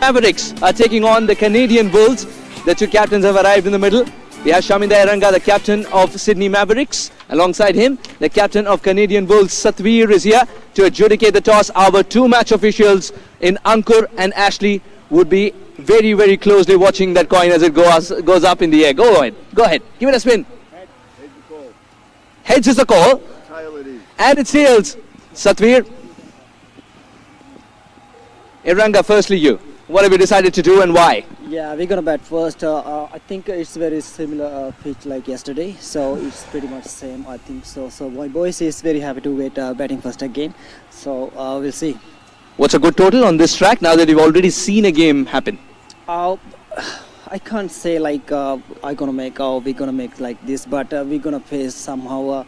Mavericks are taking on the Canadian Bulls. The two captains have arrived in the middle. We have Shaminda Eranga, the captain of Sydney Mavericks. Alongside him, the captain of Canadian Bulls, Satvir, is here to adjudicate the toss. Our two match officials in Ankur and Ashley would be very, very closely watching that coin as it goes up in the air. Go ahead. Give it a spin. Heads is the call. Tail it is. And it's tails. Satvir. Eranga, firstly you. What have you decided to do and why? Yeah, we're gonna bat first. I think it's very similar pitch like yesterday, so it's pretty much the same. I think so. So my boys is very happy to wait batting first again. So we'll see. What's a good total on this track now that you've already seen a game happen? I can't say like we're gonna make like this, but we're gonna face somehow.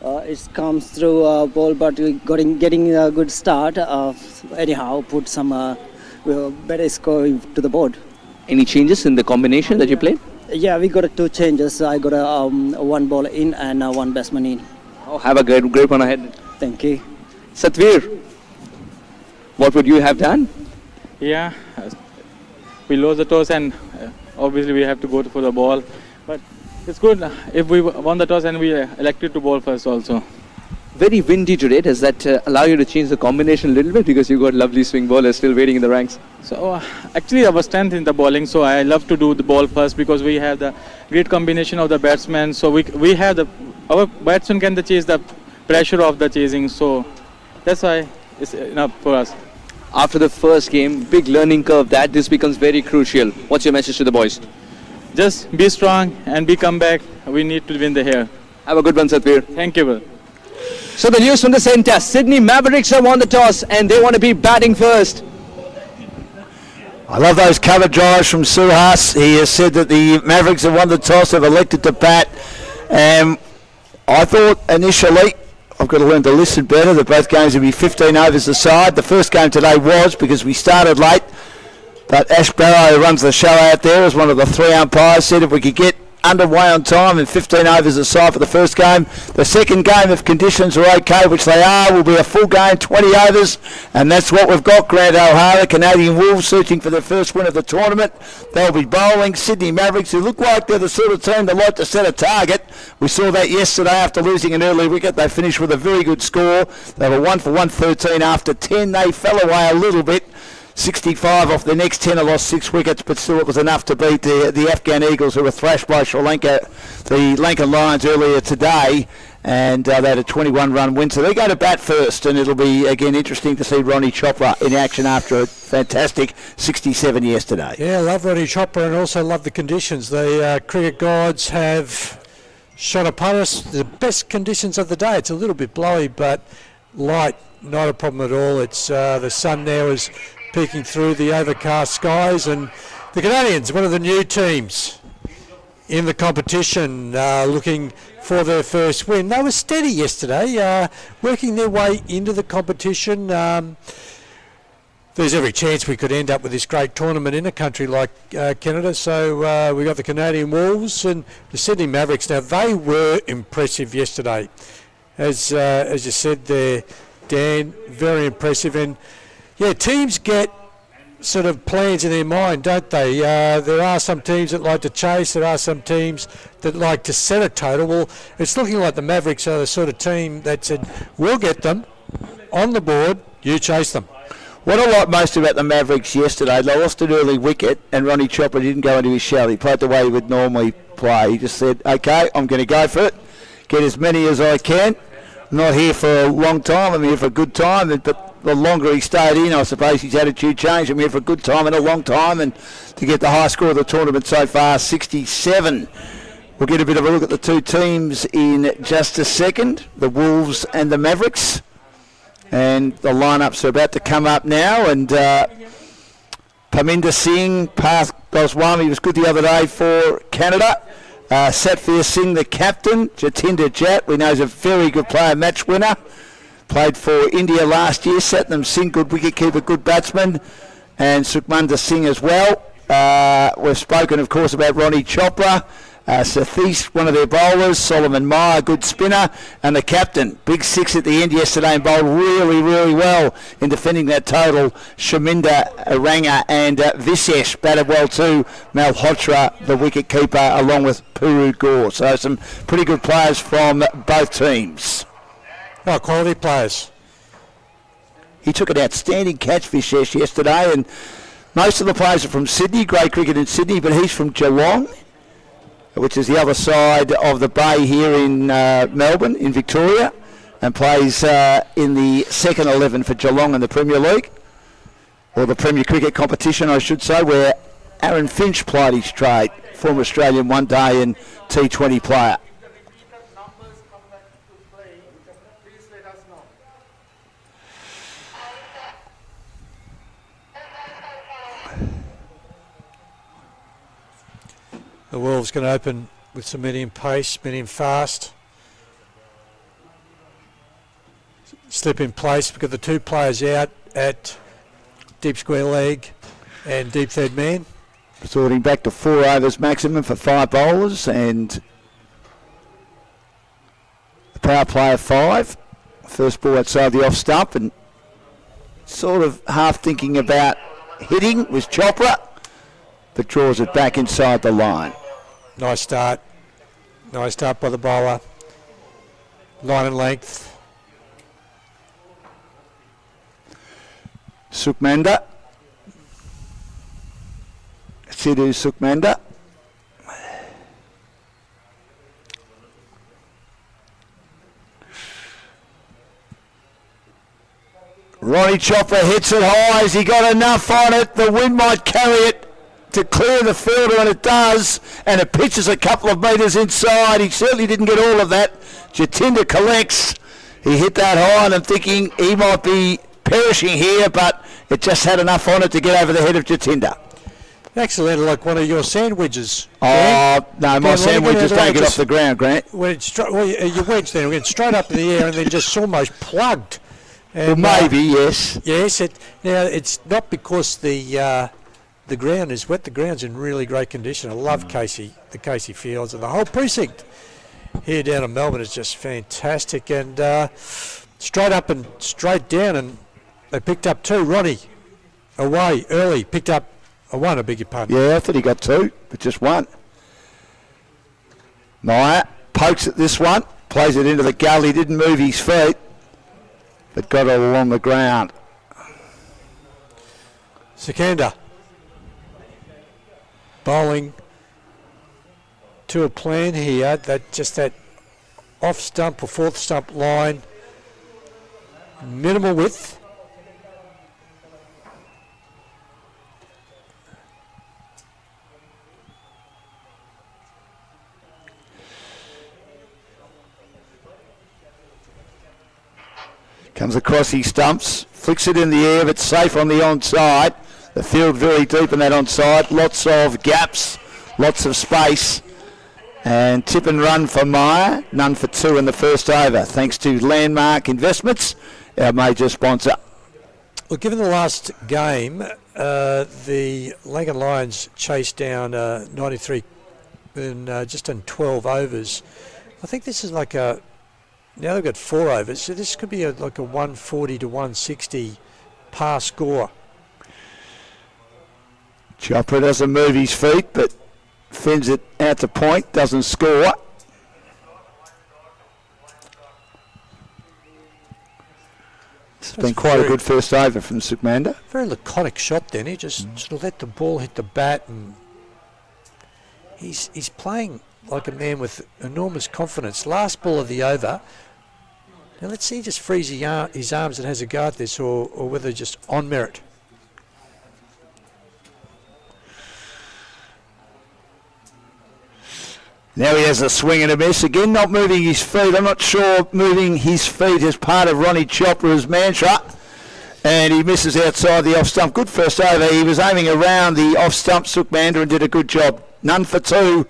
It comes through ball, but we're getting a good start. Anyhow, put some better score to the board. Any changes in the combination that you played? Yeah, we got two changes. I got a one ball in and one batsman in. Oh, have a great one ahead. Thank you. Satvir, what would you have done? Yeah, we lost the toss and obviously we have to go for the ball. But it's good if we won the toss and we elected to bowl first also. Very windy today. Does that allow you to change the combination a little bit because you got lovely swing bowlers still waiting in the ranks? So actually our strength in the bowling, so I love to do the ball first because we have the great combination of the batsmen. So we have our batsmen can chase the pressure of the chasing. So that's why it's enough for us. After the first game, big learning curve that this becomes very crucial. What's your message to the boys? Just be strong and be comeback. We need to win the here. Have a good one, Satvir. Thank you, Will. So the news from the centre, Sydney Mavericks have won the toss and they want to be batting first. I love those cover drives from Suhas. He has said that the Mavericks have won the toss, have elected to bat. I thought initially, I've got to learn to listen better, that both games would be 15 overs a side. The first game today was because we started late. But Ash Barrow, who runs the show out there, as one of the three umpires, said if we could get underway on time and 15 overs aside for the first game. The second game, if conditions are okay, which they are, will be a full game, 20 overs, and that's what we've got. Grant O'Hara, Canadian Wolves, searching for their first win of the tournament. They'll be bowling Sydney Mavericks, who look like they're the sort of team that like to set a target. We saw that yesterday after losing an early wicket. They finished with a very good score. They were 1 for 113 after 10. They fell away a little bit. 65 off the next 10, lost 6 wickets, but still it was enough to beat the Afghan Eagles, who were thrashed by Sri Lanka, the Lankan Lions earlier today, and they had a 21-run win. So they're going to bat first, and it'll be, again, interesting to see Ronnie Chopra in action after a fantastic 67 yesterday. Yeah, love Ronnie Chopra and also love the conditions. The cricket gods have shot upon us the best conditions of the day. It's a little bit blowy, but light, not a problem at all. It's the sun now is peeking through the overcast skies, and the Canadians, one of the new teams in the competition, looking for their first win. They were steady yesterday, working their way into the competition. There's every chance we could end up with this great tournament in a country like Canada. So we got the Canadian Wolves and the Sydney Mavericks. Now they were impressive yesterday, as you said there, Dan. Very impressive. And yeah, teams get sort of plans in their mind, don't they? There are some teams that like to chase. There are some teams that like to set a total. Well, it's looking like the Mavericks are the sort of team that said, we'll get them on the board, you chase them. What I like most about the Mavericks yesterday, they lost an early wicket and Ronnie Chopra didn't go into his shell. He played the way he would normally play. He just said, okay, I'm going to go for it, get as many as I can. I'm not here for a long time, I'm here for a good time, but the longer he stayed in, I suppose his attitude changed. I'm here for a good time and a long time, and to get the high score of the tournament so far, 67. We'll get a bit of a look at the two teams in just a second, the Wolves and the Mavericks. And the lineups are about to come up now, and Parminder Singh, Parth Goswami was good the other day for Canada. Satvir Singh, the captain. Jatinder Jat, we know is a very good player, match winner. Played for India last year. Satnam Singh, good wicketkeeper, good batsman. And Sukhmander Singh as well. We've spoken, of course, about Ronnie Chopra. Sathis, one of their bowlers, Solomon Meyer, good spinner, and the captain, big six at the end yesterday and bowled really, really well in defending that total. Shaminda Ranga and Visesh batted well too. Malhotra, the wicket keeper, along with Puru Gore. So some pretty good players from both teams. Oh, quality players. He took an outstanding catch, Visesh, yesterday, and most of the players are from Sydney, great cricket in Sydney, but he's from Geelong, which is the other side of the bay here in Melbourne, in Victoria, and plays in the second 11 for Geelong in the Premier League, or the Premier Cricket competition, I should say, where Aaron Finch played his trade, former Australian one-day and T20 player. The Wolves going to open with some medium pace, medium fast. Slip in place. We've got the two players out at deep square leg and deep third man. Resorting back to 4 overs maximum for 5 bowlers, and the power play of 5. First ball outside the off stump, and sort of half thinking about hitting was Chopra, but draws it back inside the line. Nice start. Nice start by the bowler. Line and length. Sukhmander. Sidhu Sukhmander. Ronnie Chopra hits it high. Has he got enough on it? The wind might carry it to clear the fielder, and it does, and it pitches a couple of metres inside. He certainly didn't get all of that. Jatinder collects. He hit that high, and I'm thinking he might be perishing here, but it just had enough on it to get over the head of Jatinder. Actually, like one of your sandwiches. Oh, no, my sandwiches don't get off the ground, Grant. When it's your wedge then went straight up in the air and then just almost plugged. And, well, maybe, yes. Yes, now it's not because the ground is wet. The ground's in really great condition. I love the Casey Fields, and the whole precinct here down in Melbourne is just fantastic. And straight up and straight down, and they picked up 2. Ronnie away early, picked up a 1, I beg your pardon. Yeah, I thought he got 2, but just 1. Meyer pokes at this one, plays it into the gully, didn't move his feet, but got it along the ground. Sikandar bowling to a plan here, that off stump or fourth stump line, minimal width. Comes across his stumps, flicks it in the air, but safe on the onside. The field very deep in that onside. Lots of gaps, lots of space. And tip and run for Meyer. None for 2 in the first over. Thanks to Landmark Investments, our major sponsor. Well, given the last game, the Langan Lions chased down 93 in just in 12 overs. I think this is like a... Now they've got 4 overs, so this could be like a 140 to 160 par score. Chopra doesn't move his feet, but fends it out to point, doesn't score. It's been quite a good first over from Sukhmander. Very laconic shot then. He just sort of let the ball hit the bat, and he's playing like a man with enormous confidence. Last ball of the over. Now let's see, he just frees his arms and has a go at this, or whether just on merit. Now he has a swing and a miss. Again, not moving his feet. I'm not sure moving his feet is part of Ronnie Chopra's mantra. And he misses outside the off stump. Good first over. He was aiming around the off stump, Sukhmander, and did a good job. None for 2.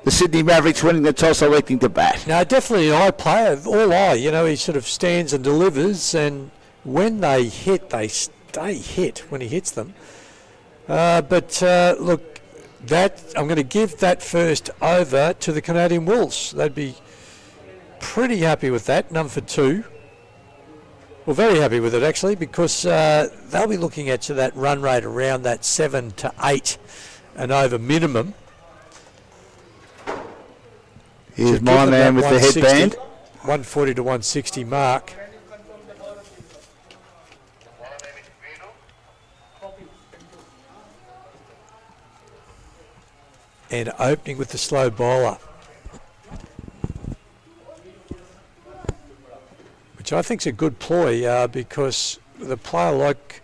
The Sydney Mavericks winning the toss, electing to bat. No, definitely an eye player, all eye. You know, he sort of stands and delivers, and when they hit, they stay hit when he hits them. But look, I'm going to give that first over to the Canadian Wolves. They'd be pretty happy with that, none for two. Well, very happy with it actually, because they'll be looking at that run rate around that 7 to 8 and over minimum. Here's my man with the headband. 140 to 160 mark. And opening with the slow bowler, which I think is a good ploy, because with a player like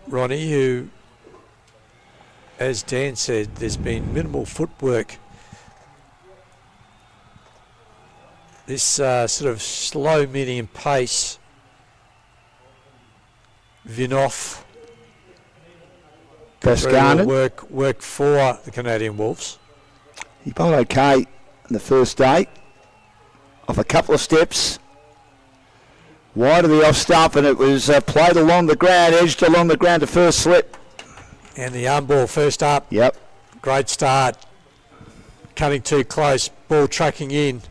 Ronnie, who, as Dan said, there's been minimal footwork, this sort of slow medium pace, Vinoff, work for the Canadian Wolves. He bowled okay in the first day, off a couple of steps, wide of the off stump, and it was played along the ground, edged along the ground to first slip. And the arm ball first up. Yep. Great start. Cutting too close, ball tracking in.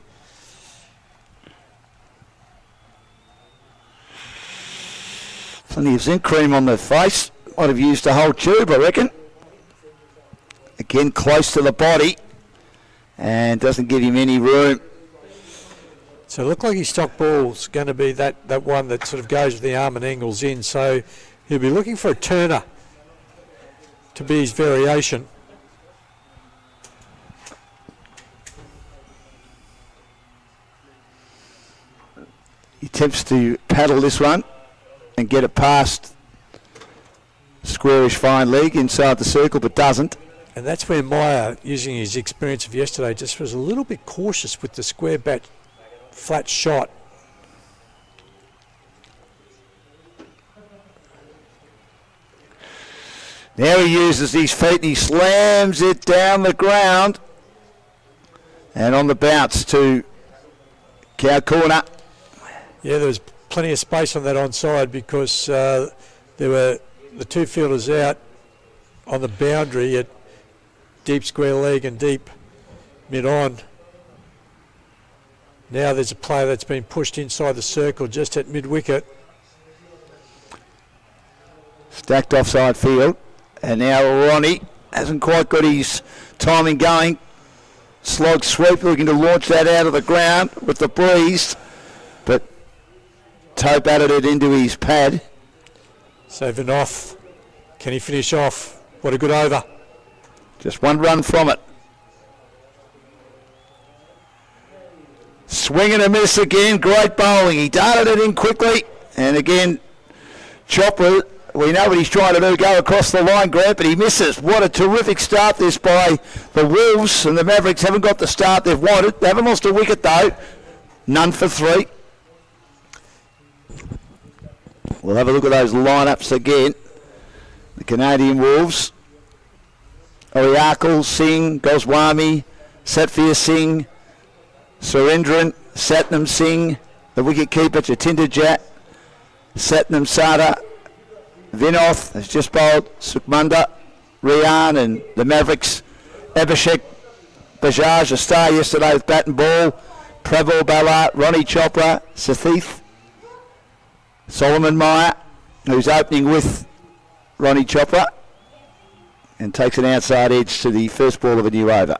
Plenty of zinc cream on the face. Might have used a whole tube, I reckon. Again, close to the body, and doesn't give him any room. So it looked like his stock ball's going to be that one that sort of goes with the arm and angles in. So he'll be looking for a turner to be his variation. He attempts to paddle this one and get it past squarish fine leg inside the circle, but doesn't. And that's where Meyer, using his experience of yesterday, just was a little bit cautious with the square bat flat shot. Now he uses his feet and he slams it down the ground and on the bounce to cow corner. Yeah, there was plenty of space on that onside because there were the two fielders out on the boundary at deep square leg and deep mid-on. Now there's a player that's been pushed inside the circle just at mid-wicket. Stacked offside field. And now Ronnie hasn't quite got his timing going. Slog sweep, looking to launch that out of the ground with the breeze. But toe batted it into his pad. So Vinoff, can he finish off? What a good over. Just one run from it. Swing and a miss again. Great bowling. He darted it in quickly. And again, Chopra, we know what he's trying to do, go across the line, Grant, but he misses. What a terrific start this by the Wolves, and the Mavericks haven't got the start they've wanted. They haven't lost a wicket though. None for three. We'll have a look at those lineups again. The Canadian Wolves. Oriakal, Singh, Goswami, Satvir Singh, Surendran, Satnam Singh, the wicket-keeper Jatinder Jat, Satnam Sada, Vinoth has just bowled, Sukhmanda, Rian, and the Mavericks, Abhishek Bajaj, a star yesterday with bat and ball, Pravul Bala, Ronnie Chopra, Sathith, Solomon Meyer, who's opening with Ronnie Chopra, and takes an outside edge to the first ball of a new over.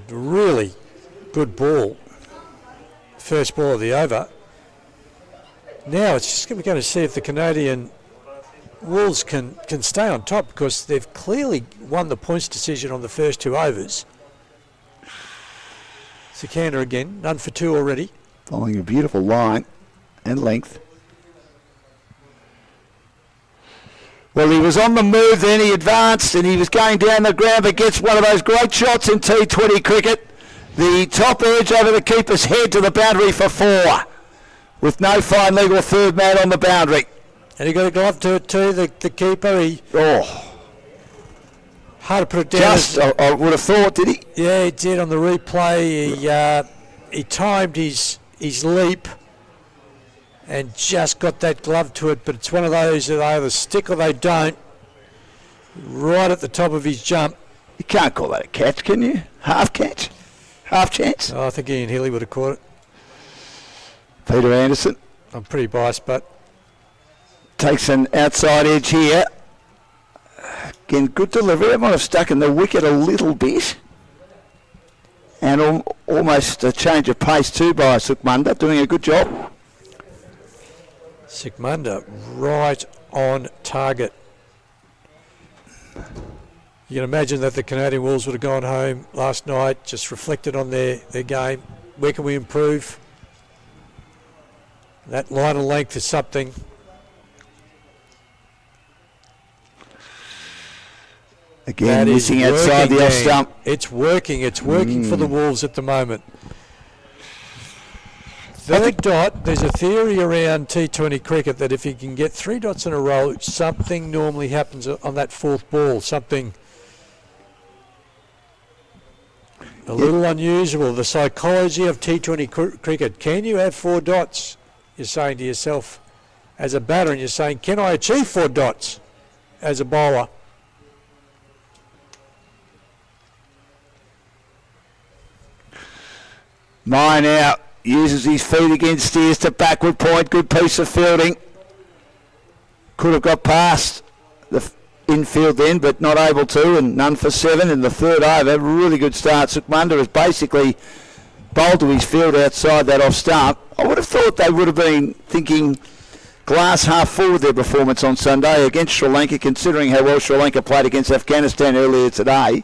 Really good ball. First ball of the over. Now it's just going to see if the Canadian Wolves can stay on top, because they've clearly won the points decision on the first two overs. Sikander again, none for two already. Following a beautiful line and length. Well, he was on the move then, he advanced and he was going down the ground, but gets one of those great shots in T20 cricket. The top edge over the keeper's head to the boundary for four, with no fine leg or third man on the boundary. And he got a glove to it too, the keeper. Hard to put it down. Just, I would have thought, did he? Yeah, he did on the replay. He timed his leap and just got that glove to it, but it's one of those that they either stick or they don't. right at the top of his jump. You can't call that a catch, can you? Half catch? Half chance? Oh, I think Ian Healy would have caught it. Peter Anderson I'm pretty biased, but takes an outside edge here. Again, good delivery. It might have stuck in the wicket a little bit. And almost a change of pace too by Sukhmanda, doing a good job. Sukhmanda right on target. You can imagine that the Canadian Wolves would have gone home last night, just reflected on their game. Where can we improve? That line of length is something. Again, missing outside the off stump. It's working for the Wolves at the moment. Third dot, there's a theory around T20 cricket that if you can get 3 dots in a row, something normally happens on that fourth ball, something a little unusual. The psychology of T20 cricket. Can you have 4 dots? You're saying to yourself as a batter, and you're saying, can I achieve 4 dots as a bowler? Mine out, uses his feet again, steers to backward point, good piece of fielding. Could have got past the infield then, but not able to, and none for 7 in the third over. Really good start. Sukhmanda has basically bowled to his field outside that off stump. I would have thought they would have been thinking glass half full with their performance on Sunday against Sri Lanka, considering how well Sri Lanka played against Afghanistan earlier today.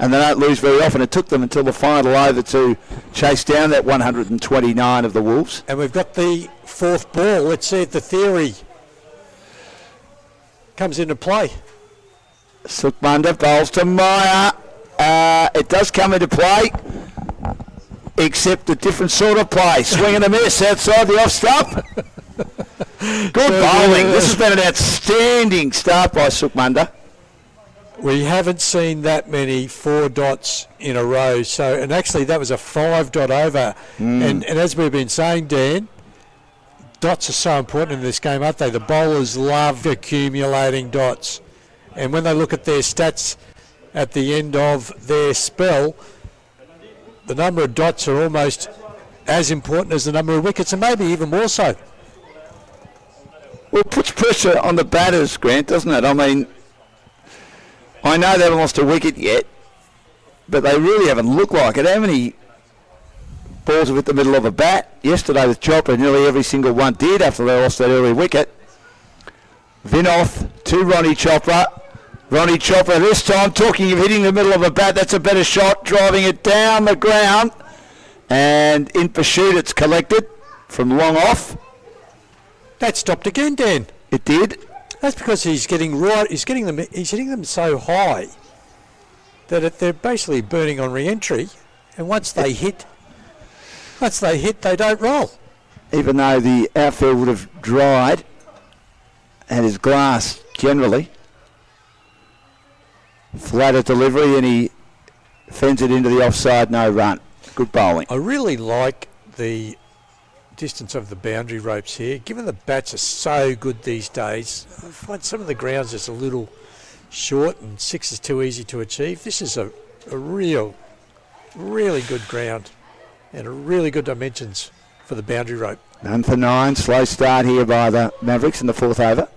And they don't lose very often. It took them until the final over to chase down that 129 of the Wolves. And we've got the fourth ball. Let's see if the theory comes into play. Sukhmanda bowls to Meyer. It does come into play, except a different sort of play. Swing and a miss outside the off stump. Good bowling. This has been an outstanding start by Sukhmanda. We haven't seen that many 4 dots in a row. So, and actually that was a 5 dot over. And as we've been saying, Dan, dots are so important in this game, aren't they? The bowlers love accumulating dots. And when they look at their stats at the end of their spell, the number of dots are almost as important as the number of wickets, and maybe even more so. Well, it puts pressure on the batters, Grant, doesn't it? I mean, I know they haven't lost a wicket yet, but they really haven't looked like it. How many balls have hit the middle of a bat? Yesterday with Chopra, nearly every single one did after they lost that early wicket. Vinoth to Ronnie Chopra. Ronnie Chopra this time, talking of hitting the middle of a bat, that's a better shot, driving it down the ground. And in pursuit, it's collected from long off. That stopped again, Dan. It did. That's because he's hitting them so high that they're basically burning on re-entry, and once they hit, they don't roll. Even though the outfield would have dried and his glass generally. Flatter delivery, and he fends it into the offside, no run. Good bowling. I really like the distance of the boundary ropes here. Given the bats are so good these days, I find some of the grounds just a little short, and 6 is too easy to achieve. This is a really good ground and a really good dimensions for the boundary rope. None for 9. Slow start here by the Mavericks in the fourth over.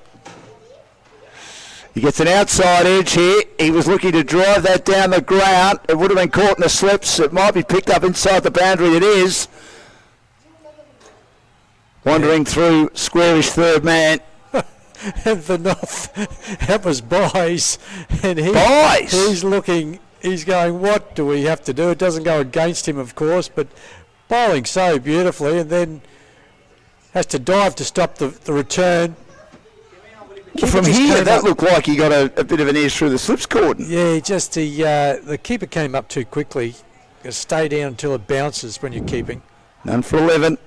He gets an outside edge here. He was looking to drive that down the ground. It would have been caught in the slips. It might be picked up inside the boundary. It is. Wandering through squarish third man. And the North, that was Buys. And he's looking, he's going, what do we have to do? It doesn't go against him, of course, but bowling so beautifully, and then has to dive to stop the return. From here, that looked like he got a bit of an edge through the slips cordon. Yeah, just the keeper came up too quickly. You stay down until it bounces when you're keeping. None for 11.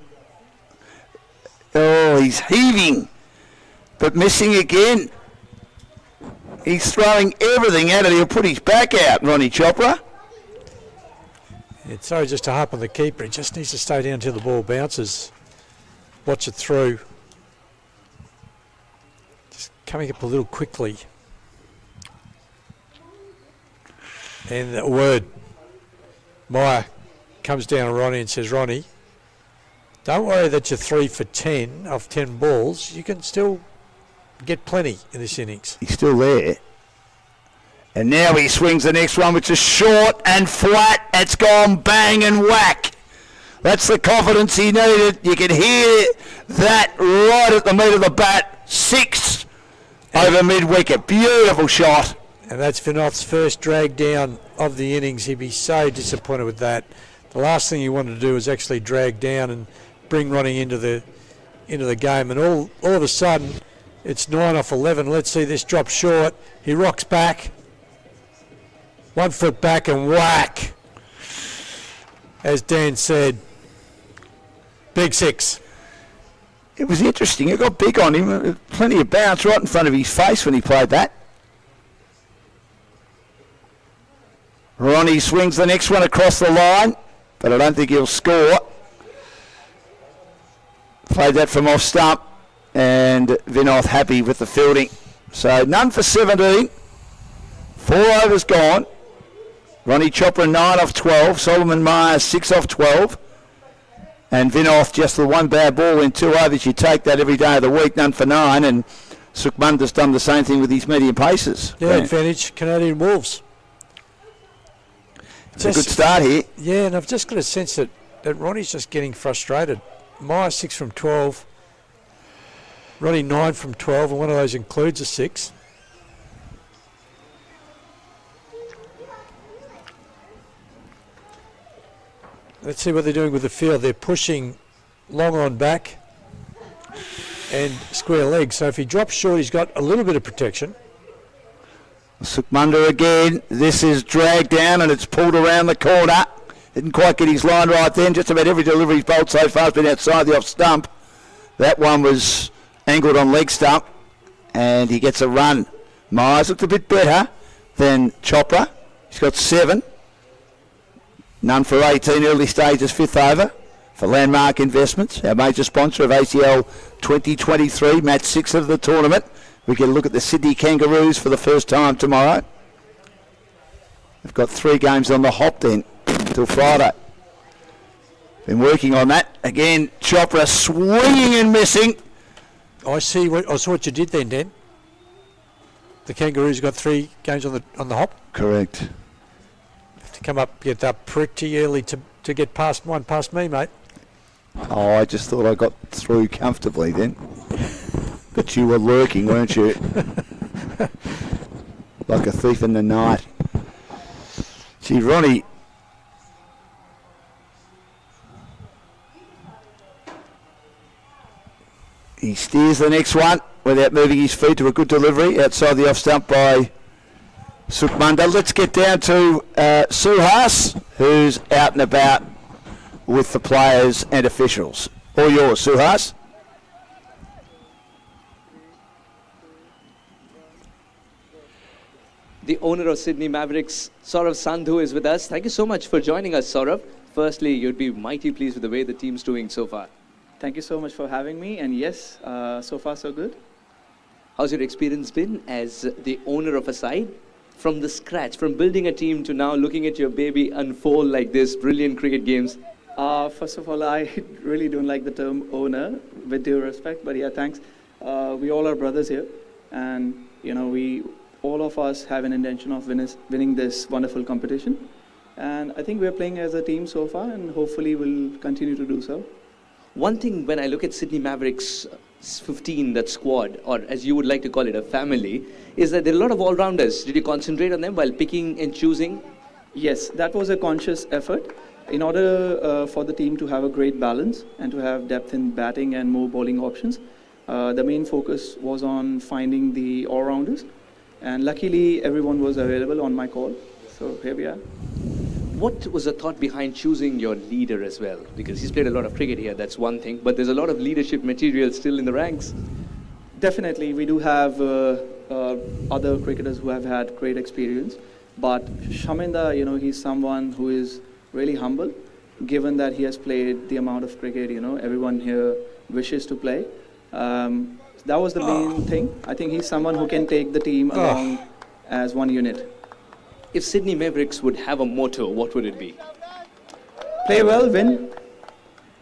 Oh, he's heaving, but missing again. He's throwing everything at it. He'll put his back out, Ronnie Chopra. It's sorry just to harp on the keeper. He just needs to stay down until the ball bounces. Watch it through. Just coming up a little quickly. And a word, Meyer comes down to Ronnie and says, Ronnie, don't worry that you're 3 for 10 off 10 balls. You can still get plenty in this innings. He's still there. And now he swings the next one, which is short and flat. It's gone bang and whack. That's the confidence he needed. You can hear that right at the meat of the bat. 6 over mid-wicket. Beautiful shot. And that's Vinod's first drag down of the innings. He'd be so disappointed with that. The last thing he wanted to do was actually drag down and bring Ronnie into the game. And all of a sudden, it's 9 off 11. Let's see this drop short. He rocks back. 1 foot back and whack. As Dan said, big 6. It was interesting. It got big on him. Plenty of bounce right in front of his face when he played that. Ronnie swings the next one across the line, but I don't think he'll score. Played that from off stump, and Vinod happy with the fielding. So none for 17. 4 overs gone. Ronnie Chopra 9 off 12. Solomon Myers 6 off 12. And Vinod just the 1 bad ball in 2 overs. You take that every day of the week, none for 9. And Sukhmander's done the same thing with his medium paces. Yeah, advantage Canadian Wolves. It's a good start here. Yeah, and I've just got a sense that Ronnie's just getting frustrated. Myers 6 from 12. Ronnie 9 from 12, and one of those includes a 6. Let's see what they're doing with the field. They're pushing long on back and square legs. So if he drops short, he's got a little bit of protection. Sukhmander again. This is dragged down and it's pulled around the corner. Didn't quite get his line right then. Just about every delivery he's bowled so far has been outside the off stump. That one was angled on leg stump and he gets a run. Myers looked a bit better than Chopra. He's got 7. None for 18, early stages, 5th over for Landmark Investments, our major sponsor of ACL 2023, match 6 of the tournament. We get a look at the Sydney Kangaroos for the first time tomorrow. They've got 3 games on the hop then till Friday. Been working on that. Again, Chopra swinging and missing. I saw what you did then, Dan. The Kangaroos got 3 games on the hop. Correct. Get up pretty early to get past me, mate. Oh, I just thought I got through comfortably then. But you were lurking, weren't you? Like a thief in the night. Gee, Ronnie. He steers the next one without moving his feet to a good delivery outside the off stump by Sukhmander. Let's get down to Suhas, who's out and about with the players and officials. All yours, Suhas. The owner of Sydney Mavericks, Saurav Sandhu, is with us. Thank you so much for joining us, Saurav. Firstly, you'd be mighty pleased with the way the team's doing so far. Thank you so much for having me, and yes, so far so good. How's your experience been as the owner of a side? From the scratch, from building a team to now looking at your baby unfold like this, brilliant cricket games. First of all, I really don't like the term owner, with due respect, but yeah, thanks. We all are brothers here, and all of us have an intention of winning this wonderful competition. And I think we're playing as a team so far, and hopefully we'll continue to do so. One thing when I look at Sydney Mavericks 15, that squad, or as you would like to call it, a family, is that there are a lot of all-rounders. Did you concentrate on them while picking and choosing? Yes, that was a conscious effort. In order for the team to have a great balance and to have depth in batting and more bowling options, the main focus was on finding the all-rounders. And luckily, everyone was available on my call. So here we are. What was the thought behind choosing your leader as well? Because he's played a lot of cricket here, that's one thing, but there's a lot of leadership material still in the ranks. Definitely, we do have other cricketers who have had great experience, but Shaminda, he's someone who is really humble, given that he has played the amount of cricket, everyone here wishes to play. That was the main thing. I think he's someone who can take the team along as one unit. if Sydney Mavericks would have a motto, what would it be? Play well, win.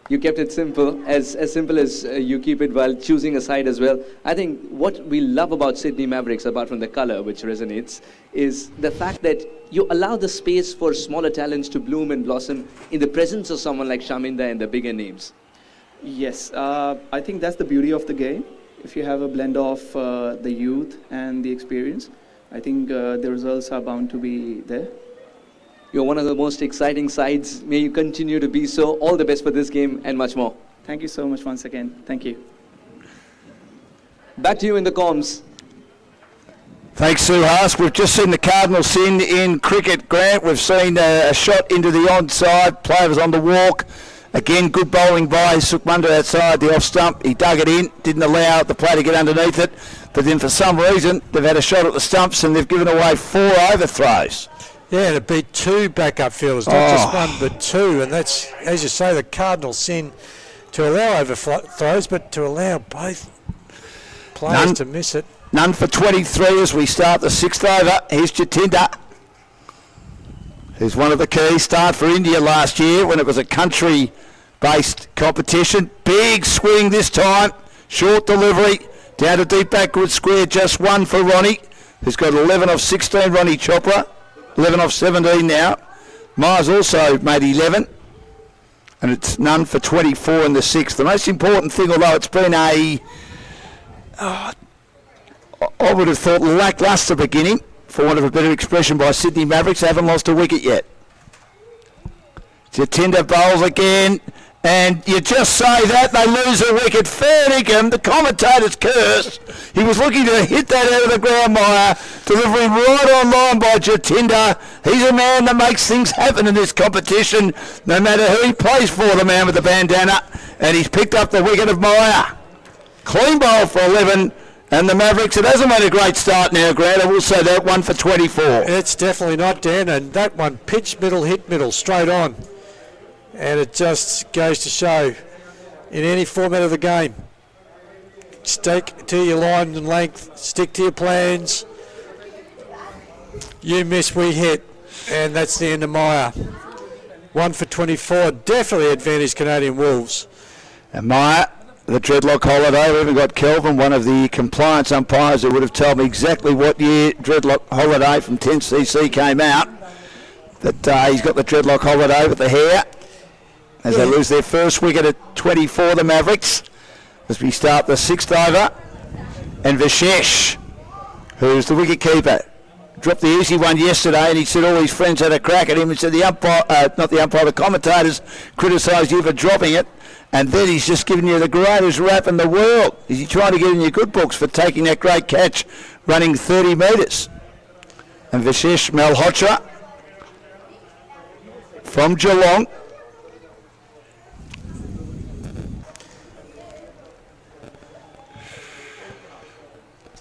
You kept it simple as you keep it while choosing a side as well. I think what we love about Sydney Mavericks, apart from the color, which resonates, is the fact that you allow the space for smaller talents to bloom and blossom in the presence of someone like Shaminda and the bigger names. Yes, I think that's the beauty of the game. If you have a blend of the youth and the experience, I think the results are bound to be there. You're one of the most exciting sides. May you continue to be so. All the best for this game and much more. Thank you so much once again. Thank you. Back to you in the comms. Thanks, Suhas. We've just seen the Cardinal sin in cricket, Grant. We've seen a shot into the onside. Player was on the walk. Again, good bowling by Sukhmunda outside the off stump. He dug it in, didn't allow the player to get underneath it. But then for some reason, they've had a shot at the stumps and they've given away 4 overthrows. Yeah, and it beat 2 backup fielders, not just one, but 2. And that's, as you say, the Cardinal sin to allow overthrows, but to allow both players to miss it. None for 23 as we start the 6th over. Here's Jatinder, who's one of the key start for India last year when it was a country-based competition. Big swing this time, short delivery, down to deep backward square, just 1 for Ronnie, who's got 11 off 16, Ronnie Chopra. 11 off 17 now. Myers also made 11. And it's none for 24 in the 6th. The most important thing, although it's been I would have thought lacklustre beginning, for want of a better expression, by Sydney Mavericks. They haven't lost a wicket yet. Jatinder bowls again. And you just say that, they lose a wicket. Fair dinkum, the commentator's curse. He was looking to hit that out of the ground, Meyer. Delivery right on line by Jatinder. He's a man that makes things happen in this competition, no matter who he plays for, the man with the bandana. And he's picked up the wicket of Meyer. Clean bowl for 11. And the Mavericks, it hasn't made a great start now, Grant. I will say that, 1 for 24. It's definitely not, Dan. And that one, pitch middle, hit middle, straight on. And it just goes to show, in any format of the game, stick to your line and length, stick to your plans. You miss, we hit, and that's the end of Meyer. 1 for 24, definitely advantage Canadian Wolves. And Meyer, the dreadlock holiday, we even got Kelvin, one of the compliance umpires, who would have told me exactly what year dreadlock holiday from 10cc came out. That he's got the dreadlock holiday with the hair. As they lose their first wicket at 24, the Mavericks, as we start the 6th over. And Vishesh, who's the wicket keeper, dropped the easy one yesterday, and he said all his friends had a crack at him and said the umpire, the commentators criticised you for dropping it, and then he's just given you the greatest rap in the world. Is he trying to get in your good books for taking that great catch, running 30 metres? And Vishesh Malhotra from Geelong.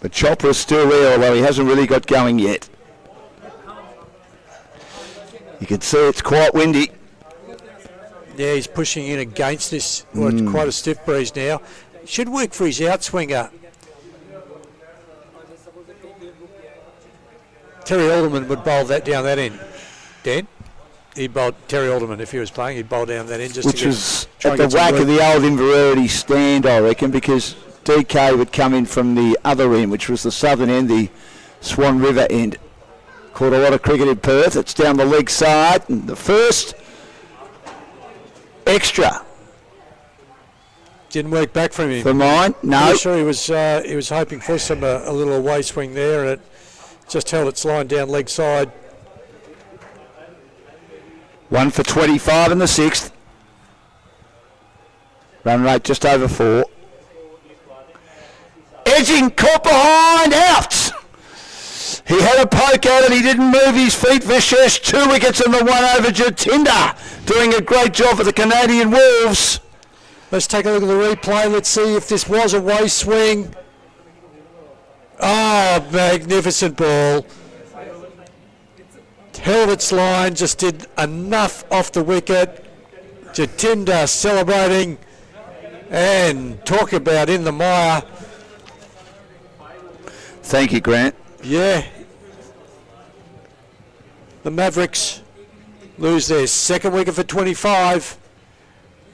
But Chopra's still there, although he hasn't really got going yet. You can see it's quite windy. Yeah, he's pushing in against this. Well, it's quite a stiff breeze now. Should work for his outswinger. Terry Alderman would bowl that down that end. Dan? He'd bowl Terry Alderman, if he was playing, he'd bowl down that end. Just which was at the whack of the old Inverarity stand, I reckon, because DK would come in from the other end, which was the southern end, the Swan River end. Caught a lot of cricket in Perth. It's down the leg side. And the first extra. Didn't work back from him. For mine? No. I'm sure he was hoping for a little away swing there, and it just held its line down leg side. 1 for 25 in the 6th. Run rate just over 4. Edging, caught behind, out! He had a poke at it, he didn't move his feet. Vishesh, 2 wickets and the 1 over Jatinder, doing a great job for the Canadian Wolves. Let's take a look at the replay. Let's see if this was a way swing. Oh, magnificent ball. Held its line, just did enough off the wicket. Jatinder celebrating, and talk about in the mire. Thank you, Grant. Yeah. the Mavericks lose their second wicket for 25.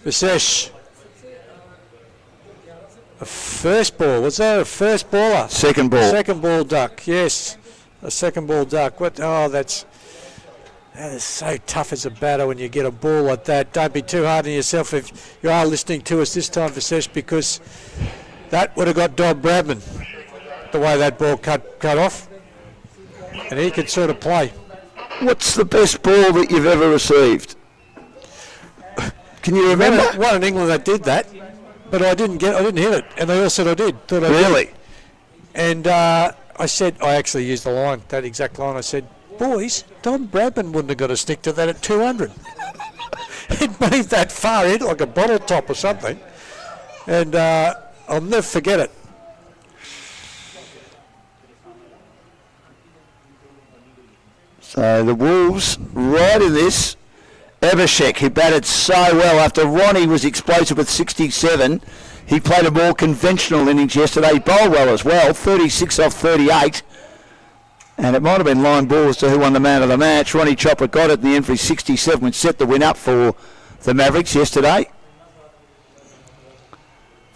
Visesh. A first ball. Was that a first baller? Second ball. Second ball duck, yes. A second ball duck. That is so tough as a batter when you get a ball like that. Don't be too hard on yourself if you are listening to us this time, Visesh, because that would have got Don Bradman, the way that ball cut off. And he could sort of play. What's the best ball that you've ever received? Can you remember? One in England that did that, but I didn't hit it, and they all said I did. Thought I Really? did. And I actually used the line, that exact line. I said, boys, Don Bradman wouldn't have got a stick to that at 200. It moved that far, it hit like a bottle top or something. And I'll never forget it. So the Wolves right in this. Abhishek, who batted so well after Ronnie was explosive with 67. He played a more conventional innings yesterday. He bowled well as well, 36 off 38. And it might have been line balls to who won the man of the match. Ronnie Chopper got it in the end for his 67, which set the win up for the Mavericks yesterday.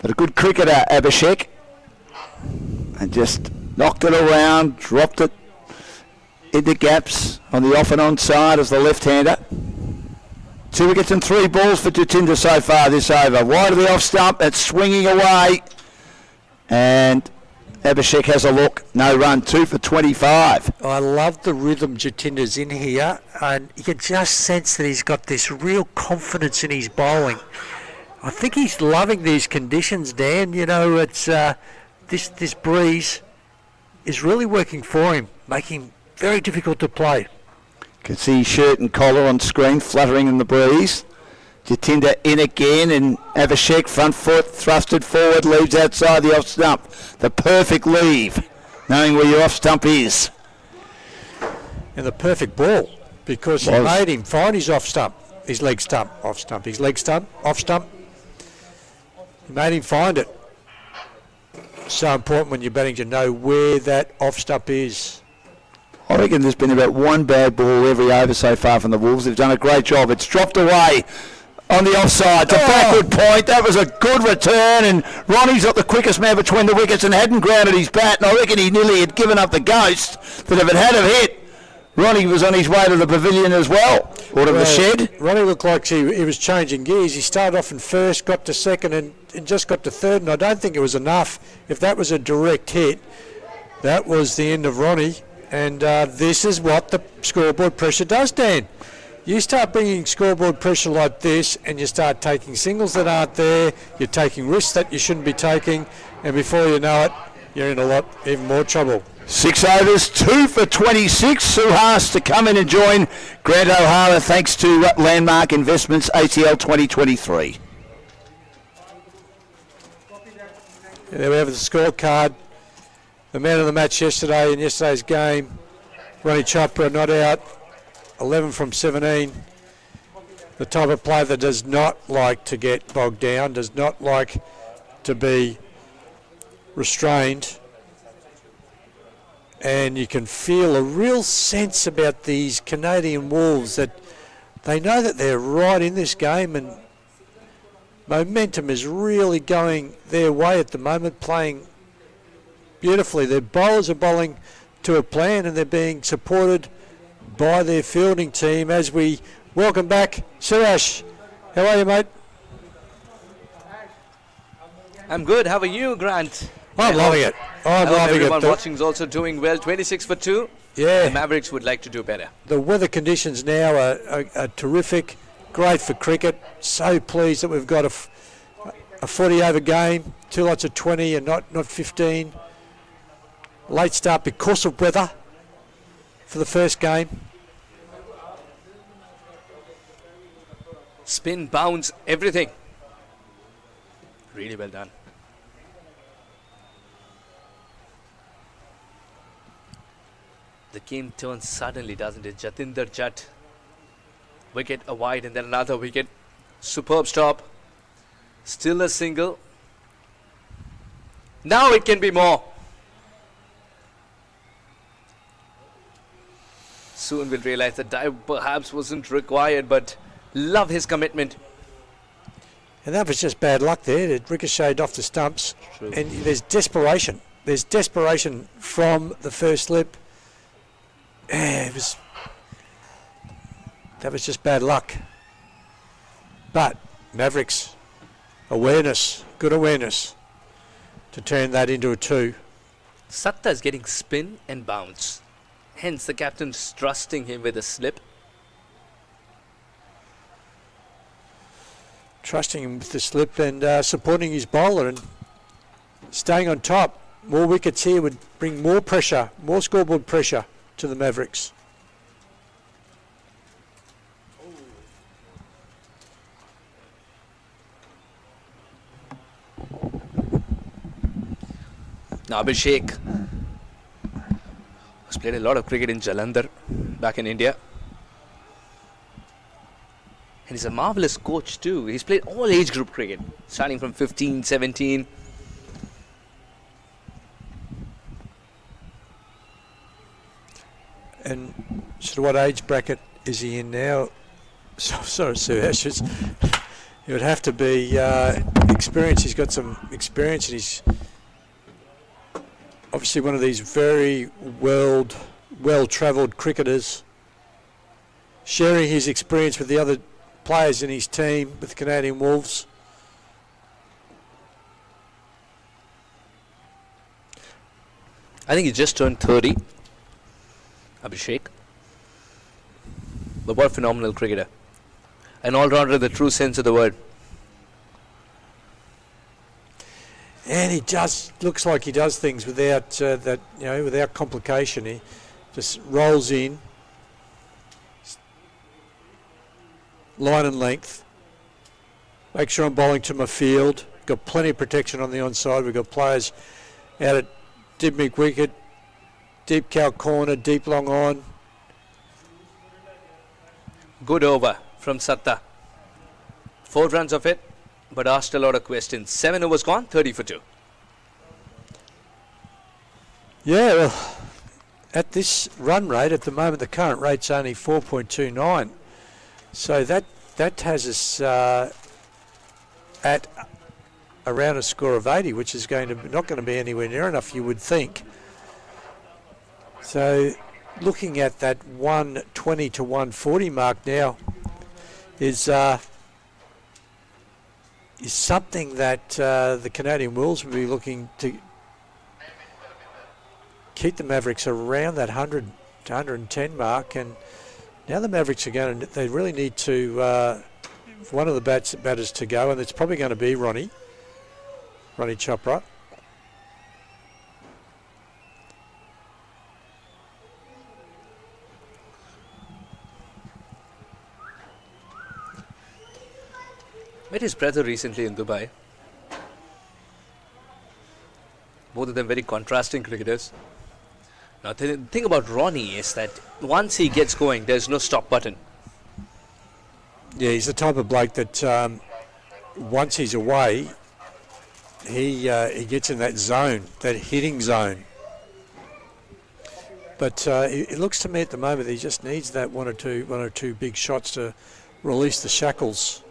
But a good cricketer, Abhishek. And just knocked it around, dropped it into gaps on the off and on side as the left-hander. 2 wickets and 3 balls for Jatinder so far this over. Wide of the off stump, it's swinging away. And Abhishek has a look. No run, 2 for 25. I love the rhythm Jatinder's in here, and you can just sense that he's got this real confidence in his bowling. I think he's loving these conditions, Dan. You know, it's this breeze is really working for him, making him very difficult to play. Can see his shirt and collar on screen fluttering in the breeze. Jatinder in again, and Abhishek front foot thrusted forward, leaves outside the off stump. The perfect leave, knowing where your off stump is. And the perfect ball, because he made him find his off stump, his leg stump, off stump, his leg stump, off stump. He made him find it. So important when you're batting to know where that off stump is. I reckon there's been about one bad ball every over so far from the Wolves. They've done a great job. It's dropped away on the offside. It's a backward point. That was a good return, and Ronnie's not the quickest man between the wickets and hadn't grounded his bat, and I reckon he nearly had given up the ghost. But if it had have hit, Ronnie was on his way to the pavilion as well, or to the shed. Ronnie looked like he was changing gears. He started off in first, got to second, and just got to third, and I don't think it was enough. If that was a direct hit, that was the end of Ronnie. And this is what the scoreboard pressure does, Dan. You start bringing scoreboard pressure like this, and you start taking singles that aren't there, you're taking risks that you shouldn't be taking, and before you know it, you're in a lot even more trouble. 6 overs, 2 for 26. Suhas to come in and join Grant O'Hara thanks to Landmark Investments ACL 2023. There we have the scorecard. The man of the match yesterday in yesterday's game, Ronnie Chopra not out, 11 from 17. The type of player that does not like to get bogged down, does not like to be restrained. And you can feel a real sense about these Canadian Wolves that they know that they're right in this game, and momentum is really going their way at the moment, playing beautifully. Their bowlers are bowling to a plan, and they're being supported by their fielding team as we welcome back Suresh. How are you, mate? I'm good. How are you, Grant? I'm loving it. I'm loving it. Everyone watching is also doing well. 26 for 2. Yeah. The Mavericks would like to do better. The weather conditions now are terrific. Great for cricket. So pleased that we've got a 40 over game. 2 lots of 20 and not 15. Late start because of weather for the first game. Spin, bounce, everything. Really well done. The game turns suddenly, doesn't it? Jatinder Jat. Wicket wide and then another wicket. Superb stop. Still a single. Now it can be more. soon will realize that dive perhaps wasn't required, but love his commitment. And that was just bad luck there. It ricocheted off the stumps. True. And there's desperation. There's desperation from the first slip. That was just bad luck. But Mavericks, awareness, good awareness to turn that into a 2. Satta is getting spin and bounce. Hence the captain's trusting him with a slip. Trusting him with the slip and supporting his bowler and staying on top. More wickets here would bring more pressure, more scoreboard pressure to the Mavericks. Now Abhishek has played a lot of cricket in Jalandhar back in India. And he's a marvellous coach too. He's played all age group cricket, starting from 15, 17. And so what age bracket is he in now? Sorry, Suresh. It would have to be experience. He's got some experience and he's obviously one of these very well-travelled cricketers, sharing his experience with the other players in his team with the Canadian Wolves. I think he just turned 30, Abhishek. But what a phenomenal cricketer. An all-rounder in the true sense of the word. And he just looks like he does things without without complication. He just rolls in, line and length. Make sure I'm bowling to my field. Got plenty of protection on the onside. We've got players out at dead mid wicket, deep cow corner, deep long on. Good over from Satta. 4 runs of it, but asked a lot of questions. 7 overs gone, 30 for 2. Yeah, well, at this run rate, at the moment, the current rate's only 4.29. So that has us at around a score of 80, which is not going to be anywhere near enough, you would think. So looking at that 120 to 140 mark now is something that the Canadian Wolves will be looking to keep the Mavericks around that 100 to 110 mark. And now the Mavericks are they really need to one of the batters to go, and it's probably going to be Ronnie Chopra. Met his brother recently in Dubai. Both of them very contrasting cricketers. Now the thing about Ronnie is that once he gets going, there's no stop button. Yeah, he's the type of bloke that once he's away, he gets in that zone, that hitting zone. But it looks to me at the moment he just needs that one or two big shots to release the shackles.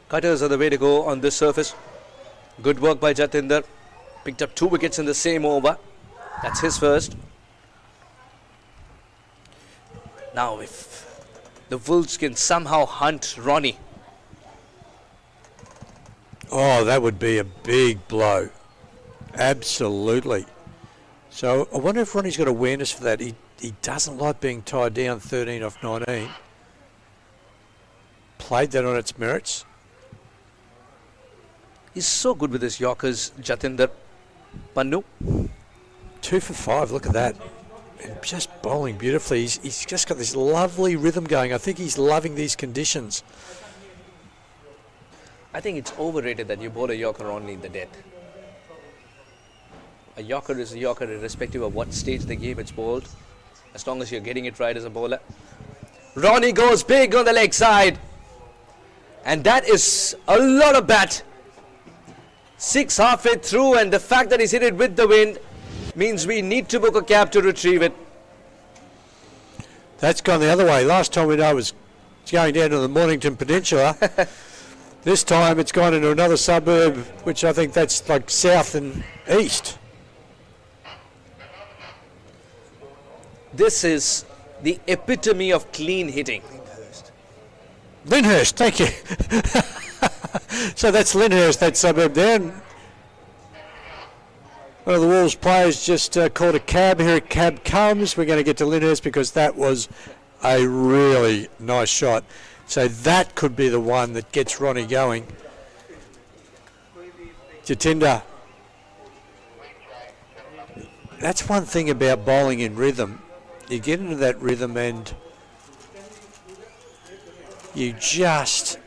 Cutters are the way to go on this surface. Good work by Jatinder. Picked up 2 wickets in the same over. That's his first. Now if the Wolves can somehow hunt Ronnie. Oh, that would be a big blow. Absolutely. So I wonder if Ronnie's got awareness for that. He doesn't like being tied down 13 off 19. Played that on its merits. He's so good with his Yorkers, Jatinder. Pannu. 2 for 5, look at that. And just bowling beautifully. He's just got this lovely rhythm going. I think he's loving these conditions. I think it's overrated that you bowl a Yorker only in the death. A Yorker is a Yorker irrespective of what stage of the game it's bowled, as long as you're getting it right as a bowler. Ronnie goes big on the leg side, and that is a lot of bat. 6 halfway through, and the fact that he's hit it with the wind means we need to book a cab to retrieve it. That's gone the other way. Last time we know it was going down to the Mornington Peninsula. This time it's gone into another suburb, which I think that's like south and east. This is the epitome of clean hitting. Lyndhurst, thank you. So that's Lyndhurst, that suburb there. And one of the Wolves players just called a cab. Here a cab comes. We're going to get to Lyndhurst because that was a really nice shot. So that could be the one that gets Ronnie going. Jatinder. That's one thing about bowling in rhythm. You get into that rhythm and you just,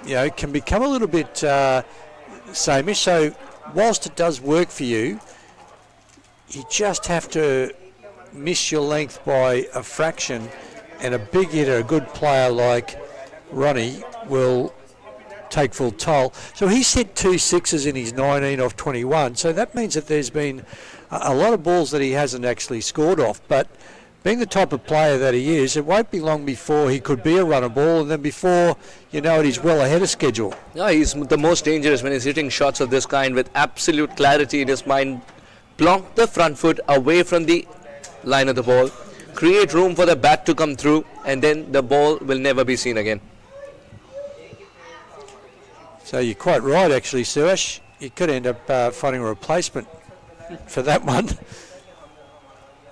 can become a little bit sameish. So whilst it does work for you, you just have to miss your length by a fraction, and a big hitter, a good player like Ronnie, will take full toll. So he's hit 2 sixes in his 19 off 21, so that means that there's been a lot of balls that he hasn't actually scored off, but being the type of player that he is, it won't be long before he could be a runner ball, and then before you know it, he's well ahead of schedule. Yeah, he's the most dangerous when he's hitting shots of this kind with absolute clarity in his mind. Plonk the front foot away from the line of the ball, create room for the bat to come through, and then the ball will never be seen again. So you're quite right, actually, Suresh. You could end up finding a replacement for that one.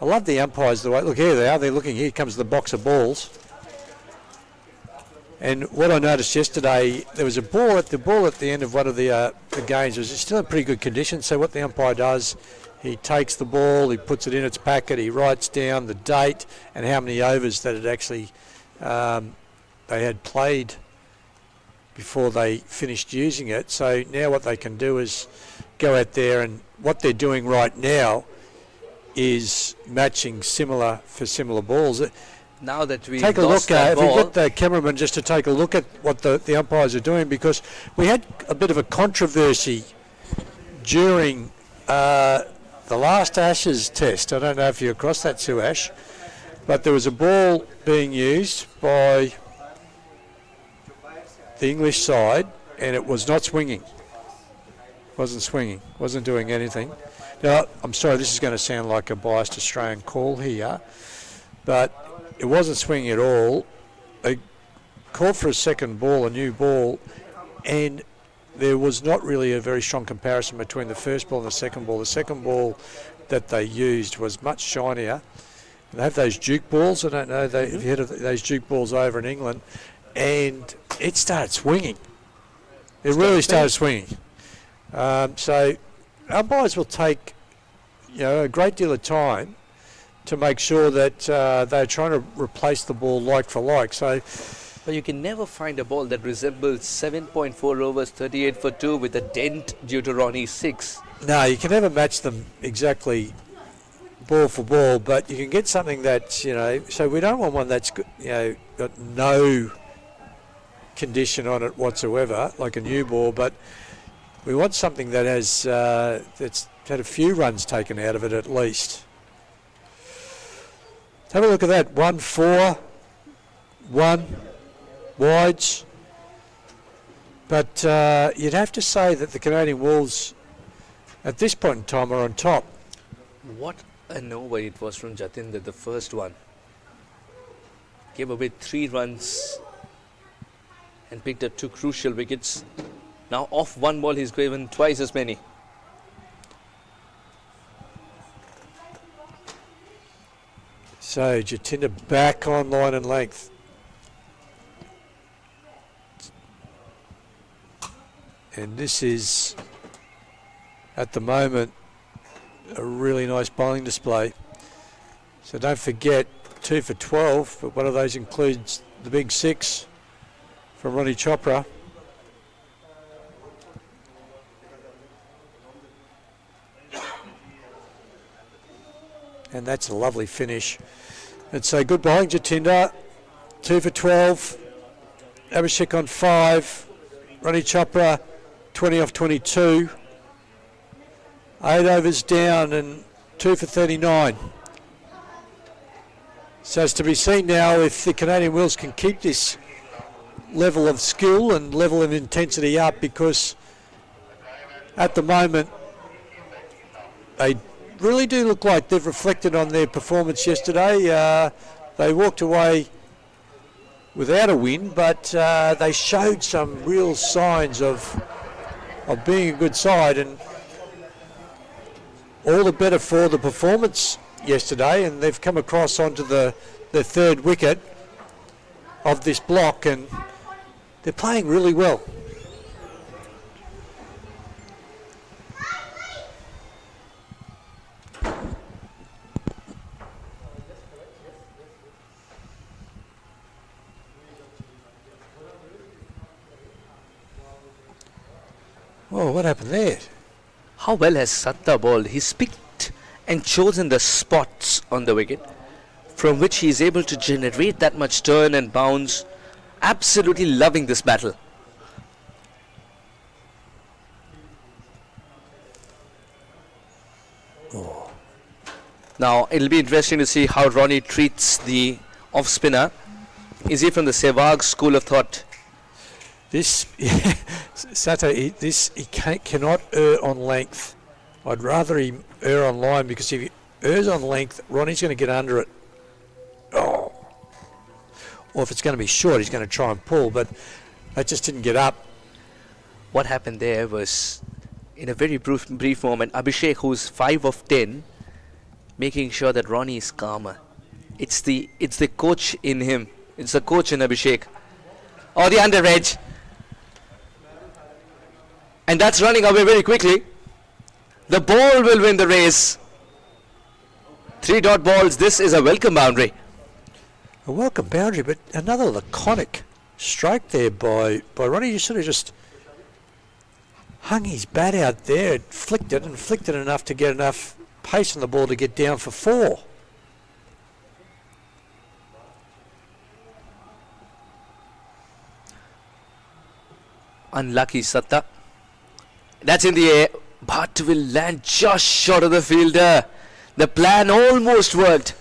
I love the umpires the way. Look, here they are. They're looking. Here comes the box of balls. And what I noticed yesterday, there was a ball at the end of one of the games. It was still in pretty good condition. So what the umpire does, he takes the ball, he puts it in its packet, he writes down the date and how many overs that it actually they had played before they finished using it. So now what they can do is go out there, and what they're doing right now is matching similar balls. Now that we take a look, if we get the cameraman just to take a look at what the umpires are doing, because we had a bit of a controversy during the last Ashes test. I don't know if you're across that, Suash, but there was a ball being used by the English side, and it was not swinging. Wasn't swinging. Wasn't doing anything. Now, I'm sorry, this is going to sound like a biased Australian call here, but it wasn't swinging at all. They called for a second ball, a new ball, and there was not really a very strong comparison between the first ball and the second ball. The second ball that they used was much shinier. They have those Duke balls. I don't know if you heard of those Duke balls over in England, and it started swinging. It really started swinging. So umpires will take a great deal of time to make sure that they're trying to replace the ball like for like. So, but you can never find a ball that resembles 7.4 overs, 38 for 2 with a dent due to Ronnie's 6. No, you can never match them exactly ball for ball, but you can get something that's, so we don't want one that's, got no condition on it whatsoever, like a new ball, but we want something that has, that's had a few runs taken out of it at least. Have a look at that. 1-4, 1 wides. But you'd have to say that the Canadian Wolves at this point in time are on top. What an over it was from Jatinder, the first one. Gave away 3 runs and picked up 2 crucial wickets. Now off 1 ball, he's given twice as many. So Jatinder back on line and length. And this is, at the moment, a really nice bowling display. So don't forget, 2 for 12, but one of those includes the big 6 from Ronnie Chopra. And that's a lovely finish. And so good bowling, Jatinder. 2 for 12. Abhishek on 5. Ronnie Chopra 20 off 22. 8 overs down and 2 for 39. So it's to be seen now if the Canadian Wills can keep this level of skill and level of intensity up, because at the moment they really do look like they've reflected on their performance yesterday. They walked away without a win, but they showed some real signs of being a good side, and all the better for the performance yesterday. And they've come across onto the third wicket of this block, and they're playing really well. Oh, what happened there? How well has Satta bowled? He's picked and chosen the spots on the wicket from which he is able to generate that much turn and bounce. Absolutely loving this battle. Oh. Now it'll be interesting to see how Ronnie treats the off spinner. Is he from the Sehwag school of thought? This, Sato, he cannot err on length. I'd rather he err on line, because if he errs on length, Ronnie's going to get under it. Oh. Or if it's going to be short, he's going to try and pull, but that just didn't get up. What happened there was, in a very brief moment, Abhishek, who's 5 of 10, making sure that Ronnie is calmer. It's the coach in him. It's the coach in Abhishek. Oh, the under edge. And that's running away very quickly. The ball will win the race. 3 dot balls. This is a welcome boundary. A welcome boundary, but another laconic stroke there by Ronnie. You sort of just hung his bat out there, flicked it enough to get enough pace on the ball to get down for 4. Unlucky Satta. That's in the air, but will land just short of the fielder. The plan almost worked.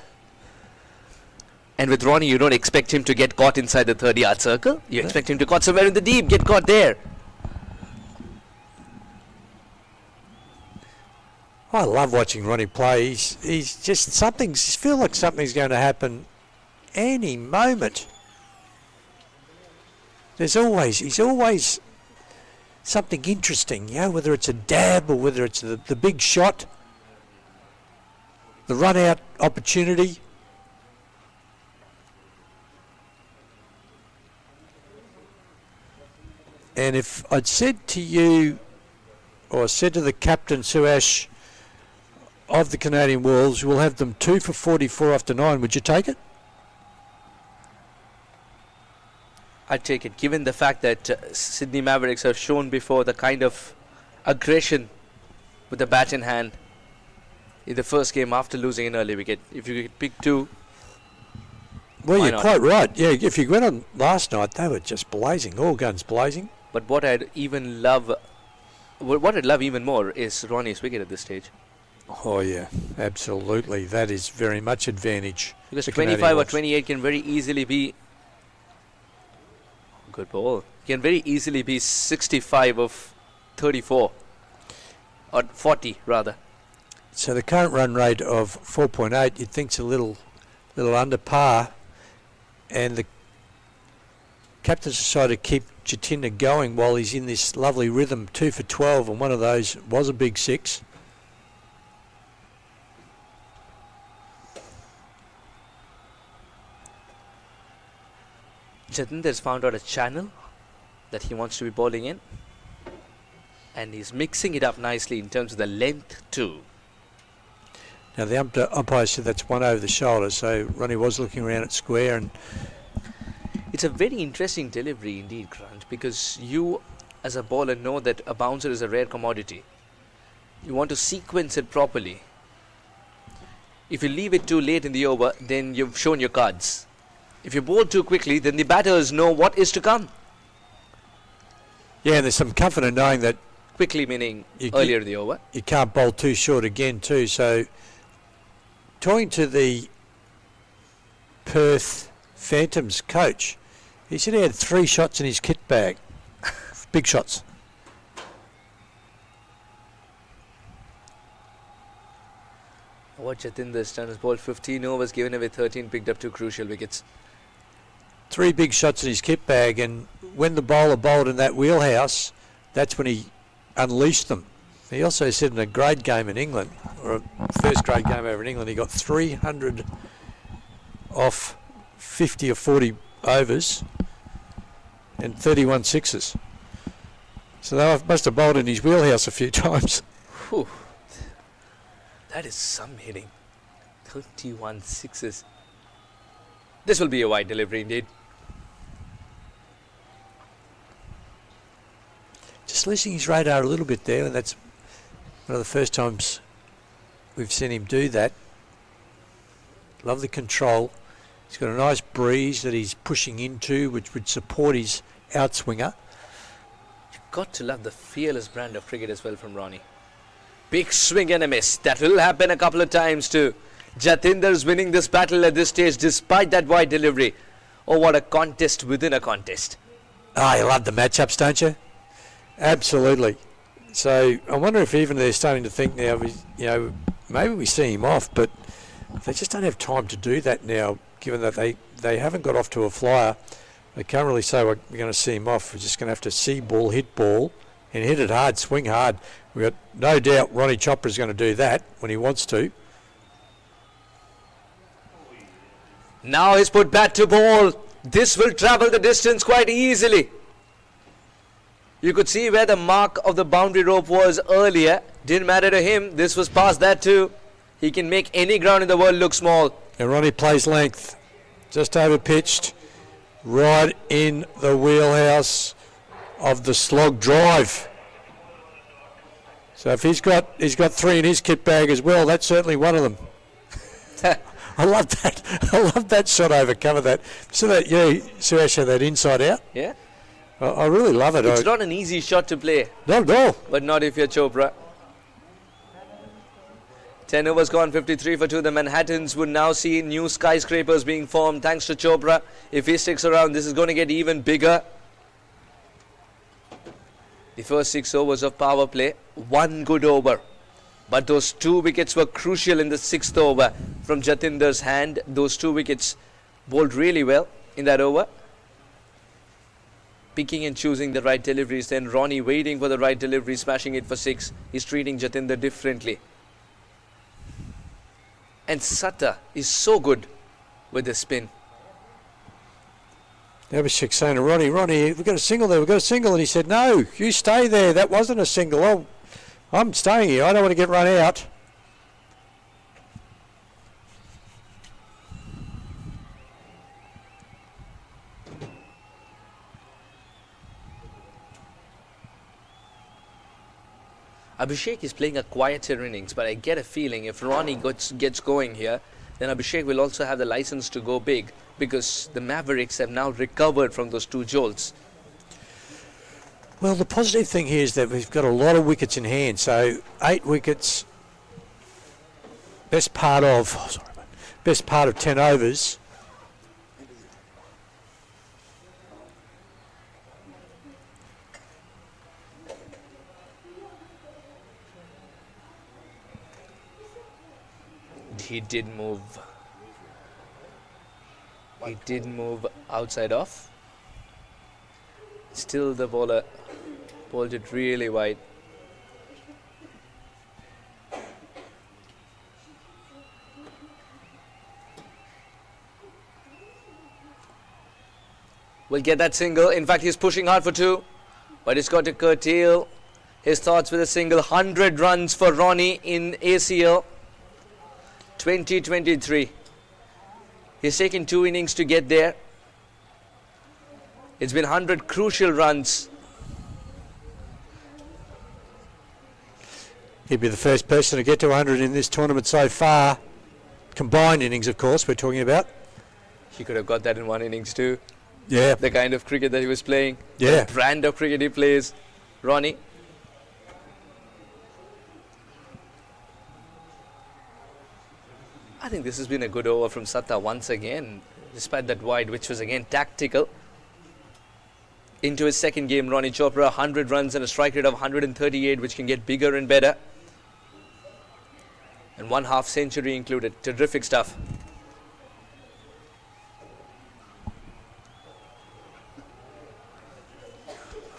And with Ronnie, you don't expect him to get caught inside the 30-yard circle. You expect him to caught somewhere in the deep, get caught there. I love watching Ronnie play. He's just feel like something's going to happen any moment. He's always something interesting, whether it's a dab or whether it's the big shot, the run out opportunity. And if I'd said to you, or said to the captain, Suash, of the Canadian Wolves, we'll have them 2 for 44 after 9, would you take it? I'd take it, given the fact that Sydney Mavericks have shown before the kind of aggression with the bat in hand in the first game after losing an early wicket. If you could pick 2, well, why you're not? quite right. Yeah, if you went on last night, they were just blazing, all guns blazing. But what I'd love even more is Ronnie's wicket at this stage. Oh yeah, absolutely. That is very much advantage. Because the 25 Canadian or Wolves. 28 can very easily be good ball. Can very easily be 65 of 34 or 40 rather. So the current run rate of 4.8, you'd think's a little under par, and the captain's decided to keep Jatinder going while he's in this lovely rhythm. 2 for 12, and one of those was a big 6. Jatinder's found out a channel that he wants to be bowling in, and he's mixing it up nicely in terms of the length too. Now the umpire said that's one over the shoulder, so Ronnie was looking around at square, and It's a very interesting delivery indeed, Grant, because you as a bowler know that a bouncer is a rare commodity. You want to sequence it properly. if you leave it too late in the over, then you've shown your cards. If you bowl too quickly, then the batters know what is to come. Yeah, and there's some comfort in knowing that Quickly meaning earlier in the over. you can't bowl too short again too. So talking to the Perth Phantoms coach, he said he had 3 shots in his kit bag. Big shots. Watch Jatinder's done. Has bowled 15 overs, given away 13, picked up 2 crucial wickets. 3 big shots in his kit bag, and when the bowler bowled in that wheelhouse, that's when he unleashed them. He also said in a grade game in England, or a first grade game over in England, he got 300 off 50 or 40 overs and 31 sixes. So they must have bowled in his wheelhouse a few times. Whew. That is some hitting. 31 sixes. This will be a wide delivery indeed. Just losing his radar a little bit there, and that's one of the first times we've seen him do that. Love the control. He's got a nice breeze that he's pushing into, which would support his outswinger. You've got to love the fearless brand of cricket as well from Ronnie. Big swing and a miss. That will happen a couple of times too. Jatinder's winning this battle at this stage despite that wide delivery. Oh, what a contest within a contest. Oh, you love the matchups, don't you? Absolutely. So I wonder if even they're starting to think now, maybe we see him off, but they just don't have time to do that now, given that they haven't got off to a flyer. They can't really say we're going to see him off. We're just going to have to see ball, hit ball, and hit it hard, swing hard. We've got no doubt Ronnie Chopra's going to do that when he wants to. Now he's put bat to ball. This will travel the distance quite easily. You could see where the mark of the boundary rope was earlier. Didn't matter to him. This was past that too. He can make any ground in the world look small. And Ronnie plays length. Just over pitched. Right in the wheelhouse of the slog drive. So if he's got 3 in his kit bag as well, that's certainly one of them. I love that. I love that shot over cover that. So that Suresh had that inside out. Yeah. I really love it. It's not an easy shot to play. Not at all. But not if you're Chopra. 10 overs gone, 53 for 2. The Manhattans would now see new skyscrapers being formed thanks to Chopra. If he sticks around, this is going to get even bigger. The first 6 overs of power play, 1 good over. But those 2 wickets were crucial in the 6th over from Jatinder's hand. Those 2 wickets bowled really well in that over. Picking and choosing the right deliveries. Then Ronnie waiting for the right delivery, smashing it for 6. He's treating Jatinder differently. And Satta is so good with the spin. Abhishek saying to Ronnie, we've got a single there, we've got a single. And he said, no, you stay there. That wasn't a single. Oh, I'm staying here. I don't want to get run out. Abhishek is playing a quieter innings, but I get a feeling if Ronnie gets going here, then Abhishek will also have the license to go big because the Mavericks have now recovered from those 2 jolts. Well, the positive thing here is that we've got a lot of wickets in hand. So 8 wickets, best part of 10 overs. He did move. He did move outside off. Still the bowler bowled it really wide. Will get that single. In fact, he's pushing hard for 2, but he's got to curtail his thoughts with a single. 100 runs for Ronnie in ACL 2023. He's taken 2 innings to get there. It's been 100 crucial runs. He'd be the first person to get to 100 in this tournament so far. combined innings, of course, we're talking about. He could have got that in one innings too. Yeah. The kind of cricket that he was playing. Yeah. The brand of cricket he plays. Ronnie. I think this has been a good over from Satta once again, despite that wide, which was again tactical. Into his second game, Ronnie Chopra, 100 runs and a strike rate of 138, which can get bigger and better. And 1 half century included. Terrific stuff.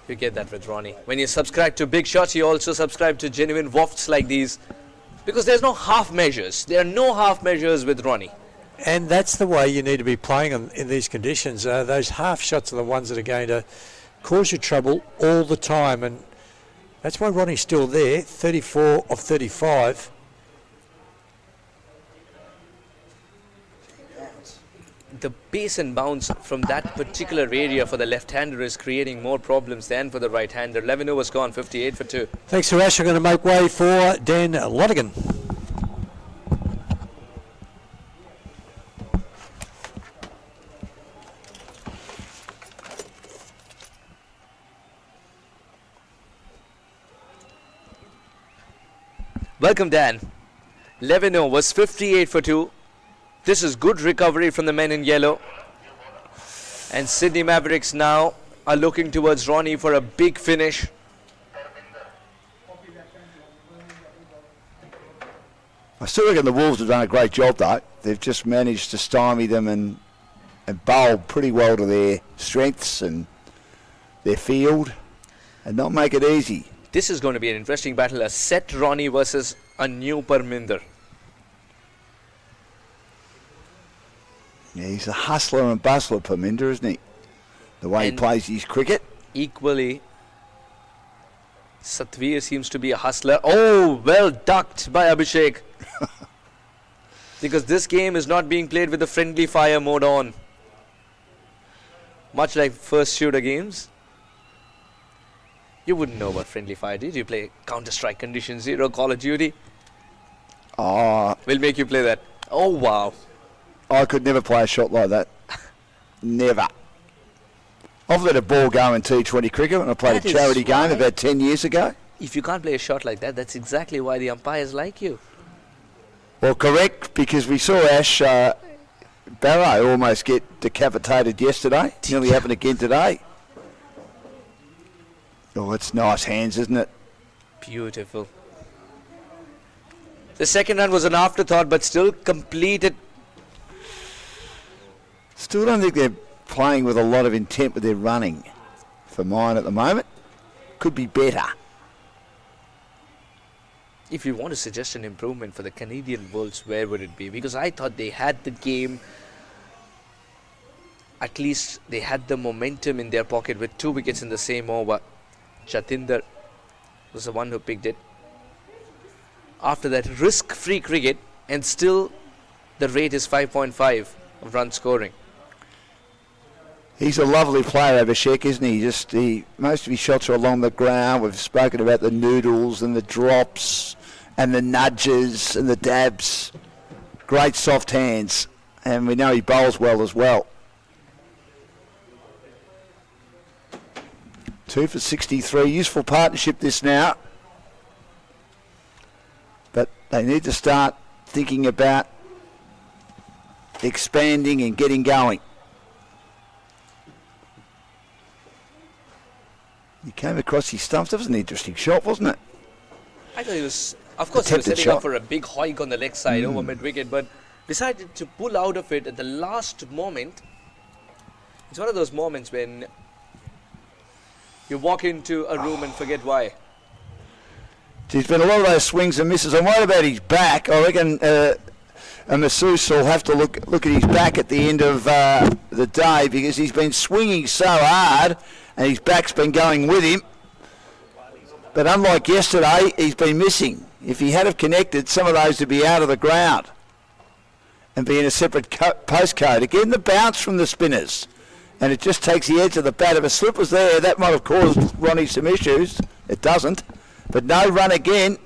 You get that with Ronnie. When you subscribe to Big Shots, you also subscribe to genuine wafts like these. Because there's no half measures. There are no half measures with Ronnie. And that's the way you need to be playing in these conditions. Those half shots are the ones that are going to cause you trouble all the time. And that's why Ronnie's still there, 34 of 35. The pace and bounce from that particular area for the left-hander is creating more problems than for the right-hander. 11 overs gone, 58 for 2. Thanks, Suresh. We're going to make way for Dan Lonergan. Welcome, Dan. 11 overs, 58 for 2. This is good recovery from the men in yellow. And Sydney Mavericks now are looking towards Ronnie for a big finish. I still reckon the Wolves have done a great job, though. They've just managed to stymie them and bowl pretty well to their strengths and their field and not make it easy. This is going to be an interesting battle. A set Ronnie versus a new Parminder. Yeah, he's a hustler and bustler, Parminder, isn't he? The way he plays his cricket. Equally, Satvir seems to be a hustler. Oh, well ducked by Abhishek. Because this game is not being played with the friendly fire mode on. Much like first shooter games. You wouldn't know about friendly fire, did you? Play Counter-Strike Condition 0, Call of Duty. Oh, We'll make you play that. Oh, wow. I could never play a shot like that. Never. I've let a ball go in T20 cricket when I played That a is charity game why- about 10 years ago. If you can't play a shot like that, that's exactly why the umpires like you. Well, correct, because we saw Ash Barrow almost get decapitated yesterday. Nearly happened again today. Oh, it's nice hands, isn't it? Beautiful. The second run was an afterthought, but still completed. Still don't think they're playing with a lot of intent with their running for mine at the moment. Could be better. If you want to suggest an improvement for the Canadian Wolves, where would it be? Because I thought they had the game, at least they had the momentum in their pocket with 2 wickets in the same over. Jatinder was the one who picked it. After that, risk-free cricket, and still the rate is 5.5 of run scoring. He's a lovely player, Abhishek, isn't he? Most of his shots are along the ground. We've spoken about the noodles and the drops and the nudges and the dabs. Great soft hands. And we know he bowls well as well. 2 for 63. Useful partnership this now. But they need to start thinking about expanding and getting going. He came across his stumps. That was an interesting shot, wasn't it? I thought he was, of course, he was Attempted setting up shot. for a big hoik on the leg side over mid-wicket, but decided to pull out of it at the last moment. It's one of those moments when you walk into a room and forget why. There's been a lot of those swings and misses. I'm worried about his back. I reckon a masseuse will have to look at his back at the end of the day, because he's been swinging so hard and his back's been going with him. But unlike yesterday, he's been missing. If he had have connected, some of those would be out of the ground and be in a separate postcode. Again, the bounce from the spinners, and it just takes the edge of the bat. If a slip was there, that might have caused Ronnie some issues. It doesn't. But no run again.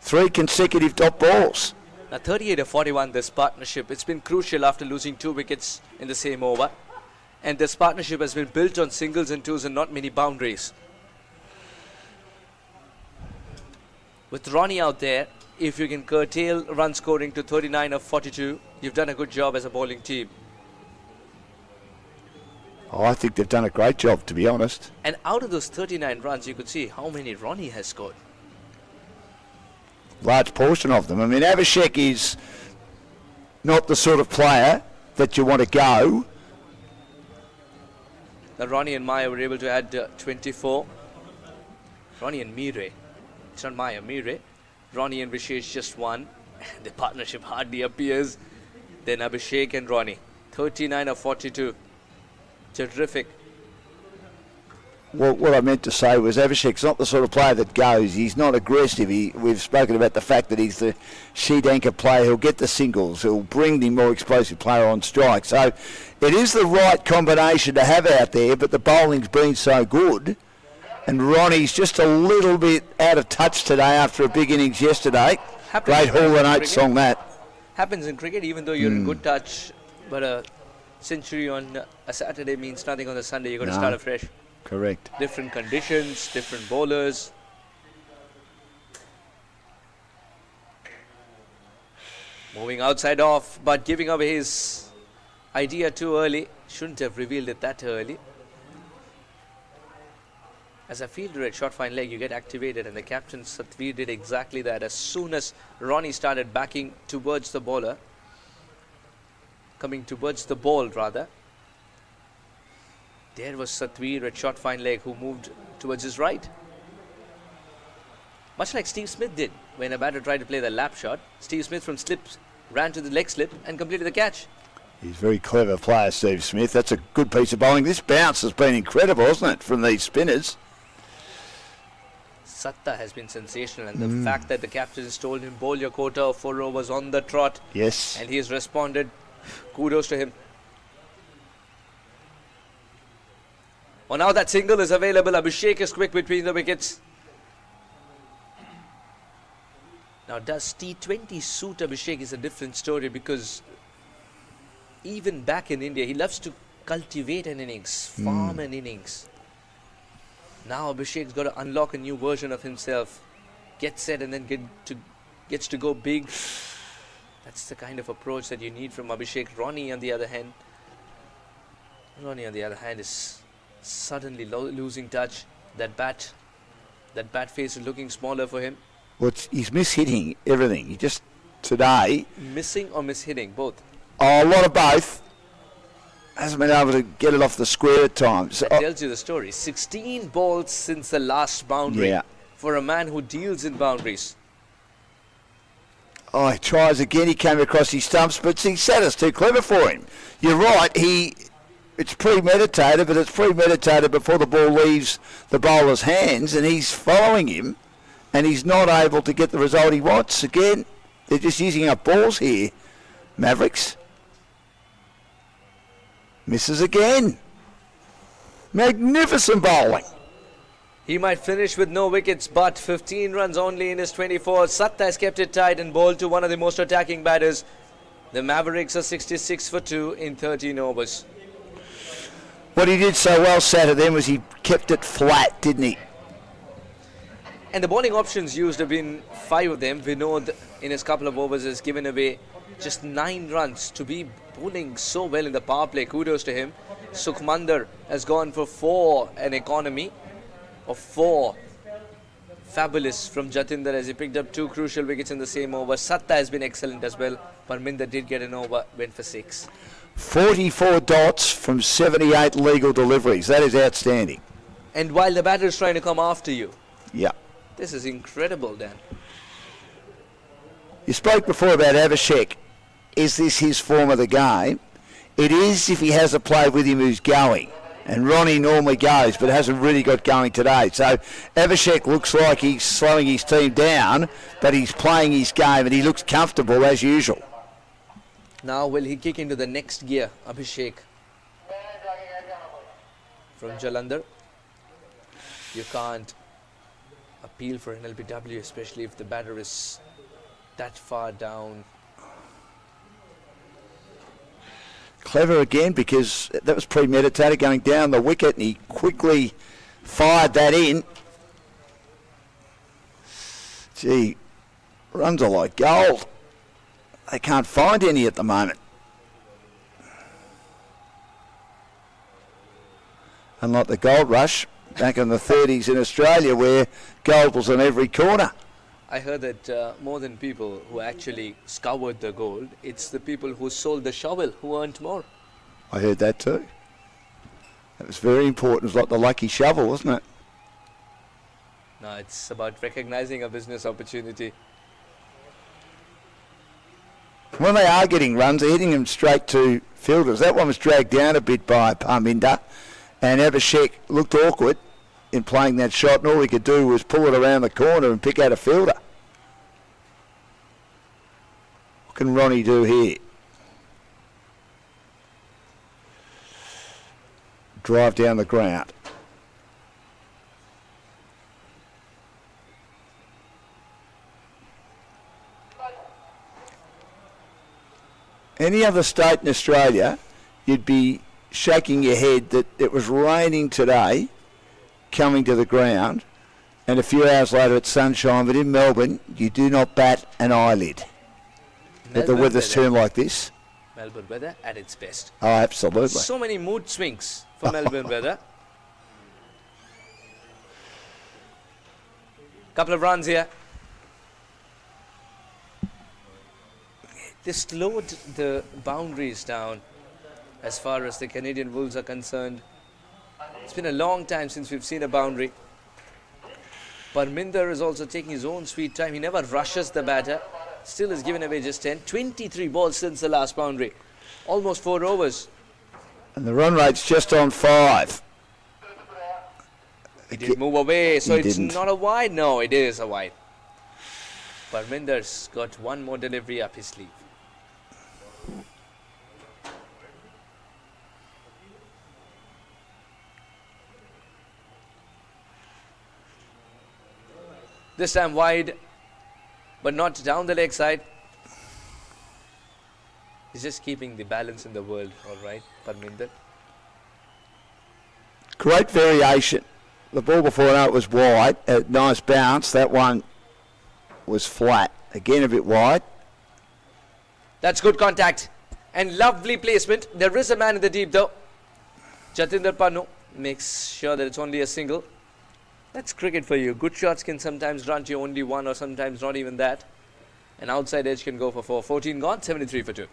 3 consecutive dot balls. Now 38-41, this partnership. It's been crucial after losing 2 wickets in the same over. And this partnership has been built on singles and twos and not many boundaries. With Ronnie out there, if you can curtail run scoring to 39 of 42, you've done a good job as a bowling team. Oh, I think they've done a great job, to be honest. And out of those 39 runs, you could see how many Ronnie has scored. Large portion of them. I mean, Abhishek is not the sort of player that you want to go. Now Ronnie and Maya were able to add 24. Ronnie and Mire. It's not Maya, Mire. Ronnie and Vishesh just 1. The partnership hardly appears. Then Abhishek and Ronnie. 39 of 42. Terrific. Well, what I meant to say was Abhishek's not the sort of player that goes. He's not aggressive. We've spoken about the fact that he's the sheet anchor player. He'll get the singles. He'll bring the more explosive player on strike. So it is the right combination to have out there, but the bowling's been so good. And Ronnie's just a little bit out of touch today after a big innings yesterday. Great Hall and Oates song that. Happens in cricket, even though you're in good touch, but a century on a Saturday means nothing on a Sunday. You've got to start afresh. Correct. Different conditions, different bowlers. Moving outside off, but giving away his idea too early. Shouldn't have revealed it that early. As a fielder at short fine leg, you get activated, and the captain Satvir did exactly that. As soon as Ronnie started backing towards the bowler, coming towards the ball rather, there was Satvir at short fine leg who moved towards his right. Much like Steve Smith did when a batter tried to play the lap shot. Steve Smith from slips ran to the leg slip and completed the catch. He's a very clever player, Steve Smith. That's a good piece of bowling. This bounce has been incredible, hasn't it, from these spinners? Satta has been sensational, and the fact that the captain has told him bowl your quota of 4 overs on the trot. Yes. And he has responded. Kudos to him. Oh, now that single is available. Abhishek is quick between the wickets. Now, does T20 suit Abhishek is a different story, because even back in India, he loves to cultivate an innings, farm an innings. Now Abhishek's got to unlock a new version of himself, get set and then gets to go big. That's the kind of approach that you need from Abhishek. Ronnie on the other hand is suddenly losing touch. That bat face is looking smaller for him. Well, he's mishitting everything. He just today. Missing or mishitting? Both. Oh, a lot of both. Hasn't been able to get it off the square at times. That tells you the story. 16 balls since the last boundary for a man who deals in boundaries. Oh, he tries again. He came across his stumps, but he said it's too clever for him. You're right. It's premeditated, but it's premeditated before the ball leaves the bowler's hands, and he's following him, and he's not able to get the result he wants. Again, they're just using up balls here, Mavericks. Misses again. Magnificent bowling. He might finish with no wickets, but 15 runs only in his 24. Satta has kept it tight and bowled to one of the most attacking batters. The Mavericks are 66 for 2 in 13 overs. What he did so well Saturday was he kept it flat, didn't he? And the bowling options used have been 5 of them. Vinod in his couple of overs has given away just 9 runs to be bowling so well in the power play. Kudos to him. Sukhmander has gone for 4, an economy of 4. Fabulous from Jatinder as he picked up 2 crucial wickets in the same over. Satta has been excellent as well. Parminder did get an over, went for 6. 44 dots from 78 legal deliveries. That is outstanding. And while the batter is trying to come after you. Yeah. This is incredible, Dan. You spoke before about Abhishek. Is this his form of the game? It is if he has a player with him who's going. And Ronnie normally goes, but hasn't really got going today. So Abhishek looks like he's slowing his team down, but he's playing his game and he looks comfortable as usual. Now will he kick into the next gear, Abhishek? From Jalandhar. You can't appeal for an LBW, especially if the batter is that far down clever again because that was premeditated going down the wicket, and he quickly fired that in. Gee, runs are like gold. They can't find any at the moment. Unlike the gold rush back in the 30s in Australia where gold was on every corner. I heard that more than people who actually scoured the gold, it's the people who sold the shovel who earned more. I heard that too. That was very important. It was like the lucky shovel, wasn't it? No, it's about recognizing a business opportunity. When they are getting runs, they're hitting them straight to fielders. That one was dragged down a bit by Parminder, and Abhishek looked awkward in playing that shot, and all he could do was pull it around the corner and pick out a fielder. What can Ronnie do here? Drive down the ground. Any other state in Australia, you'd be shaking your head that it was raining today, coming to the ground, and a few hours later it's sunshine, but in Melbourne, you do not bat an eyelid at the weather's turned like this. Melbourne weather at its best. Oh, absolutely. So many mood swings for Melbourne weather. Couple of runs here. They slowed the boundaries down as far as the Canadian Wolves are concerned. It's been a long time since we've seen a boundary. Parminder is also taking his own sweet time. He never rushes the batter. Still has given away just 10. 23 balls since the last boundary. Almost 4 overs. And the run rate's just on 5. He did move away, so it's didn't. not a wide. No, it is a wide. Parminder's got one more delivery up his sleeve. This time wide, but not down the leg side. He's just keeping the balance in the world, all right, Parminder. Great variation. The ball before that was wide. A nice bounce. That one was flat. Again, a bit wide. That's good contact and lovely placement. There is a man in the deep though. Jatinder Pannu makes sure that it's only a single. That's cricket for you. Good shots can sometimes grant you only 1 or sometimes not even that. An outside edge can go for 4. 14 gone, 73 for 2.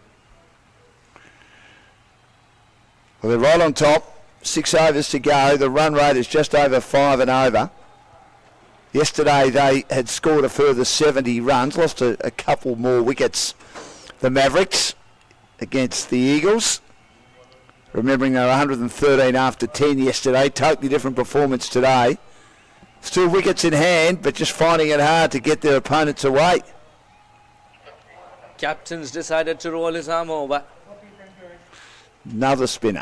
Well, they're right on top. 6 overs to go. The run rate is just over 5 and over. Yesterday they had scored a further 70 runs, lost a couple more wickets. The Mavericks against the Eagles. Remembering they were 113 after 10 yesterday. Totally different performance today. Still wickets in hand, but just finding it hard to get their opponents away. Captain's decided to roll his arm over. Another spinner.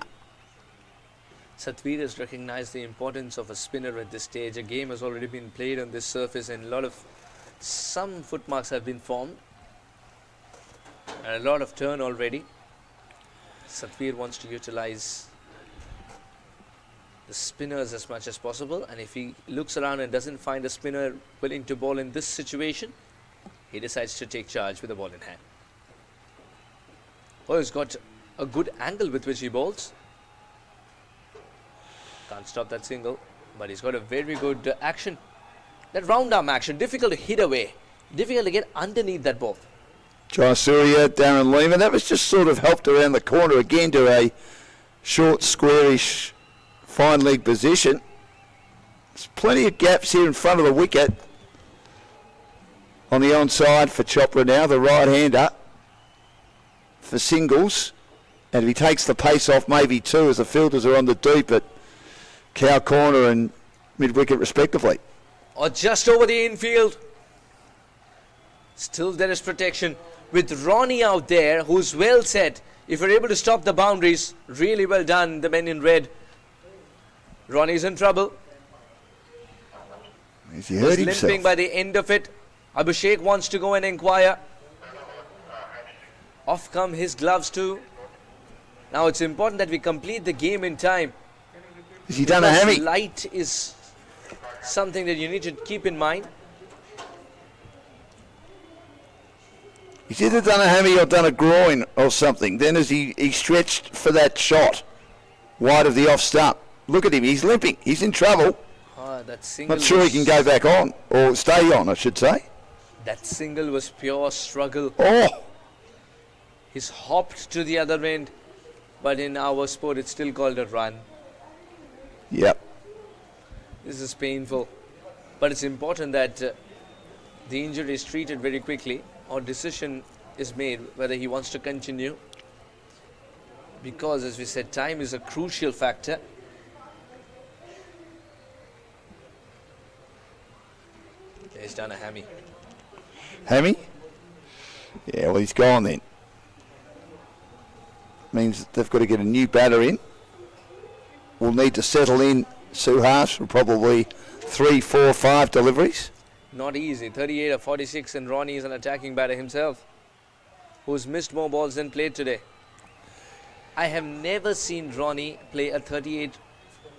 Satvir has recognized the importance of a spinner at this stage. A game has already been played on this surface and some footmarks have been formed. And a lot of turn already. Satvir wants to utilize the spinners as much as possible, and if he looks around and doesn't find a spinner willing to bowl in this situation, he decides to take charge with the ball in hand. Oh, he's got a good angle with which he bowls. Can't stop that single, but he's got a very good action. That round arm action, difficult to hit away, difficult to get underneath that ball. Jayasuriya, Darren Lehman, that was just sort of helped around the corner again to a short, squarish, fine leg position. There's plenty of gaps here in front of the wicket. On the onside for Chopra now, the right-hander for singles. And if he takes the pace off, maybe 2 as the fielders are on the deep at cow corner and mid-wicket respectively. Or just over the infield. Still there is protection with Ronnie out there, who's well set. If you're able to stop the boundaries, really well done, the men in red. Ronnie's in trouble. He hurt himself. Limping by the end of it. Abhishek wants to go and inquire. Off come his gloves too. Now it's important that we complete the game in time. Has he done a because hammy? light is something that you need to keep in mind. He's either done a hammy or done a groin or something. Then as he stretched for that shot wide of the off stump. Look at him, he's limping. He's in trouble. That single Not sure he can go back on, or stay on, I should say. That single was pure struggle. Oh, He's hopped to the other end, but in our sport it's still called a run. yep. This is painful, but it's important that the injury is treated very quickly, or decision is made whether he wants to continue, because as we said, time is a crucial factor. He's done a hammy. Hammy? Yeah, well, he's gone then. Means that they've got to get a new batter in. We'll need to settle in Suhas for probably 3, 4, 5 deliveries. Not easy. 38 of 46, and Ronnie is an attacking batter himself, who's missed more balls than played today. I have never seen Ronnie play a 38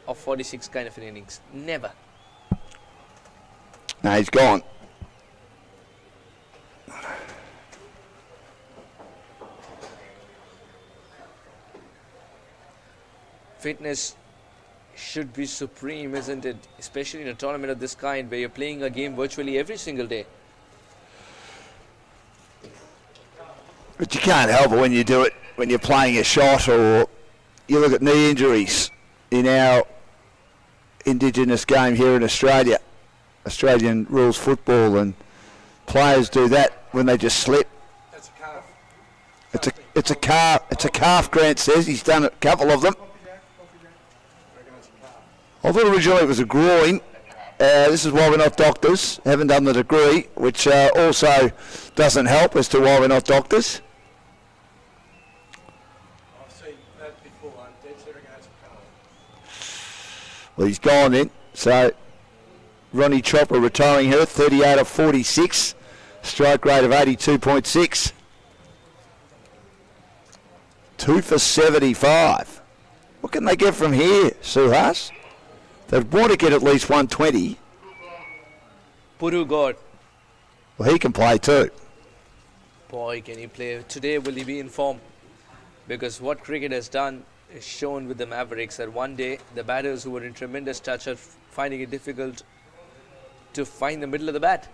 of 46 kind of an innings. Never. No, he's gone. Fitness should be supreme, isn't it? Especially in a tournament of this kind where you're playing a game virtually every single day. But you can't help it when you do it, when you're playing a shot, or you look at knee injuries in our indigenous game here in Australia, Australian rules football, and players do that when they just slip. That's a calf. It's a calf, Grant says. He's done a couple of them. I thought originally it was a groin. This is why we're not doctors. Haven't done the degree, which also doesn't help as to why we're not doctors. I've seen that before. I'm dead serious. That's a calf. Well, he's gone then. So Ronnie Chopper retiring here, 38 of 46, strike rate of 82.6. 2 for 75. What can they get from here, Suhas? They'd want to get at least 120. Puru God. Well, he can play too. Boy, can he play. Today will he be in form? Because what cricket has done is shown with the Mavericks that one day the batters who were in tremendous touch are finding it difficult to find the middle of the bat.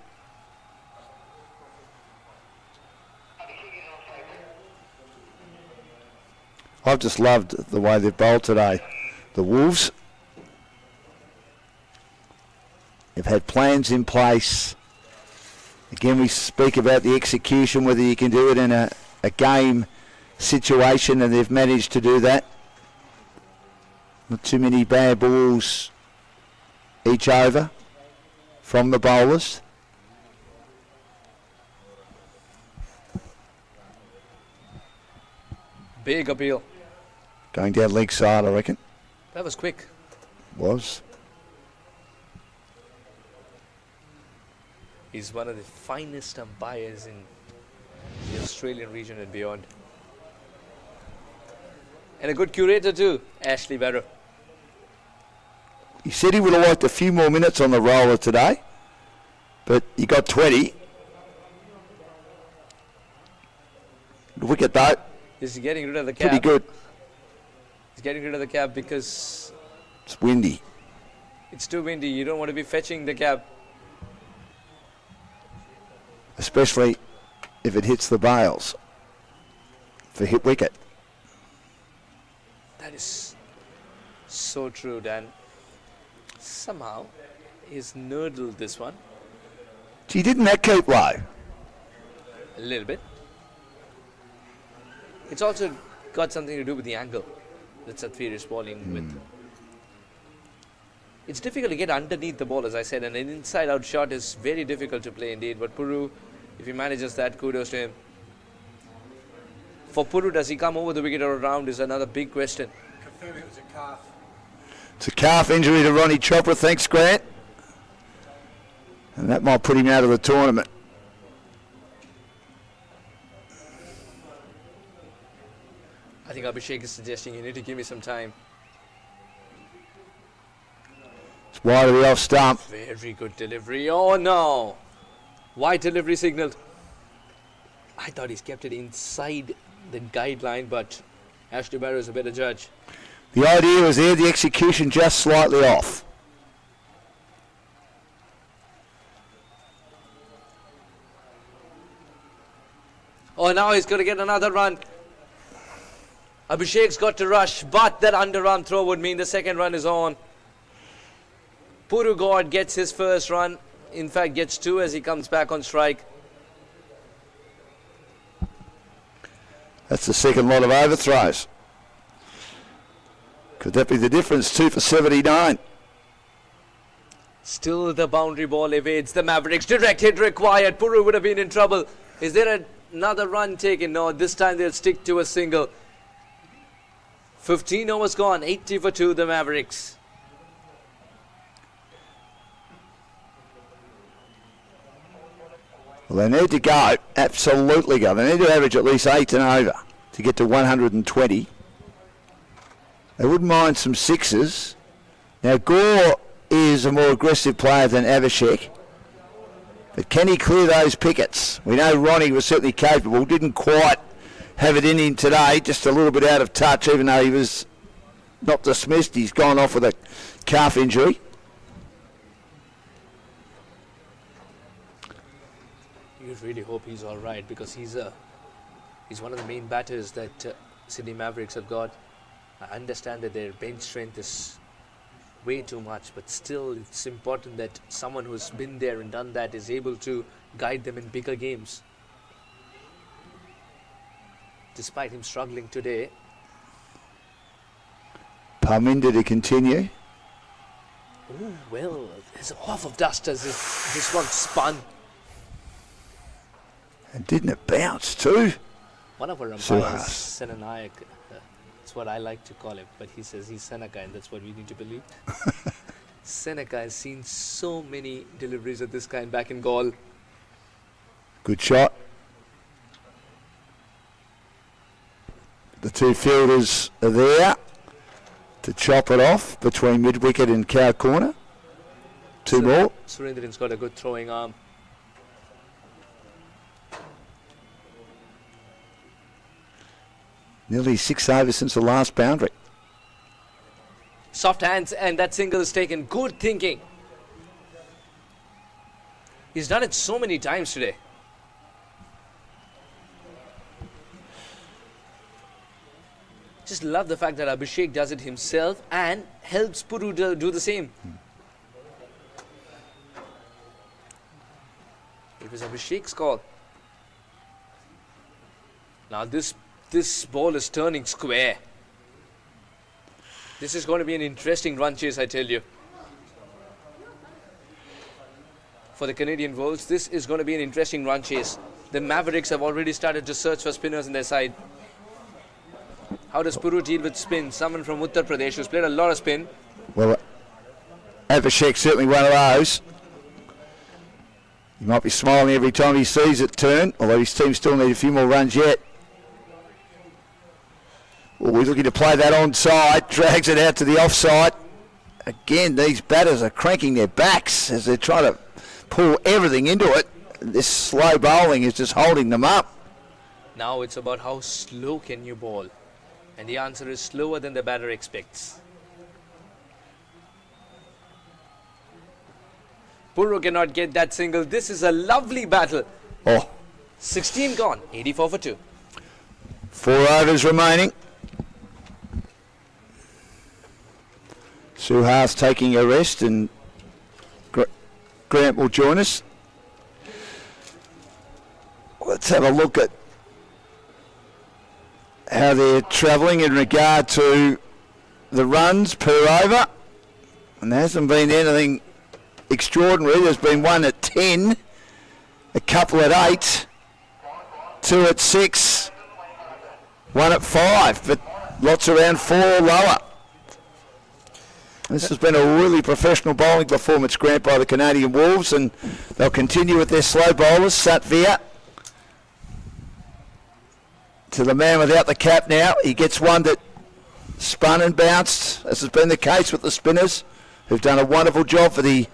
I've just loved the way they've bowled today. The Wolves have had plans in place. Again, we speak about the execution, whether you can do it in a game situation, and they've managed to do that. Not too many bad balls each over from the bowlers. Big appeal. Going down leg side, I reckon. That was quick. Was. He's one of the finest umpires in the Australian region and beyond. And a good curator too, Ashley Barrow. He said he would have liked a few more minutes on the roller today, but he got 20. The wicket though, Is he getting rid of the cap? pretty good. He's getting rid of the cap because It's windy. it's too windy. You don't want to be fetching the cap. Especially if it hits the bails for hit wicket. That is so true, Dan. Somehow he's nurdled this one Gee, didn't that keep low? a little bit. It's also got something to do with the angle that Satvir is bowling with. It's difficult to get underneath the ball, as I said, and an inside-out shot is very difficult to play indeed. But Puru, if he manages that, kudos to him. For Puru, does he come over the wicket or around is another big question. Confirming it was a calf. It's a calf injury to Ronnie Chopra. Thanks, Grant. And that might put him out of the tournament. I think Abhishek is suggesting you need to give me some time. It's wide of the off stump. Very good delivery. Oh no! Wide delivery signaled. I thought he's kept it inside the guideline, but Ashley Barrow is a better judge. The idea was there, the execution just slightly off. Oh, now he's going to get another run. Abhishek's got to rush, but that underarm throw would mean the second run is on. Puru God gets his first run. In fact, gets two as he comes back on strike. That's the second lot of overthrows. Could that be the difference? 2 for 79. Still the boundary ball evades the Mavericks. Direct hit required. Puru would have been in trouble. Is there another run taken? No, this time they'll stick to a single. 15 overs gone. 80 for 2, the Mavericks. Well, they need to go, absolutely go. They need to average at least 8 and over to get to 120. They wouldn't mind some sixes. Now, Gore is a more aggressive player than Abhishek. But can he clear those pickets? We know Ronnie was certainly capable, didn't quite have it in him today, just a little bit out of touch, even though he was not dismissed. He's gone off with a calf injury. You really hope he's all right, because he's one of the main batters that Sydney Mavericks have got. I understand that their bench strength is way too much, but still it's important that someone who's been there and done that is able to guide them in bigger games. Despite him struggling today. Parminder to continue. Oh, well, there's a puff of dust as if this one spun. And didn't it bounce too? One of our umpires, Suhas. Senanayak, that's what I like to call him, but he says he's Seneca, and that's what we need to believe. Seneca has seen so many deliveries of this kind back in Gaul. Good shot. The two fielders are there to chop it off between mid-wicket and cow corner. Two more. Surendran's got a good throwing arm. Nearly 6 overs since the last boundary. Soft hands, and that single is taken. Good thinking. He's done it so many times today. Just love the fact that Abhishek does it himself and helps Puru do the same. It was Abhishek's call. Now this ball is turning square. This is going to be an interesting run chase, I tell you. For the Canadian Wolves, this is going to be an interesting run chase. The Mavericks have already started to search for spinners on their side. How does Puru deal with spin? Someone from Uttar Pradesh who's played a lot of spin. Well, Abhishek's certainly one of those. He might be smiling every time he sees it turn, although his team still need a few more runs yet. Well, we're looking to play that onside, drags it out to the offside. Again, these batters are cranking their backs as they're trying to pull everything into it. This slow bowling is just holding them up. Now it's about how slow can you bowl? And the answer is slower than the batter expects. Puru cannot get that single. This is a lovely battle. Oh, 16 gone, 84 for 2. 4 overs remaining. Suhas taking a rest, and Grant will join us. Let's have a look at how they're travelling in regard to the runs per over. And there hasn't been anything extraordinary. There's been one at 10, a couple at 8, 2 at 6, 1 at 5, but lots around 4 or lower. This has been a really professional bowling performance, Grant, by the Canadian Wolves, and they'll continue with their slow bowlers. Satvir to the man without the cap now. He gets one that spun and bounced, as has been the case with the spinners, who've done a wonderful job for the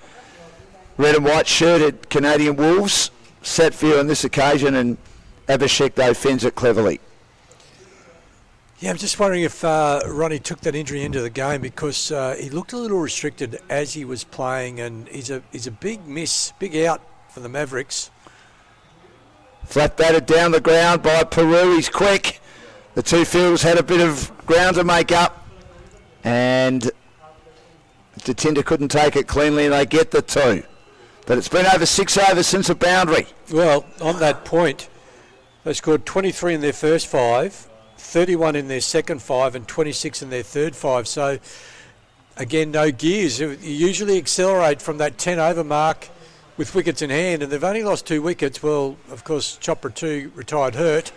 red and white shirted Canadian Wolves. Set view on this occasion, and Abhishek, though, fends it cleverly. Yeah, I'm just wondering if Ronnie took that injury into the game, because he looked a little restricted as he was playing, and he's a big miss, big out for the Mavericks. Flat batted down the ground by Peru. He's quick. The two fielders had a bit of ground to make up, and Jatinder couldn't take it cleanly, and they get the two. But it's been over 6 overs since the boundary. Well, on that point, they scored 23 in their first 5, 31 in their second 5, and 26 in their third 5. So, again, no gears. You usually accelerate from that 10 over mark with wickets in hand, and they've only lost 2 wickets. Well, of course, Chopra 2 retired hurt.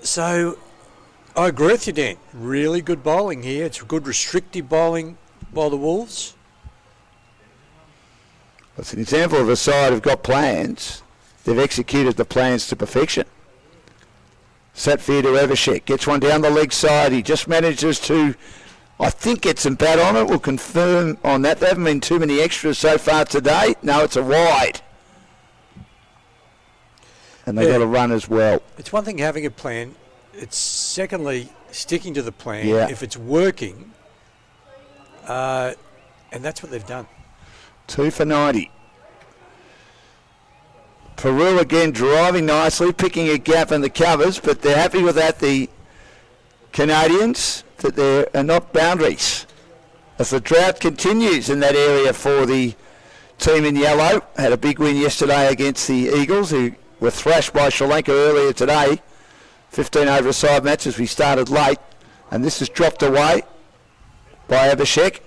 So, I agree with you, Dan. Really good bowling here. It's good restrictive bowling by the Wolves. It's an example of a side who've got plans. They've executed the plans to perfection. Satvir to Abhishek. Gets one down the leg side. He just manages to, I think, get some bat on it. We'll confirm on that. There haven't been too many extras so far today. No, it's a wide. And they got a run as well. It's one thing having a plan. It's secondly sticking to the plan if it's working. And that's what they've done. 2 for 90. Peru again driving nicely, picking a gap in the covers, but they're happy with that, the Canadians, that there are not boundaries. As the drought continues in that area for the team in yellow. Had a big win yesterday against the Eagles, who were thrashed by Sri Lanka earlier today. 15 over a side match as we started late. And this is dropped away by Abhishek.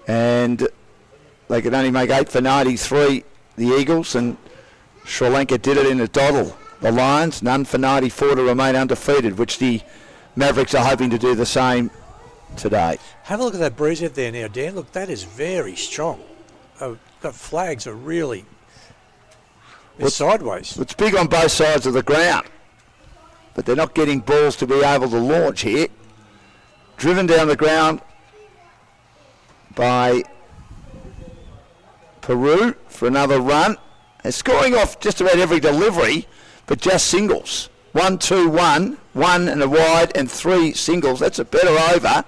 And they could only make 8 for 93, the Eagles, and Sri Lanka did it in a doddle. The Lions, none for 94 to remain undefeated, which the Mavericks are hoping to do the same today. Have a look at that breeze out there now, Dan. Look, that is very strong. The flags are really sideways. It's big on both sides of the ground, but they're not getting balls to be able to launch here. Driven down the ground by Peru for another run. They're scoring off just about every delivery, but just singles. 1, 2, 1, 1 and a wide, and 3 singles. That's a better over.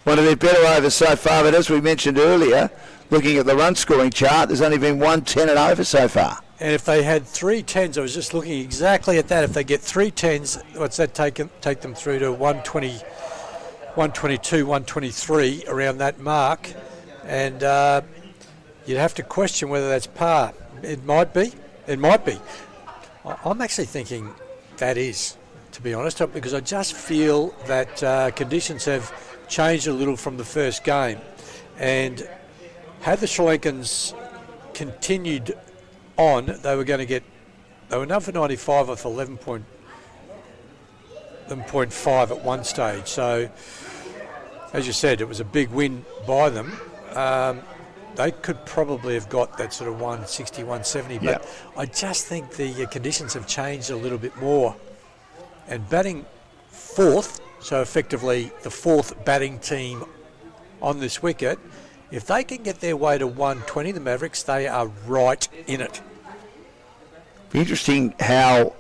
One of their better overs so far, but as we mentioned earlier, looking at the run scoring chart, there's only been 1 10 and over so far. And if they had 3 10s, I was just looking exactly at that. If they get 3 10s, what's that take them through to 120, 122, 123, around that mark. And you'd have to question whether that's par. It might be. It might be. I'm actually thinking that is, to be honest, because I just feel that conditions have changed a little from the first game. And had the Sri Lankans continued on, they were none for 95 off 11.5 at one stage. So, as you said, it was a big win by them. They could probably have got that sort of 160, 170, but I just think the conditions have changed a little bit more. And batting fourth, so effectively the fourth batting team on this wicket, if they can get their way to 120, the Mavericks, they are right in it. Be interesting how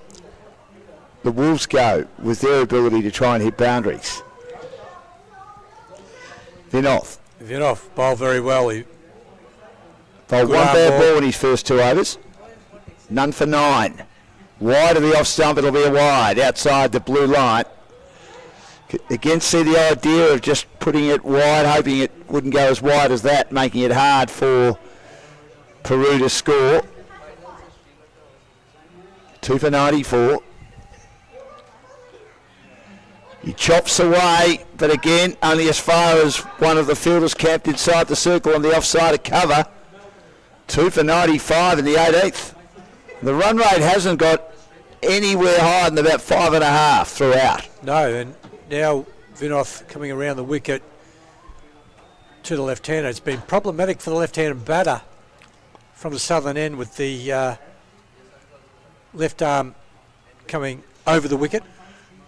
the Wolves go with their ability to try and hit boundaries. Vinod bowled very well. He bowled one bad ball in his first 2 overs. None for 9. Wide of the off stump, it'll be a wide outside the blue line. Again, see the idea of just putting it wide, hoping it wouldn't go as wide as that, making it hard for Peru to score. 2 for 94. He chops away, but again, only as far as one of the fielders camped inside the circle on the offside of cover. 2 for 95 in the 18th. The run rate hasn't got anywhere higher than about 5.5 throughout. No, and now Vinod coming around the wicket to the left-hander. It's been problematic for the left-handed batter from the southern end with the left arm coming over the wicket.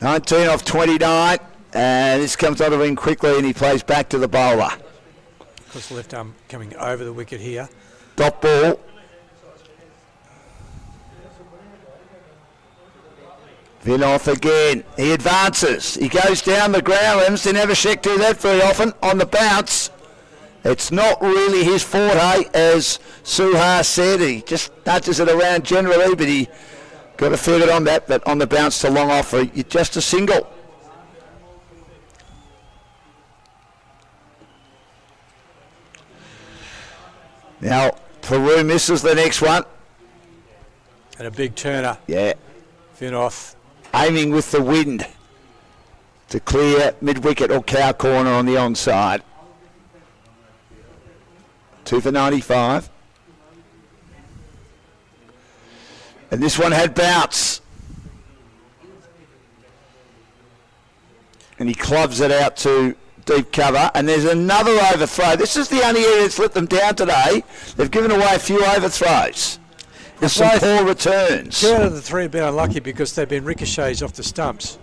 19 off 29, and this comes onto him quickly, and he plays back to the bowler. Of course, the left arm coming over the wicket here. Dot ball. Vinoff again. He advances. He goes down the ground. We haven't seen Eversheck do that very often on the bounce. It's not really his forte, as Suhas said. He just nudges it around generally, but he got a fair bit on that. But on the bounce to long off, just a single. Now, Peru misses the next one. And a big turner. Yeah. Vinoff. Aiming with the wind to clear mid-wicket or cow corner on the onside. 2 for 95. And this one had bounce. And he clubs it out to deep cover. And there's another overthrow. This is the only area that's let them down today. They've given away a few overthrows. There's some poor returns. 2 out of the 3 have been unlucky because they've been ricochets off the stumps.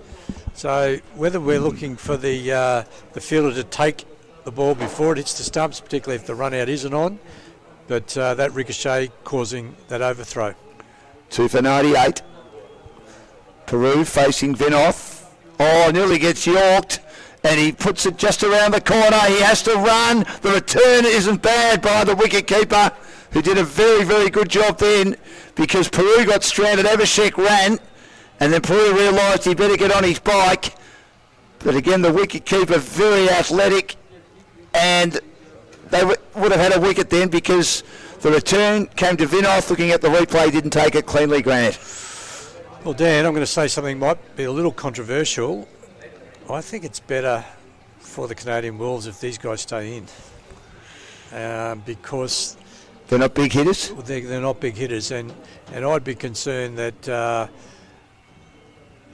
So whether we're looking for the fielder to take the ball before it hits the stumps, particularly if the run out isn't on, but that ricochet causing that overthrow. 2 for 98. Peru facing Vinoff. Oh, nearly gets yorked, and he puts it just around the corner. He has to run. The return isn't bad by the wicket-keeper, who did a very, very good job then, because Peru got stranded. Eversheck ran, and then Peru realised he better get on his bike. But again, the wicket-keeper very athletic, and they would have had a wicket then because the return came to Vinoff. Looking at the replay, didn't take it cleanly, Grant. Well, Dan, I'm going to say something might be a little controversial. I think it's better for the Canadian Wolves if these guys stay in, because they're not big hitters. They're not big hitters, and I'd be concerned that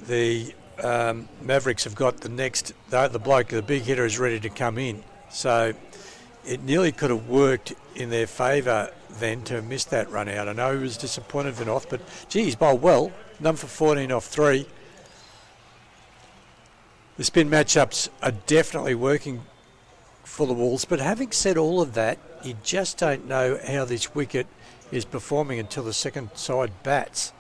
the Mavericks have got the bloke, the big hitter, is ready to come in. So it nearly could have worked in their favour then to miss that run out. I know he was disappointed Vinoff, but gee, he's bowled well. None for 14 off 3. The spin matchups are definitely working for the Wolves, but having said all of that, you just don't know how this wicket is performing until the second side bats.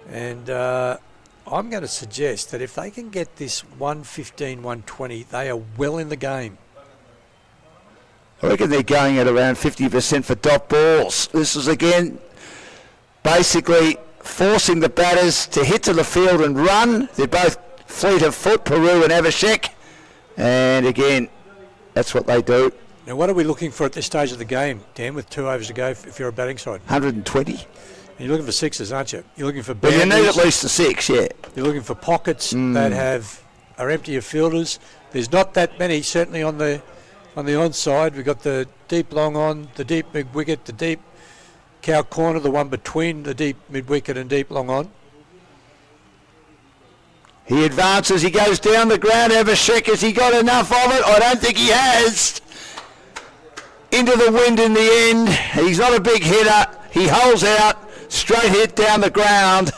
And I'm going to suggest that if they can get this 115, 120, they are well in the game. I reckon they're going at around 50% for dot balls. This is again basically forcing the batters to hit to the field and run. They're both fleet of foot, Peru and Eversheck. And again, that's what they do. Now, what are we looking for at this stage of the game, Dan, with 2 overs to go if you're a batting side? 120. And you're looking for sixes, aren't you? You're looking for boundaries. Well, you need at least a 6, yeah. You're looking for pockets that are empty of fielders. There's not that many, certainly on the onside. We've got the deep long on, the deep mid-wicket, the deep cow corner, the one between the deep mid-wicket and deep long on. He advances, he goes down the ground. Eversheck, has he got enough of it? I don't think he has. Into the wind in the end. He's not a big hitter. He holds out, straight hit down the ground.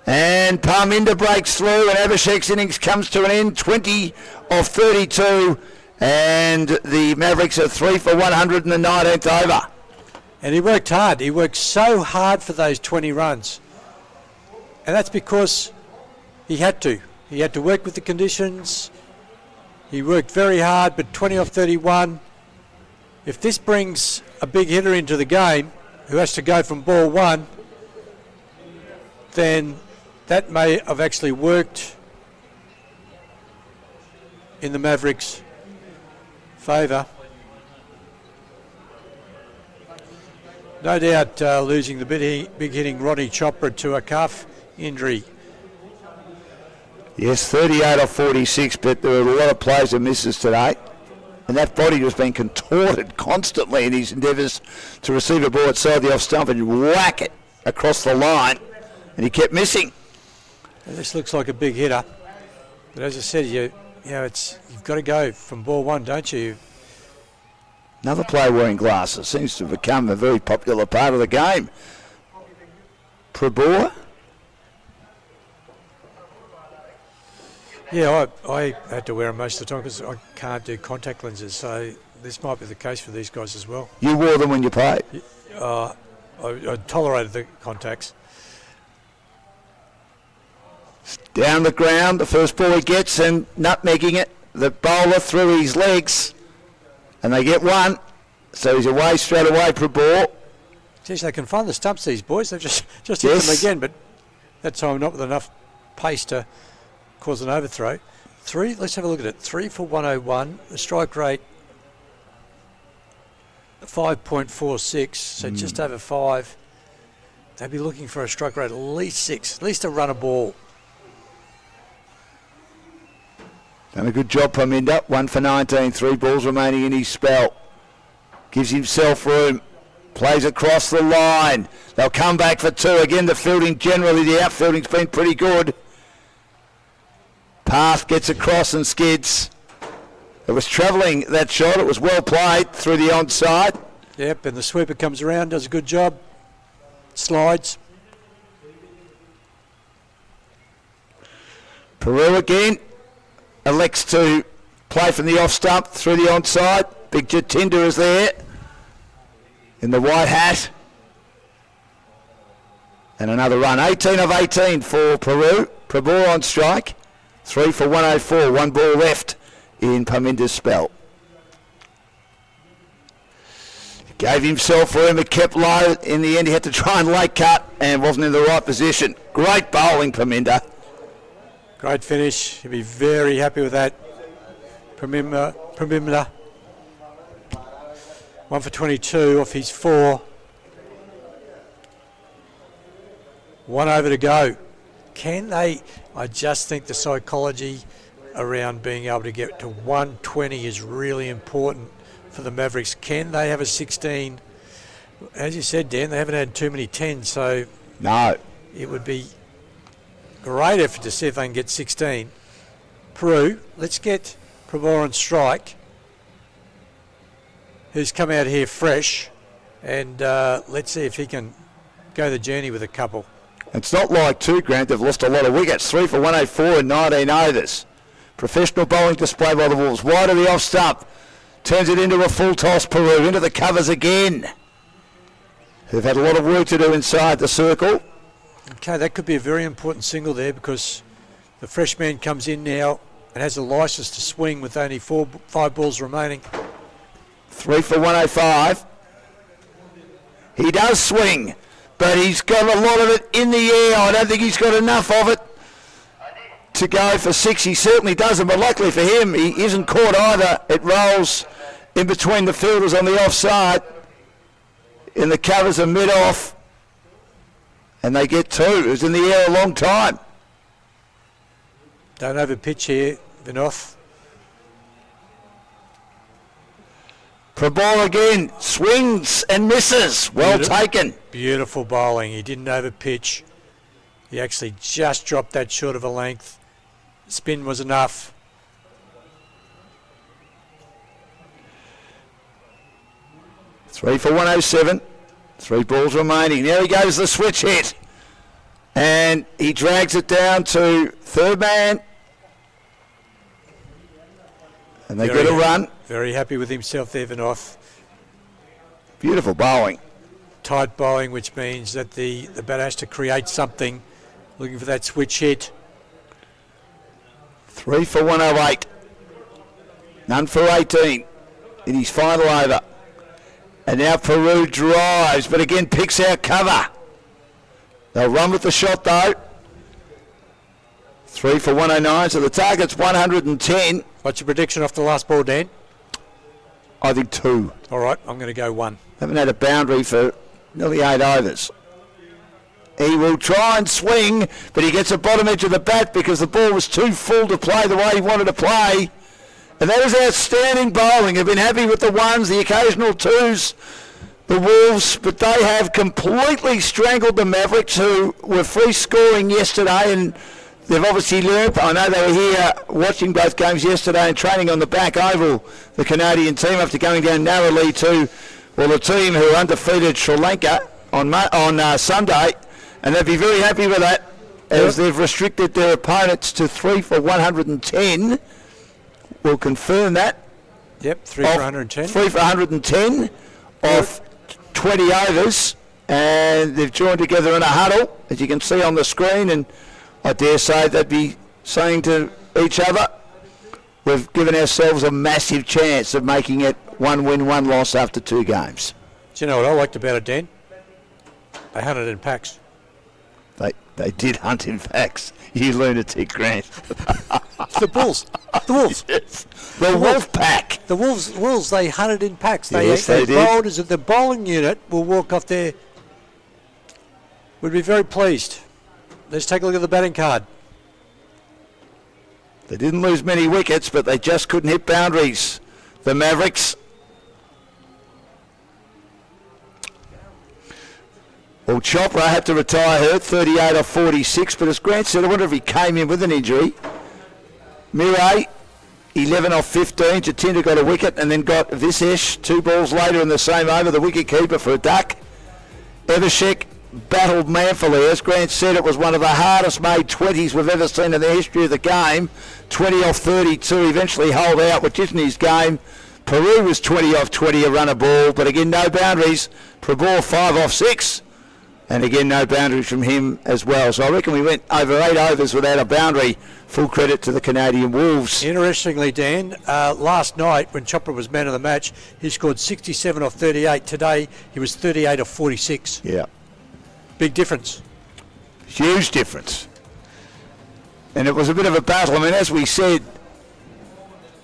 And Parminder breaks through, and Eversheck's innings comes to an end. 20 of 32. And the Mavericks are 3 for 100 in the 19th over. And he worked hard. He worked so hard for those 20 runs. And that's because he had to. He had to work with the conditions. He worked very hard, but 20 off 31. If this brings a big hitter into the game who has to go from ball 1, then that may have actually worked in the Mavericks' favour. No doubt losing the big hitting Ronnie Chopra to a calf injury. Yes, 38 off 46, but there were a lot of plays and misses today. And that body was being contorted constantly in his endeavours to receive a ball outside the off stump and whack it across the line. And he kept missing. And this looks like a big hitter. But as I said, you've got to go from ball 1, don't you? Another player wearing glasses seems to have become a very popular part of the game. Prabor. Yeah, I had to wear them most of the time because I can't do contact lenses, so this might be the case for these guys as well. You wore them when you played? I tolerated the contacts. Down the ground, the first ball he gets and nutmegging it. The bowler through his legs, and they get one. So he's away straight away for a ball. Geez, they can find the stumps, these boys. They've just hit them again, but that time not with enough pace to cause an overthrow. Let's have a look at it. 3 for 101. The strike rate 5.46, so just over 5. They'd be looking for a strike rate at least 6, at least a run a ball. Done a good job, Paminda. 1 for 19, 3 balls remaining in his spell. Gives himself room. Plays across the line. They'll come back for 2. Again, the fielding generally, the outfielding's been pretty good. Path gets across and skids. It was travelling, that shot. It was well played through the onside. Yep, and the sweeper comes around, does a good job. Slides. Peru again elects to play from the off stump through the onside. Big Jatinder is there in the white hat. And another run. 18 of 18 for Peru. Prabor on strike. 3 for 104. 1 ball left in Paminda's spell. Gave himself room, it kept low. In the end, he had to try and late cut and wasn't in the right position. Great bowling, Paminda. Great finish. He'll be very happy with that. Pramimla. 1 for 22 off his 4. 1 over to go. Can they? I just think the psychology around being able to get to 120 is really important for the Mavericks. Can they have a 16? As you said, Dan, they haven't had too many 10s, so no, it would be great effort to see if they can get 16. Peru, let's get Prabor on strike, who's come out here fresh, and let's see if he can go the journey with a couple. It's not like too, Grant, they've lost a lot of wickets. 3 for 104 in 19 overs. Professional bowling display by the Wolves. Wide of the off stump. Turns it into a full toss, Peru. Into the covers again. They've had a lot of work to do inside the circle. Okay, that could be a very important single there because the fresh man comes in now and has a licence to swing with only 5 balls remaining. 3 for 105. He does swing, but he's got a lot of it in the air. I don't think he's got enough of it to go for 6. He certainly doesn't, but luckily for him, he isn't caught either. It rolls in between the fielders on the offside. In the covers are mid-off. And they get 2. It was in the air a long time. Don't overpitch here, Vinoth. Prabor again, swings and misses. Well taken. Beautiful bowling. He didn't overpitch. He actually just dropped that short of a length. Spin was enough. Three for 107. 3 balls remaining. There he goes, the switch hit. And he drags it down to third man. And they get a run. Very happy with himself there, Vinoth. Beautiful bowling. Tight bowling, which means that the batter has to create something. Looking for that switch hit. 3 for 108. None for 18 in his final over. And now Peru drives, but again picks out cover. They'll run with the shot though. 3 for 109, so the target's 110. What's your prediction off the last ball, Dan? I think 2. All right, I'm going to go 1. Haven't had a boundary for nearly 8 overs. He will try and swing, but he gets the bottom edge of the bat because the ball was too full to play the way he wanted to play. And that was outstanding bowling. They've been happy with the 1s, the occasional 2s, the Wolves, but they have completely strangled the Mavericks, who were free scoring yesterday, and they've obviously learnt. I know they were here watching both games yesterday and training on the back oval, the Canadian team, after going down narrowly to, well, the team who undefeated Sri Lanka on Sunday, and they'd be very happy with that. as they've restricted their opponents to 3 for 110. We'll confirm that. Yep, 3 for 110. 3 for 110 off 20 overs, and they've joined together in a huddle, as you can see on the screen, and I dare say they'd be saying to each other, we've given ourselves a massive chance of making it 1 win, 1 loss after 2 games. Do you know what I liked about it, Dan? They hunted in packs. They did hunt in packs. You lunatic, Grant. The Bulls. The Wolves. Yes. The Wolf Pack. The Wolves, they hunted in packs. Yes, they did. Bowled as if the bowling unit will walk off there. Would be very pleased. Let's take a look at the batting card. They didn't lose many wickets, but they just couldn't hit boundaries. The Mavericks. Well, Chopra had to retire hurt, 38 off 46, but as Grant said, I wonder if he came in with an injury. Murray, 11 off 15. Jatinder got a wicket and then got Visesh 2 balls later in the same over, the wicket keeper for a duck. Evershek battled manfully. As Grant said, it was one of the hardest made 20s we've ever seen in the history of the game. 20 off 32, eventually holed out, which isn't his game. Peru was 20 off 20, a runner ball, but again, no boundaries. Prabor 5 off 6. And again, no boundaries from him as well. So I reckon we went over 8 overs without a boundary. Full credit to the Canadian Wolves. Interestingly, Dan, last night when Chopra was man of the match, he scored 67 off 38. Today, he was 38 off 46. Yeah. Big difference. Huge difference. And it was a bit of a battle. I mean, as we said,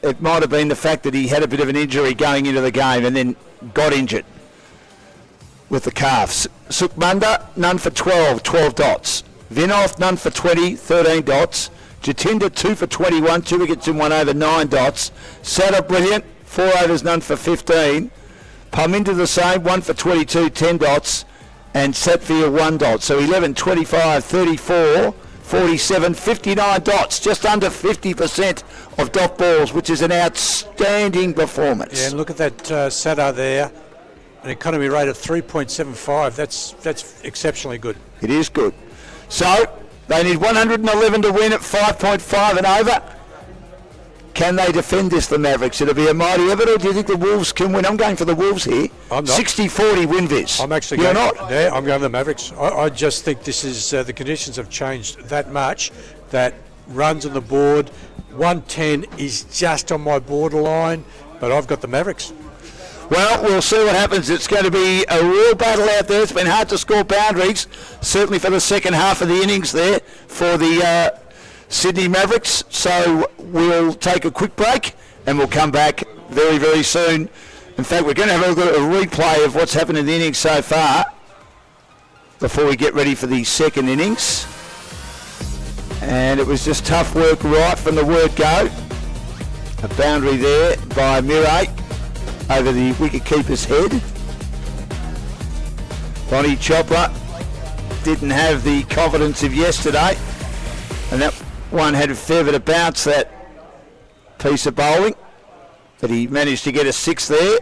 it might have been the fact that he had a bit of an injury going into the game and then got injured with the calves. Sukhmanda, none for 12, 12 dots. Vinoth, none for 20, 13 dots. Jatinder, 2 for 21, 2 wickets in 1 over, 9 dots. Sada, brilliant, 4 overs, none for 15. Parminder the same, 1 for 22, 10 dots. And Satvir, 1 dot. So 11, 25, 34, 47, 59 dots. Just under 50% of dot balls, which is an outstanding performance. Yeah, and look at that Sada there. An economy rate of 3.75. That's exceptionally good. It is good. So they need 111 to win at 5.5 and over. Can they defend this, the Mavericks? It'll be a mighty effort, or do you think the Wolves can win? I'm going for the Wolves here. I'm not. 60-40 win this. I'm actually You're going. not? Yeah, I'm going to the Mavericks. I just think this is the conditions have changed that much that runs on the board. 110 is just on my borderline, but I've got the Mavericks. Well, we'll see what happens. It's going to be a real battle out there. It's been hard to score boundaries, certainly for the second half of the innings there for the Sydney Mavericks. So we'll take a quick break and we'll come back very, very soon. In fact, we're going to have a look at a replay of what's happened in the innings so far before we get ready for the second innings. And it was just tough work right from the word go. A boundary there by Murray over the wicket-keeper's head. Bonnie Chopra didn't have the confidence of yesterday, and that one had a fair bit of bounce, that piece of bowling, but he managed to get a 6 there.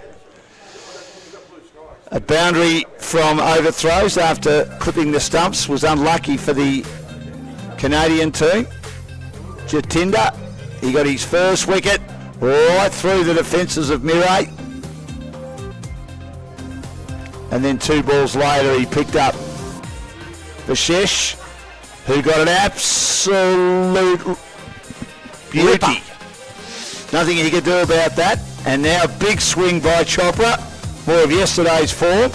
A boundary from overthrows after clipping the stumps was unlucky for the Canadian team. Jatinder, he got his first wicket right through the defences of Murray. And then 2 balls later he picked up Vishesh, who got an absolute beauty. Nothing he could do about that. And now a big swing by Chopra, more of yesterday's form.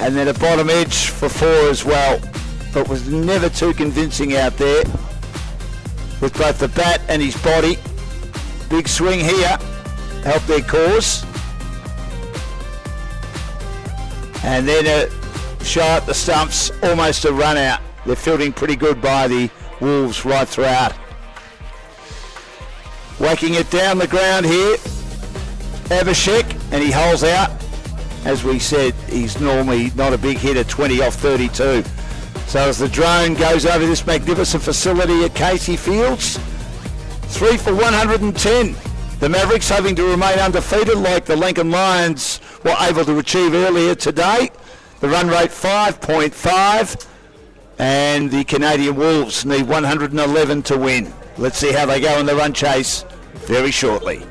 And then a bottom edge for 4 as well. But was never too convincing out there with both the bat and his body. Big swing here, helped their cause. And then a shot at the stumps, almost a run out. They're fielding pretty good by the Wolves right throughout. Whacking it down the ground here, Abhishek, and he holds out. As we said, he's normally not a big hitter, 20 off 32. So as the drone goes over this magnificent facility at Casey Fields, 3 for 110. The Mavericks hoping to remain undefeated like the Lincoln Lions were able to achieve earlier today. The run rate 5.5. and the Canadian Wolves need 111 to win. Let's see how they go in the run chase very shortly.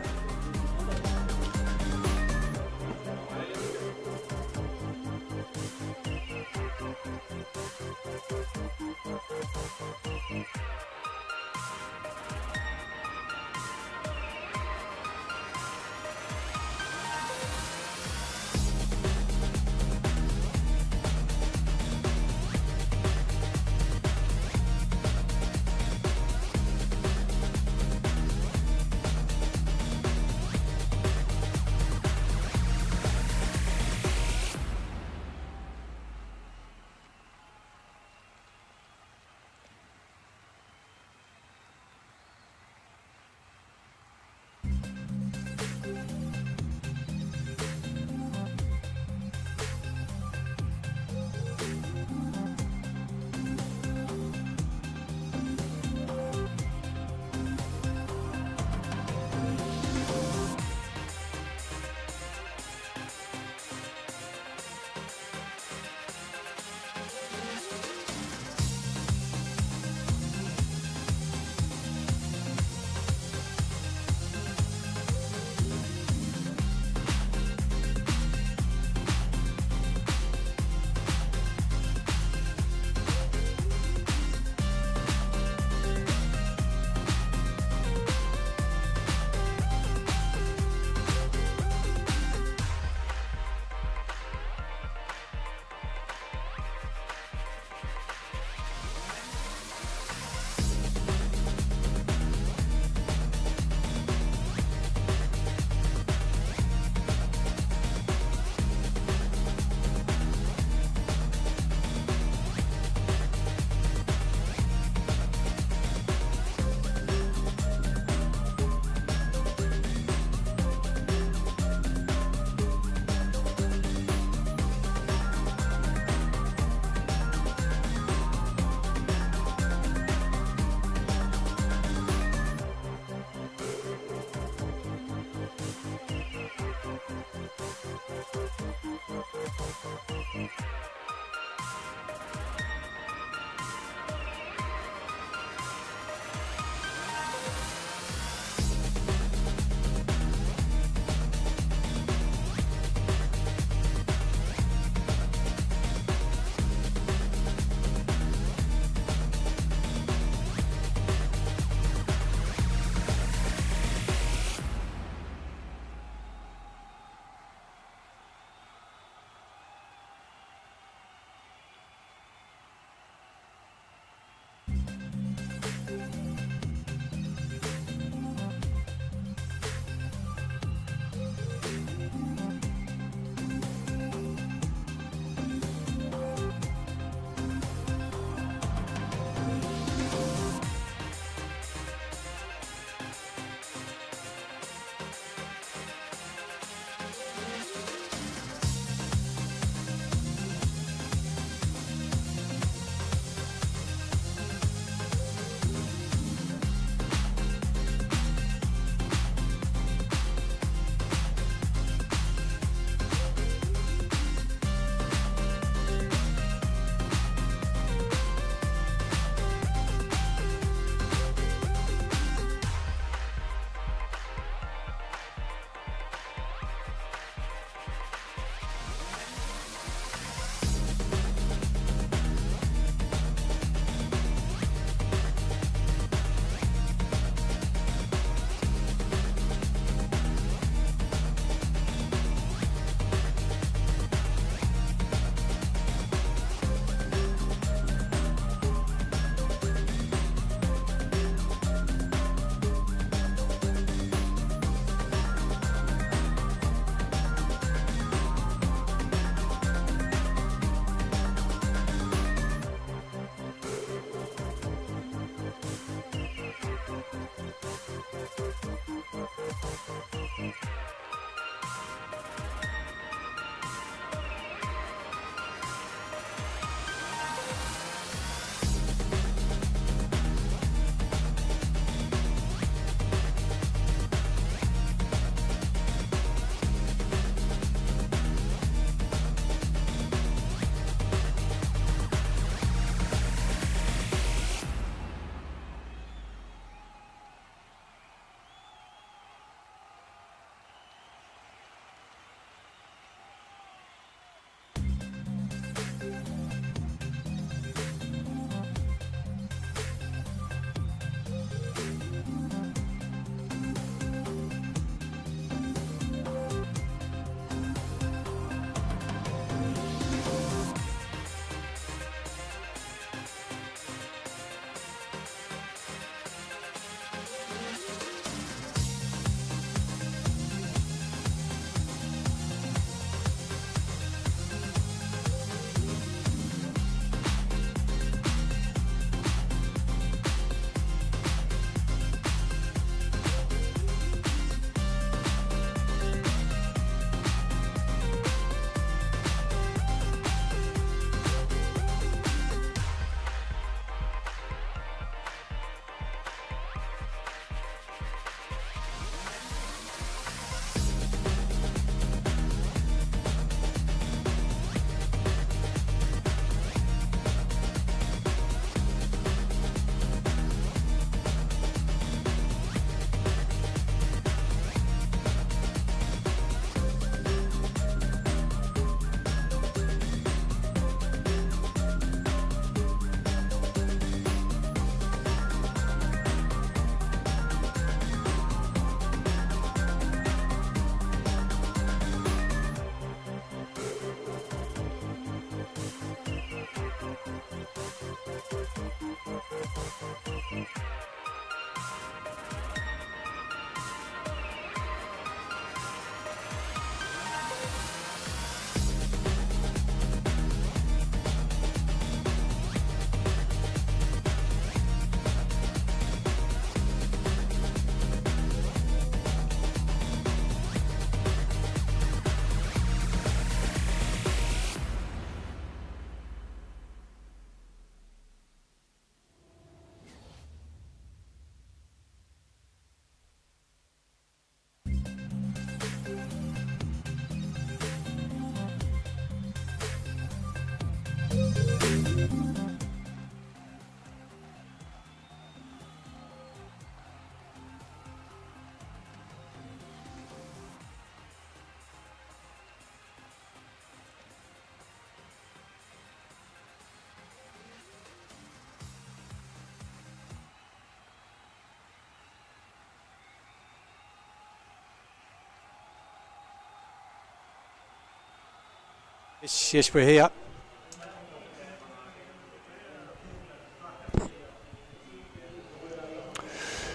Yes, we're here.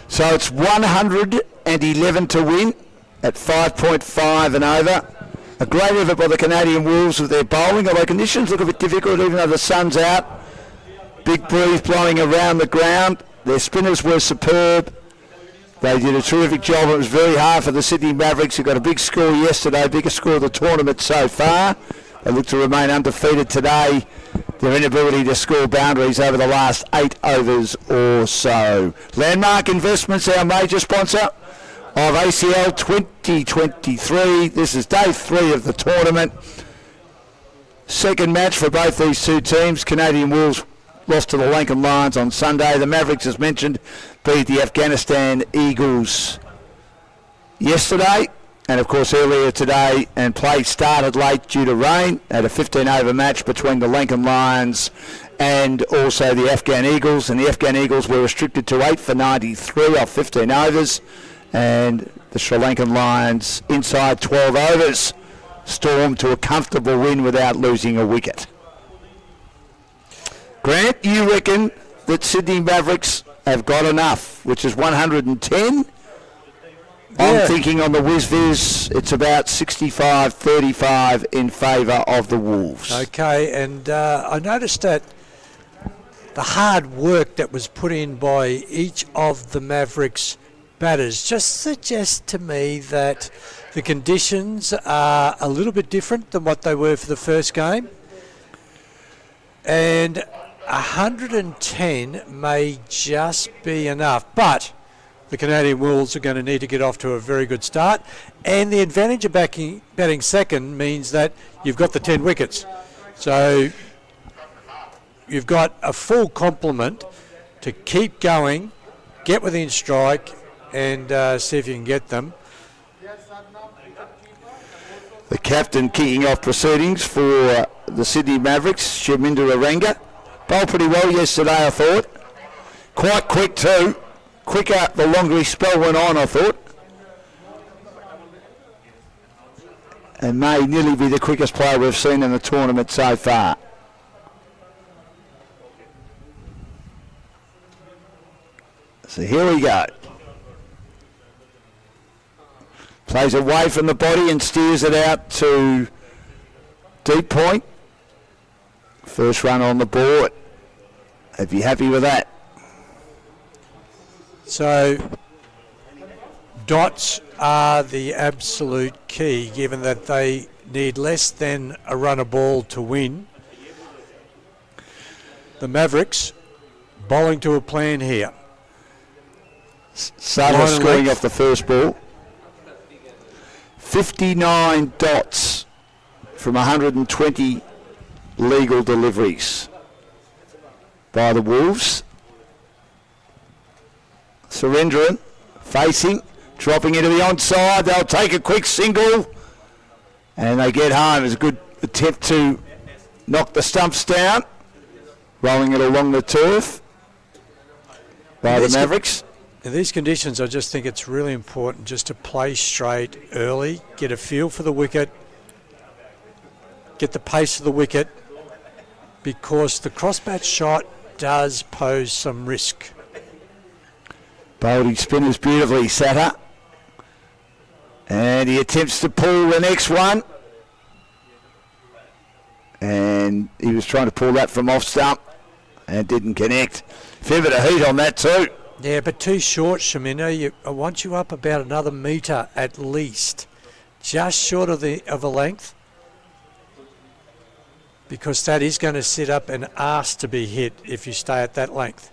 So it's 111 to win at 5.5 and over. A great effort by the Canadian Wolves with their bowling, although conditions look a bit difficult even though the sun's out. Big breeze blowing around the ground. Their spinners were superb. They did a terrific job. It was very hard for the Sydney Mavericks, who got a big score yesterday, biggest score of the tournament so far. They look to remain undefeated today. Their inability to score boundaries over the last 8 overs or so. Landmark Investments, our major sponsor of ACL 2023. This is day 3 of the tournament. Second match for both these two teams. Canadian Wolves lost to the Lankan Lions on Sunday. The Mavericks, as mentioned, beat the Afghanistan Eagles yesterday. And of course earlier today, and play started late due to rain, at a 15-over match between the Lankan Lions and also the Afghan Eagles. And the Afghan Eagles were restricted to 8 for 93 off 15 overs. And the Sri Lankan Lions, inside 12 overs, stormed to a comfortable win without losing a wicket. Grant, you reckon that Sydney Mavericks have got enough, which is 110? Yeah. I'm thinking on the WizViz, it's about 65-35 in favour of the Wolves. Okay, and I noticed that the hard work that was put in by each of the Mavericks batters just suggests to me that the conditions are a little bit different than what they were for the first game. And 110 may just be enough, but the Canadian Wolves are going to need to get off to a very good start, and the advantage of batting second means that you've got the 10 wickets. So you've got a full complement to keep going, get within strike, and see if you can get them. The captain kicking off proceedings for the Sydney Mavericks, Shaminder Aranga. Bowled pretty well yesterday, I thought. Quite quick too. Quicker the longer his spell went on, I thought. And may nearly be the quickest player we've seen in the tournament so far. So here we go. Plays away from the body and steers it out to deep point. First run on the board. I'd be happy with that. So dots are the absolute key, given that they need less than a run a ball to win. The Mavericks bowling to a plan here. Sutter scoring off the first ball. 59 dots from 120 legal deliveries by the Wolves. Surrendering, facing, dropping into the onside. They'll take a quick single and they get home. It's a good attempt to knock the stumps down, rolling it along the turf by the Mavericks. In these conditions, I just think it's really important just to play straight early, get a feel for the wicket, get the pace of the wicket, because the crossbat shot does pose some risk. Bowled spinners beautifully, Satter. And he attempts to pull the next one. And he was trying to pull that from off stump and didn't connect. Fair bit of heat on that too. Yeah, but too short, Shamina. I want you up about another metre at least, just short of a length, because that is going to sit up and ask to be hit if you stay at that length.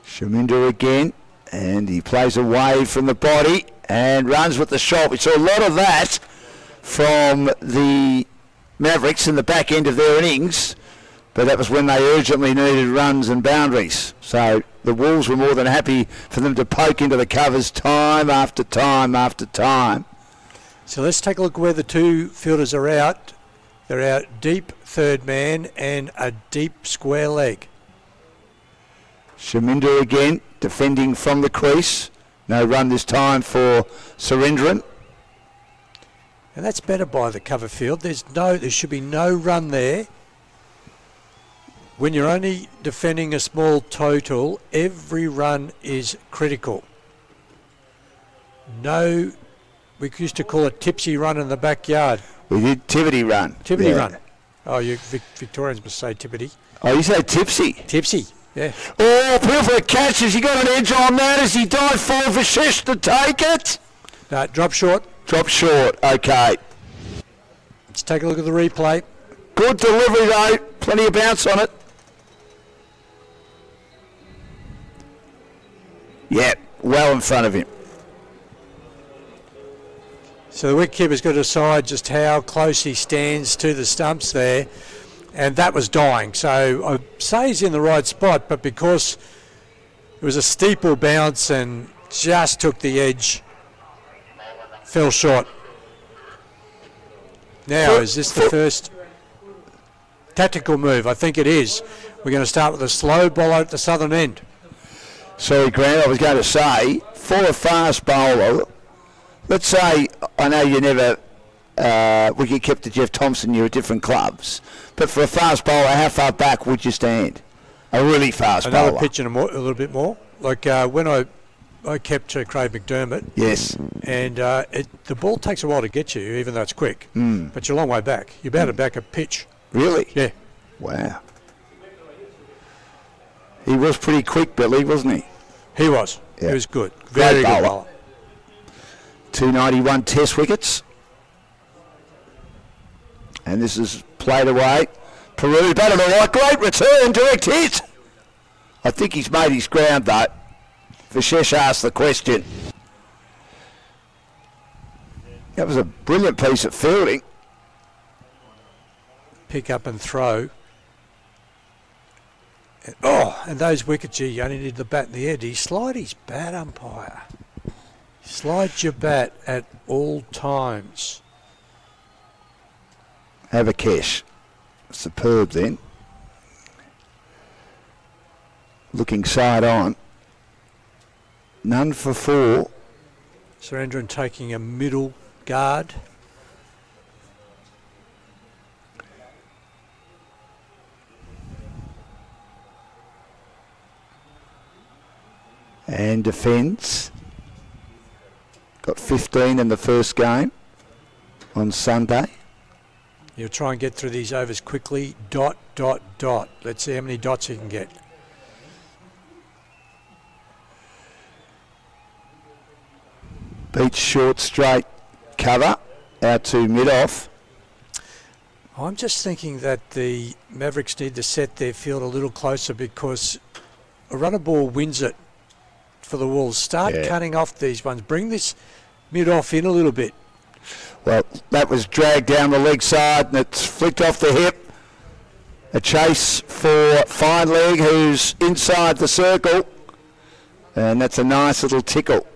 Shaminder again, and he plays away from the body and runs with the shot. We saw a lot of that from the Mavericks in the back end of their innings, but that was when they urgently needed runs and boundaries. So the Wolves were more than happy for them to poke into the covers time after time after time. So let's take a look where the two fielders are out. They're out deep third man and a deep square leg. Shaminder again, defending from the crease. No run this time for Surendran. And that's better by the cover field. There should be no run there. When you're only defending a small total, every run is critical. No, we used to call it tipsy run in the backyard. We did Tibbity run. Tibbity run. Oh, you Victorians must say tibbity. Oh, you say tipsy? Tipsy, yeah. Oh, beautiful catch. Has he got an edge on that? Has he dive forward for Shish to take it? No, drop short. Drop short, okay. Let's take a look at the replay. Good delivery though, plenty of bounce on it. Yeah, well in front of him. So the wicketkeeper's got to decide just how close he stands to the stumps there, and that was dying. So I say he's in the right spot, but because it was a steeple bounce and just took the edge, fell short. Now, is this the first tactical move? I think it is. We're going to start with a slow bowler at the southern end. Sorry, Grant, I was going to say, for a fast bowler, let's say, I know you never wicket-kept to Jeff Thompson, you're at different clubs, but for a fast bowler, how far back would you stand? A really fast bowler. Another pitch and a little bit more. Like when I kept Craig McDermott. Yes. And the ball takes a while to get you, even though it's quick. But you're a long way back. You're about to back a pitch. Really? Yeah. Wow. He was pretty quick, Billy, wasn't he? He was. Yeah. He was good. Very good bowler. 291 test wickets. And this is played away. Peru batted all right. Great return, direct hit. I think he's made his ground, though. Vishesh asked the question. That was a brilliant piece of fielding. Pick up and throw. And those wickets, you only need the bat in the end. He slide his bat, umpire. Slide your bat at all times. Have a cash. Superb then. Looking side on. None for 4. Surendran taking a middle guard. And defends. Got 15 in the first game on Sunday. You'll try and get through these overs quickly. Dot, dot, dot. Let's see how many dots he can get. Beach short straight cover out to mid-off. I'm just thinking that the Mavericks need to set their field a little closer because a runner ball wins it for the Wolves. Start cutting off these ones. Bring this mid-off in a little bit. Well, that was dragged down the leg side and it's flicked off the hip. A chase for Fine Leg, who's inside the circle. And that's a nice little tickle.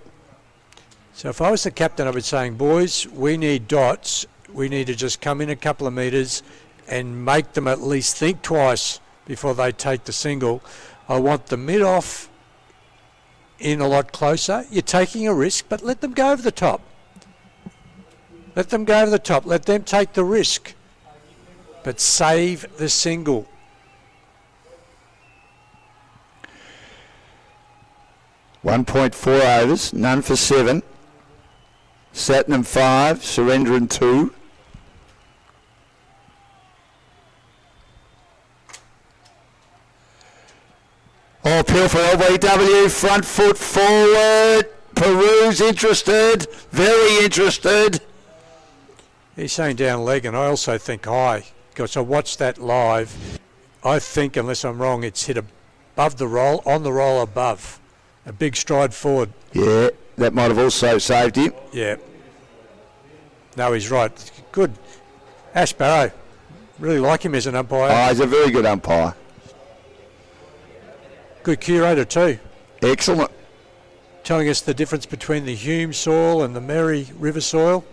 So if I was the captain, I would be saying, boys, we need dots. We need to just come in a couple of metres and make them at least think twice before they take the single. I want the mid-off in a lot closer. You're taking a risk, but let them go over the top. Let them go over the top. Let them take the risk. But save the single. .4 overs, none for 7. Satnam 5, Surendran 2. Oh, Peel for LBW, front foot forward. Peru's interested, very interested. He's saying down leg, and I also think high, because I watched that live. I think, unless I'm wrong, it's hit above the roll, on the roll above. A big stride forward. Yeah, that might have also saved him. Yeah. No, he's right. Good. Ash Barrow. Really like him as an umpire. Oh, he's a very good umpire. Good curator too. Excellent. Telling us the difference between the Hume soil and the Mary River soil.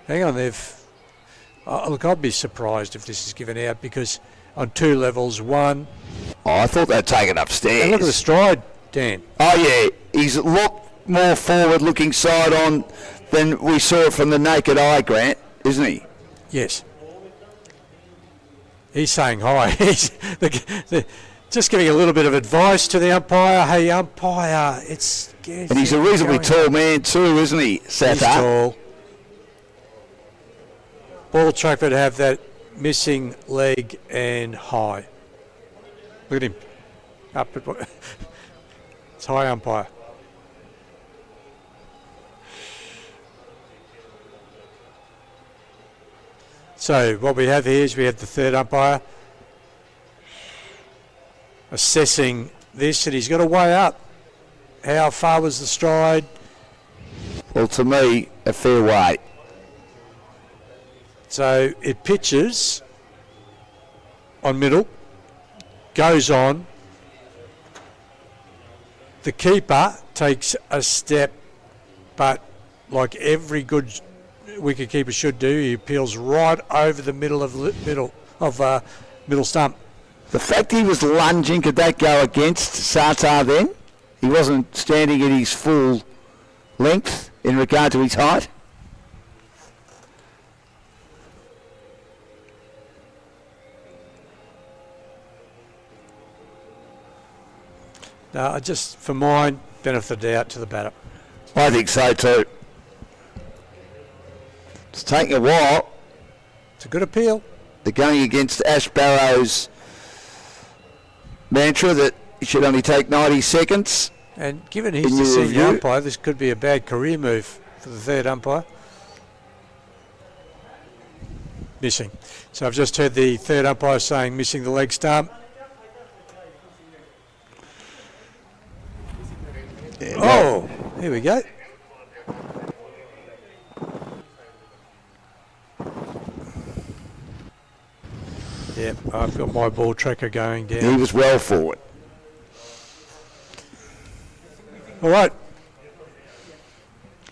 Hang on, look, I'd be surprised if this is given out because on 2 levels, 1. Oh, I thought they'd take it upstairs. And look at the stride, Dan. Oh, yeah. He's looked more forward looking side on than we saw it from the naked eye, Grant, isn't he? Yes. He's saying hi. He's just giving a little bit of advice to the umpire. Hey, umpire, it's... And he's a reasonably tall man too, isn't he, Sata? He's tall. Ball Trafford have that missing leg and high. Look at him. Up at... It's high umpire. So what we have here is we have the third umpire assessing this, and he's got to weigh up how far was the stride. Well, to me, a fair weight. So it pitches on middle, goes on. The keeper takes a step, but like every good wicket keeper should do, he peels right over the middle stump. The fact he was lunging, could that go against Sata then? He wasn't standing at his full length in regard to his height. No, I just, for mine, benefit of the doubt to the batter. I think so too. It's taking a while. It's a good appeal. They're going against Ash Barrow's mantra that it should only take 90 seconds. And given he's the senior umpire, this could be a bad career move for the third umpire. Missing. So I've just heard the third umpire saying missing the leg stump. Yeah, oh, here we go. Yep, I've got my ball tracker going down. He was well forward. All right.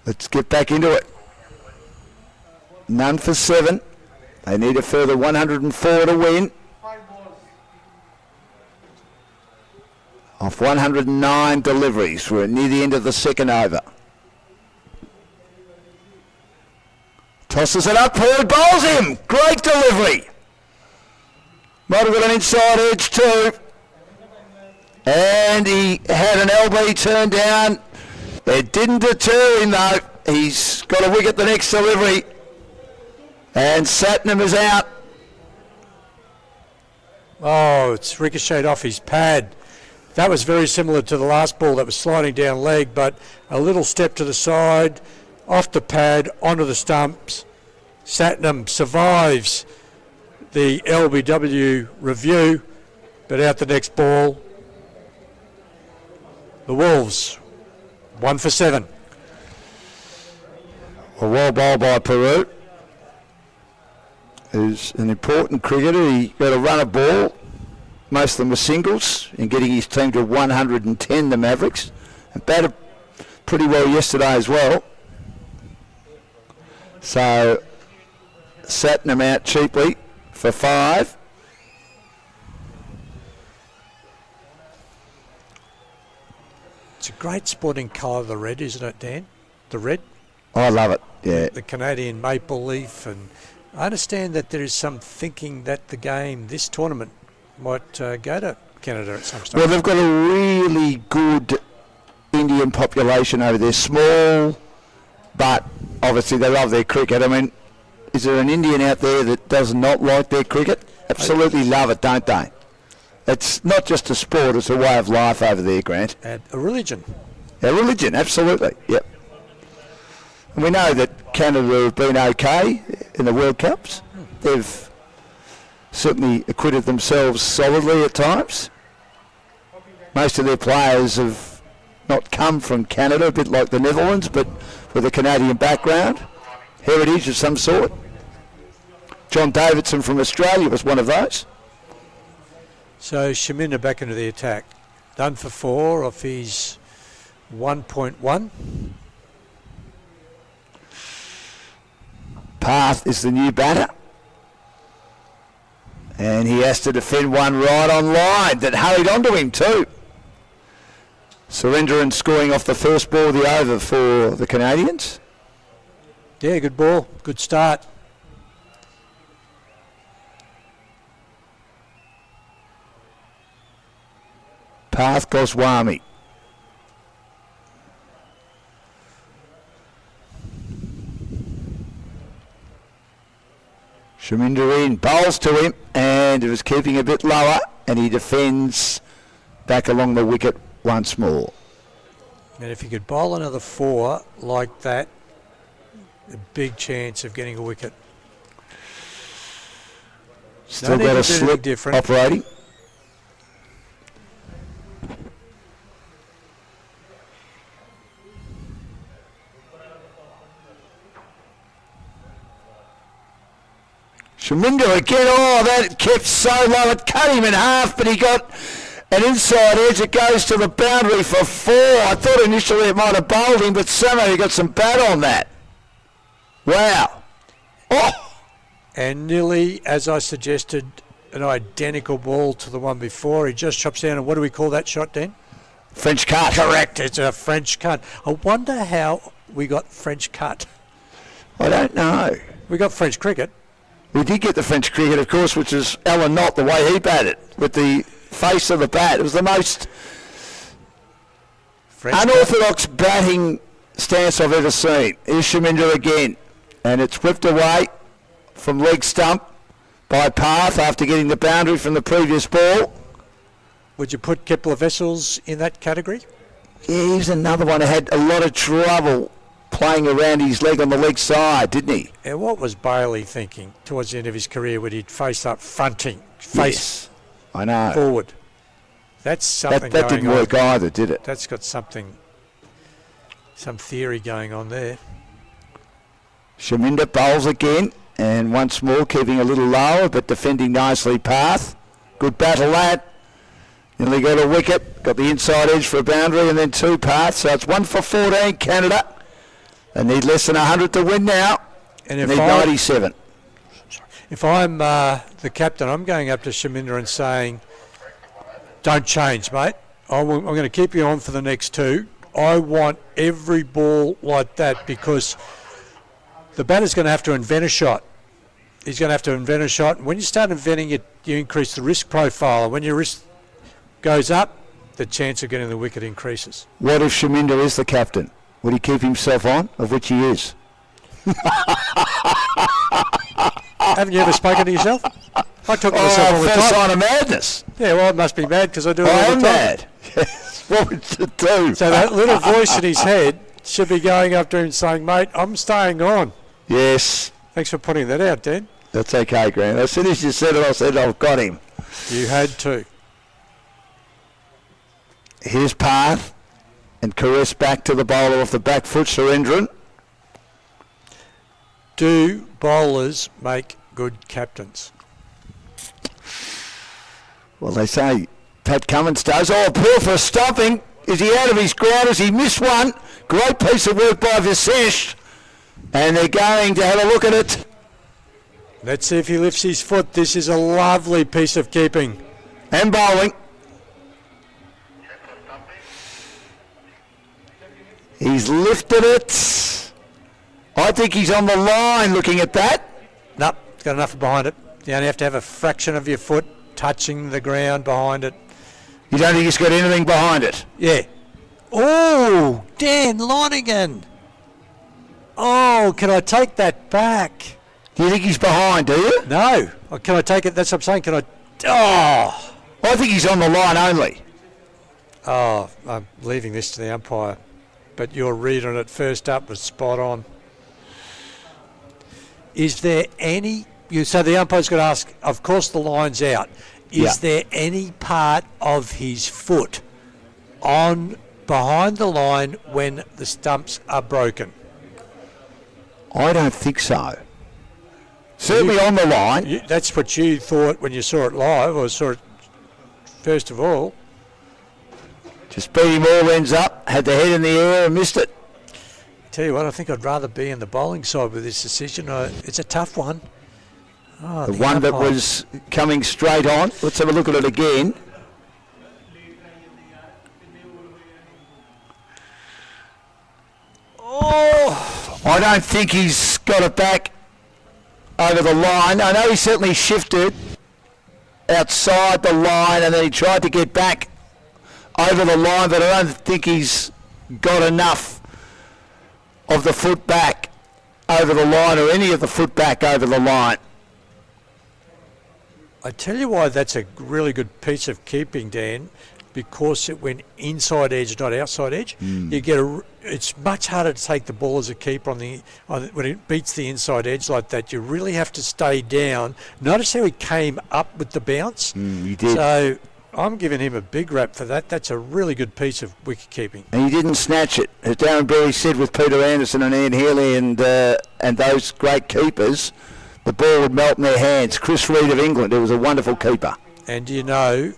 Let's get back into it. None for 7. They need a further 104 to win. Off 109 deliveries. We're near the end of the second over. Tosses it up, Ford bowls him. Great delivery. Might have got an inside edge too. And he had an LB turn down. It didn't deter him though. He's got a wicket the next delivery. And Satnam is out. Oh, it's ricocheted off his pad. That was very similar to the last ball that was sliding down leg, but a little step to the side, off the pad, onto the stumps. Satnam survives the LBW review, but out the next ball. The Wolves, 1 for 7. A well bowled by Peru. Who's an important cricketer. He got a run of ball. Most of them were singles in getting his team to 110, the Mavericks. And batted pretty well yesterday as well. So Satnam out cheaply for 5. It's a great sporting colour, the red, isn't it, Dan? The red? I love it, yeah. The Canadian maple leaf. And I understand that there is some thinking that the game, this tournament, might go to Canada at some stage. Well, they've got a really good Indian population over there. Small, but obviously they love their cricket. I mean, is there an Indian out there that does not like their cricket? Absolutely love it, don't they? It's not just a sport, it's a way of life over there, Grant. And a religion. A religion, absolutely, yep. And we know that Canada have been okay in the World Cups. They've certainly acquitted themselves solidly at times. Most of their players have not come from Canada, a bit like the Netherlands, but with a Canadian background, heritage of some sort. John Davidson from Australia was one of those. So Shaminda back into the attack. Done for 4 off his 1.1. Path is the new batter. And he has to defend one right on line that hurried onto him too. Surrender and scoring off the first ball of the over for the Canadians. Yeah, good ball. Good start. Path Goswami. Shaminder in, bowls to him, and it was keeping a bit lower, and he defends back along the wicket once more. And if you could bowl another 4 like that, a big chance of getting a wicket. Still need got to a do anything slip different. operating. Shaminder again. Oh, that kept so low. It cut him in half, but he got an inside edge. It goes to the boundary for 4. I thought initially it might have bowled him, but somehow he got some bat on that. Wow. Oh! And nearly, as I suggested, an identical ball to the one before. He just chops down, and what do we call that shot, Dan? French cut. Correct, it's a French cut. I wonder how we got French cut. I don't know. We got French cricket. We did get the French cricket, of course, which is Alan Knott, the way he batted, with the face of the bat. It was the most French unorthodox batting stance I've ever seen. Here's Shaminder again, and it's whipped away from leg stump by Path after getting the boundary from the previous ball. Would you put Kepler Vessels in that category? Yeah, he's another one who had a lot of trouble playing around his leg on the leg side, didn't he? And what was Bailey thinking towards the end of his career when he'd face up fronting, face I know. forward? That's something That didn't work either, did it? That's got something, some theory going on there. Shaminder bowls again, and once more keeping a little lower, but defending nicely Path. Good battle that. Nearly got a wicket, got the inside edge for a boundary, and then 2 Path. So it's 1 for 14, Canada. They need less than 100 to win now. And They need 97. If I'm the captain, I'm going up to Shaminder and saying, don't change, mate. I'm going to keep you on for the next 2. I want every ball like that because the batter's going to have to invent a shot. He's going to have to invent a shot. When you start inventing it, you increase the risk profile. And when your risk goes up, the chance of getting the wicket increases. What if Shaminder is the captain? Would he keep himself on, of which he is? Haven't you ever spoken to yourself? I talk to myself all the first time. sign of madness. Yeah, well, it must be mad because I do it all I'm the time. mad. Yes. What would you do? So that little voice in his head should be going up to him saying, mate, I'm staying on. Yes. Thanks for putting that out, Dan. That's okay, Grant. As soon as you said it, I said, I've got him. You had to. Here's Path, and caress back to the bowler off the back foot, Surendran. Do bowlers make good captains? Well, they say Pat Cummins does. Oh, poor for stumping. Is he out of his ground? Has he missed one? Great piece of work by Visesh. And they're going to have a look at it. Let's see if he lifts his foot. This is a lovely piece of keeping. And bowling. He's lifted it. I think he's on the line looking at that. Nope, it's got enough behind it. You only have to have a fraction of your foot touching the ground behind it. You don't think he's got anything behind it? Yeah. Oh, Dan Lonigan. Oh, can I take that back? Do you think he's behind, do you? No. Oh, can I take it? That's what I'm saying. Can I? Oh. I think he's on the line only. Oh, I'm leaving this to the umpire. But your read on it first up was spot on. Is there any... So the umpire's got to ask, of course the line's out. Is there any part of his foot on behind the line when the stumps are broken? I don't think so. Certainly on the line. That's what you thought when you saw it live, or saw it first of all. Just beat him all ends up, had the head in the air and missed it. Tell you what, I think I'd rather be in the bowling side with this decision. It's a tough one. Oh, The one that umpire. was coming straight on. Let's have a look at it again. Oh, I don't think he's got it back over the line. I know he certainly shifted outside the line and then he tried to get back over the line, but I don't think he's got enough of the foot back over the line or any of the foot back over the line. I tell you why that's a really good piece of keeping, Dan, because it went inside edge, not outside edge. You get it's much harder to take the ball as a keeper when it beats the inside edge like that. You really have to stay down. Notice how he came up with the bounce. He did. So I'm giving him a big rap for that. That's a really good piece of wicket keeping. And he didn't snatch it. As Darren Berry said with Peter Anderson and Ian Healy and those great keepers, the ball would melt in their hands. Chris Reed of England, who was a wonderful keeper. And you know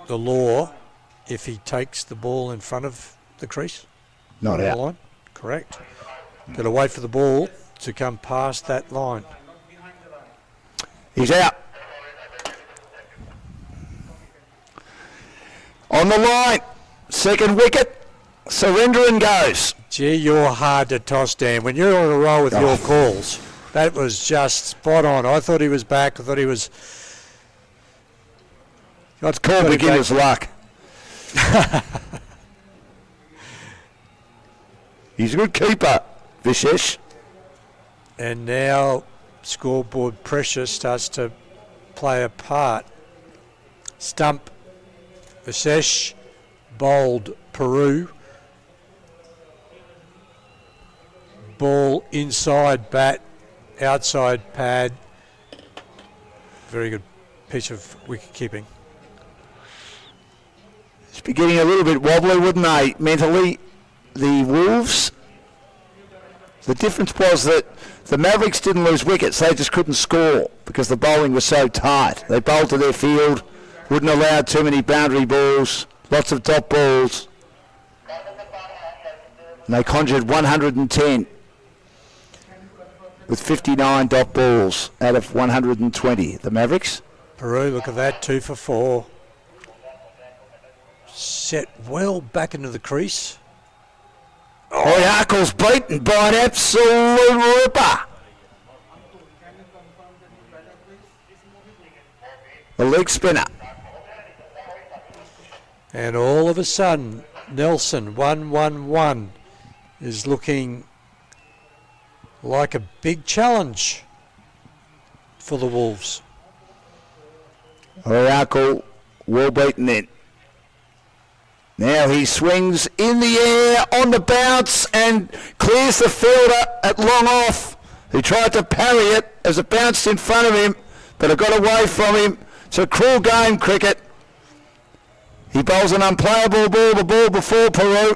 the law, if he takes the ball in front of the crease? Not out. Line. Correct. Got to wait for the ball to come past that line. He's out. On the line, second wicket, surrendering goes. Gee, you're hard to toss, Dan. When you're on a roll with your calls, that was just spot on. I thought he was back. I thought he was... That's called beginner's luck. He's a good keeper, Vishesh. And now scoreboard pressure starts to play a part. Stump, Vishesh, bowled Peru. Ball inside bat, outside pad. Very good piece of wicket keeping. It's be getting a little bit wobbly, wouldn't they, mentally, the Wolves? The difference was that the Mavericks didn't lose wickets, they just couldn't score because the bowling was so tight. They bowled to their field, wouldn't allow too many boundary balls, lots of top balls. And they conjured 110 with 59 dot balls out of 120. The Mavericks. Peru, look at that, 2 for 4. Set well back into the crease. Oyarkel's beaten by an absolute ripper. The leg spinner. And all of a sudden, Nelson, 1-1-1, is looking like a big challenge for the Wolves. Oyarkel well beaten then. Now he swings in the air on the bounce and clears the fielder at long off, who tried to parry it as it bounced in front of him, but it got away from him. It's a cruel game, cricket. He bowls an unplayable ball, the ball before Peru,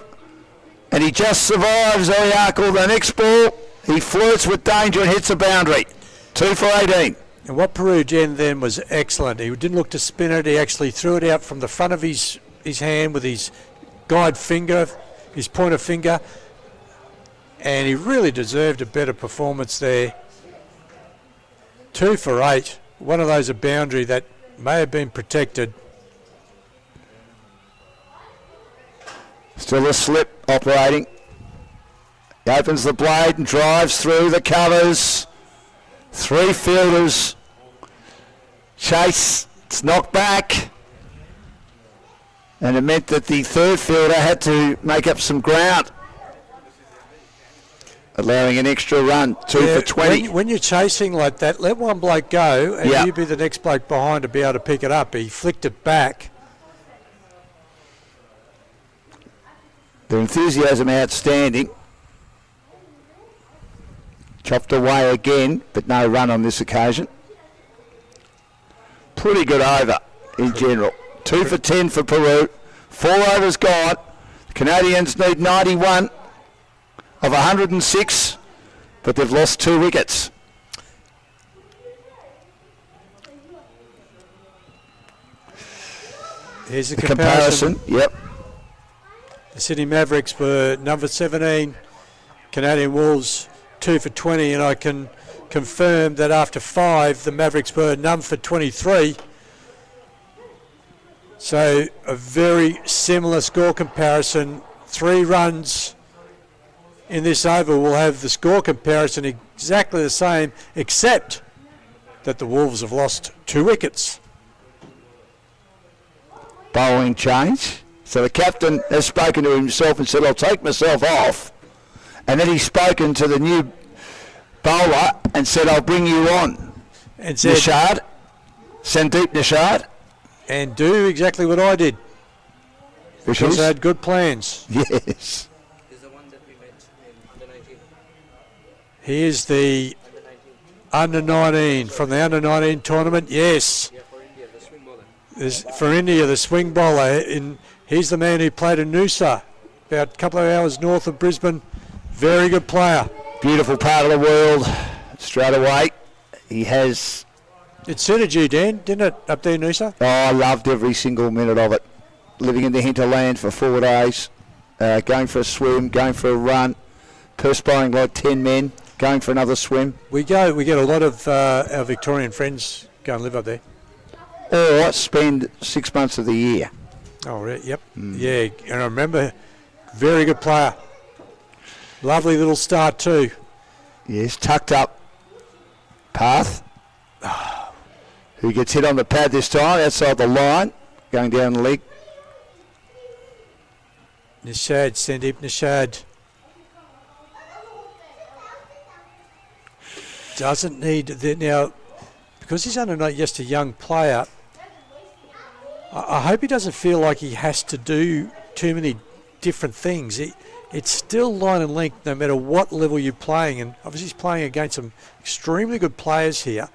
and he just survives Oyarkel. The next ball, he flirts with danger and hits a boundary. 2 for 18. And what Peru did then was excellent. He didn't look to spin it. He actually threw it out from the front of his hand with his guide finger, his pointer finger, and he really deserved a better performance there. 2 for 8. One of those, a boundary that may have been protected. Still a slip operating. He opens the blade and drives through the covers. 3 fielders. Chase, it's knocked back. And it meant that the third fielder had to make up some ground, allowing an extra run, 2 for 20. When you're chasing like that, let one bloke go and you be the next bloke behind to be able to pick it up. He flicked it back. Their enthusiasm outstanding. Chopped away again, but no run on this occasion. Pretty good over in general. 2 for 10 for Peru. 4 overs gone. The Canadians need 91 of 106, but they've lost 2 wickets. Here's the comparison. Yep. The Sydney Mavericks were number 17. Canadian Wolves 2 for 20, and I can confirm that after 5, the Mavericks were none for 23. So a very similar score comparison. 3 runs in this over will have the score comparison exactly the same, except that the Wolves have lost 2 wickets. Bowling change. So the captain has spoken to himself and said, I'll take myself off. And then he's spoken to the new bowler and said, I'll bring you on. And said, Nishad, Sandeep Nishad. And do exactly what I did. Because I had good plans. Yes. Is the one that we met in under 19. He is the under 19 from the under 19 tournament. Yes. Yeah, for India, the swing bowler. For India, the swing bowler. He's the man who played in Noosa, about a couple of hours north of Brisbane. Very good player. Beautiful part of the world. Straight away, he has. It suited you, Dan, didn't it, up there in Noosa? Oh, I loved every single minute of it. Living in the hinterland for 4 days, going for a swim, going for a run, perspiring like 10 men, going for another swim. We get a lot of our Victorian friends go and live up there. Or spend 6 months of the year. Oh, right, yep. Yeah, and I remember, very good player. Lovely little start too. Yes, tucked up path. Who gets hit on the pad this time, outside the line, going down the leg. Nishad, Sandeep Nishad. Doesn't need, now, because he's under not just a young player, I hope he doesn't feel like he has to do too many different things. It's still line and length no matter what level you're playing, and obviously he's playing against some extremely good players here.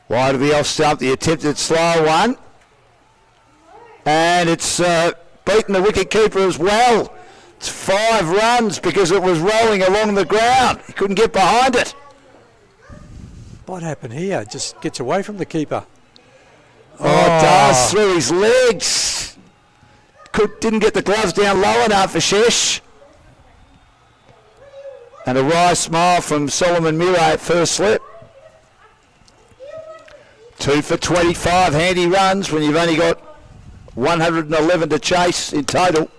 Wide of the off stump, the attempted slow one. And it's beaten the wicket keeper as well. It's 5 runs because it was rolling along the ground. He couldn't get behind it. What happened here? Just gets away from the keeper. Oh, it does, through his legs. Didn't get the gloves down low enough for Shesh. And a wry smile from Solomon Murray at first slip. 2 for 25 handy runs when you've only got 111 to chase in total.